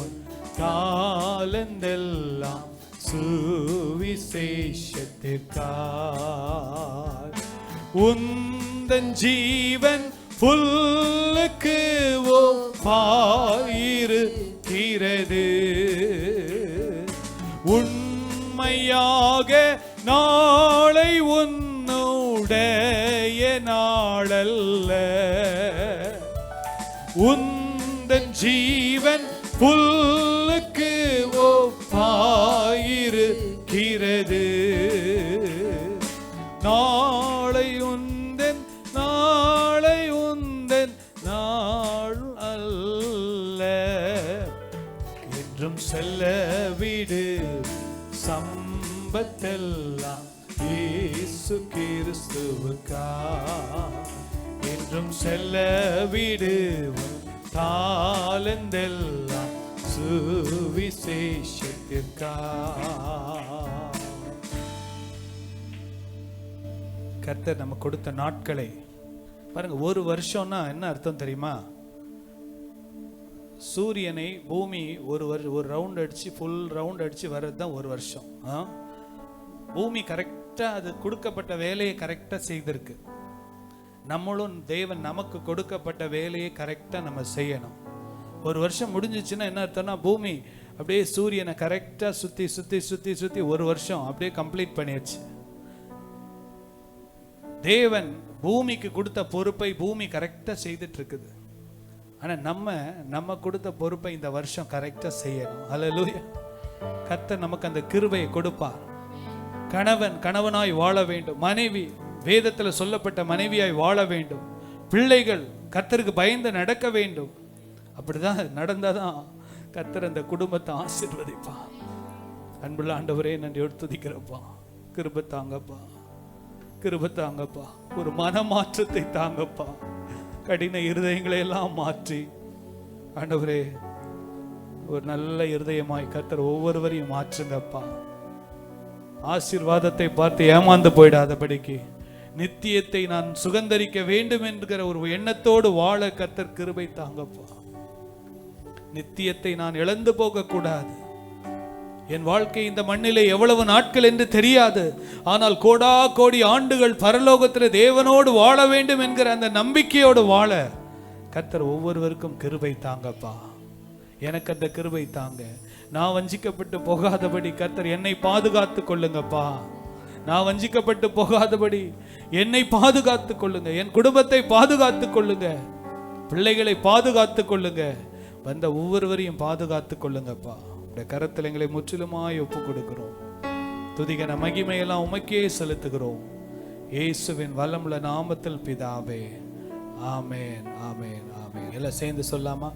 உன் தாளந்தெல்லாம் சுவிசேஷத்திற்காய். உந்தன் ஜீவன் புல்லுக்கு ஒப்பாயிருக்கிறது, உண்மையாக நாளை உன்னுடைய நாளல்ல. உந்தன் ஜீவன் புல்லுக்கு ஒப்பாயிருக்கிறது, நாளை உந்தன் நாளை உந்தன் நாள் அல்ல. என்றும் செல்ல வீடு சம்பத்தெல்லாம் இயேசு கிறிஸ்துவுக்காய். என்றும் செல்ல வீடு தாளந்தெல்லாம் சுவிசேஷத்திற்காய். கர்த்தர் நம்ம கொடுத்த நாட்களை பாருங்க. 1 வருஷம்னா என்ன அர்த்தம் தெரியுமா? சூரியனை பூமி ஒரு ரவுண்ட் அடிச்சு ஃபுல் ரவுண்ட் அடிச்சு வர்றது தான் 1 வருஷம். பூமி கரெக்டா அது கொடுக்கப்பட்ட வேலையை கரெக்டா செய்திருக்கு. நம்மளும் தேவன் நமக்கு கொடுக்கப்பட்ட வேலையை கரெக்டா நம்ம செய்யணும். 1 வருஷம் முடிஞ்சிச்சுன்னா என்ன அர்த்தம்னா, பூமி அப்படியே சூரியனை கரெக்டா சுத்தி சுத்தி சுத்தி சுத்தி 1 வருஷம் அப்படியே கம்ப்ளீட் பண்ணிடுச்சு. தேவன் பூமிக்கு கொடுத்த பொறுப்பை பூமி கரெக்டா செய்துட்டு இருக்குது. ஆனா நம்ம கொடுத்த பொறுப்பை இந்த வருஷம் கரெக்டா செய்யணும். ஹல்லேலூயா. கர்த்தர் நமக்கு அந்த கிருபையை கொடுப்பார். கணவன் கணவனாய் வாழ வேண்டும், மனைவி வேதத்தில் சொல்லப்பட்ட மனைவியாய் வாழ வேண்டும், பிள்ளைகள் கர்த்தருக்கு பயந்து நடக்க வேண்டும். அப்படிதான் நடந்தாதான் கர்த்தர் அந்த குடும்பத்தை ஆசீர்வதிப்பா. அன்புள்ள ஆண்டவரே, நன்றியோடு துதிக்கிறப்பா. கிருபை தாங்கப்பா, கிருபை தாங்கப்பா. ஒரு மனமாற்றத்தை தாங்கப்பா. கடின இருதயங்களை எல்லாம் மாற்றி ஆண்டவரே ஒரு நல்ல இருதயமாய் கர்த்தர் ஒவ்வொருவரையும் மாற்றுங்கப்பா. ஆசீர்வாதத்தை பார்த்து ஏமாந்து போயிடாதபடிக்கு நித்தியத்தை நான் சுகந்தரிக்க வேண்டும் என்கிற ஒரு எண்ணத்தோடு வாழ கர்த்தர் கிருபை தாங்கப்பா. நித்தியத்தை நான் இழந்து போக கூடாது. என் வாழ்க்கை இந்த மண்ணிலே எவ்வளவு நாட்கள் என்று தெரியாது, ஆனால் கோடா கோடி ஆண்டுகள் பரலோகத்தில் தேவனோடு வாழ வேண்டும் என்கிற அந்த நம்பிக்கையோடு வாழ கர்த்தர் ஒவ்வொருவருக்கும் கிருபை தாங்கப்பா. எனக்கு அந்த கிருபை தாங்க. நான் வஞ்சிக்கப்பட்டு போகாதபடி கர்த்தர் என்னை பாதுகாத்து கொள்ளுங்கப்பா. நான் வஞ்சிக்கப்பட்டு போகாதபடி என்னை பாதுகாத்து கொள்ளுங்க, என் குடும்பத்தை பாதுகாத்து கொள்ளுங்க, பிள்ளைகளை பாதுகாத்து கொள்ளுங்க, வந்த ஒவ்வொருவரையும் பாதுகாத்து கொள்ளுங்கப்பா. இந்த கரத்தில் எங்களை முற்றிலுமாய் ஒப்பு கொடுக்கிறோம். துதிகன மகிமையெல்லாம் உமக்கே செலுத்துகிறோம். இயேசுவின் வல்லமுள்ள நாமத்தில் பிதாவே, ஆமேன், ஆமேன், ஆமேன். எல்லாம் சேர்ந்து சொல்லாமா?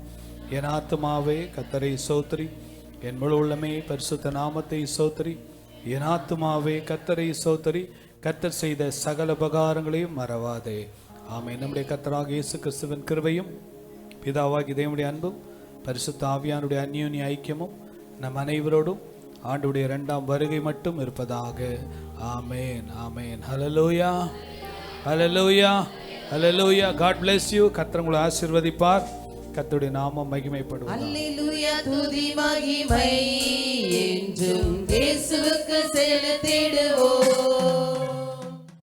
என் ஆத்துமாவே கர்த்தரை ஸ்தோத்திரி, என் முழு உள்ளமே பரிசுத்த நாமத்தை ஸ்தோத்திரி. என் ஆத்துமாவே கர்த்தரை ஸ்தோத்திரி, கர்த்தர் செய்த சகல உபகாரங்களையும் மறவாதே. ஆமென். நம்முடைய கர்த்தராகிய இயேசு கிறிஸ்துவின் கிருபையும் பிதாவாகிய தேவனுடைய அன்பும் பரிசுத்த ஆவியானுடைய அந்யோன்ய ஐக்கியமும் நம் அனைவரோடும் ஆண்டுடைய 2ஆம் வருகை மட்டும் இருப்பதாக. ஆமென், ஆமென். ஹல்லேலூயா, ஹல்லேலூயா, ஹல்லேலூயா. God bless you. கர்த்தர் உங்களை ஆசீர்வதிப்பார். கர்த்தருடைய நாமம் மகிமைப்படும். அல்லேலூயா. துதி மகிமை என்றும் இயேசுவுக்கு செலுத்திடுவோம்.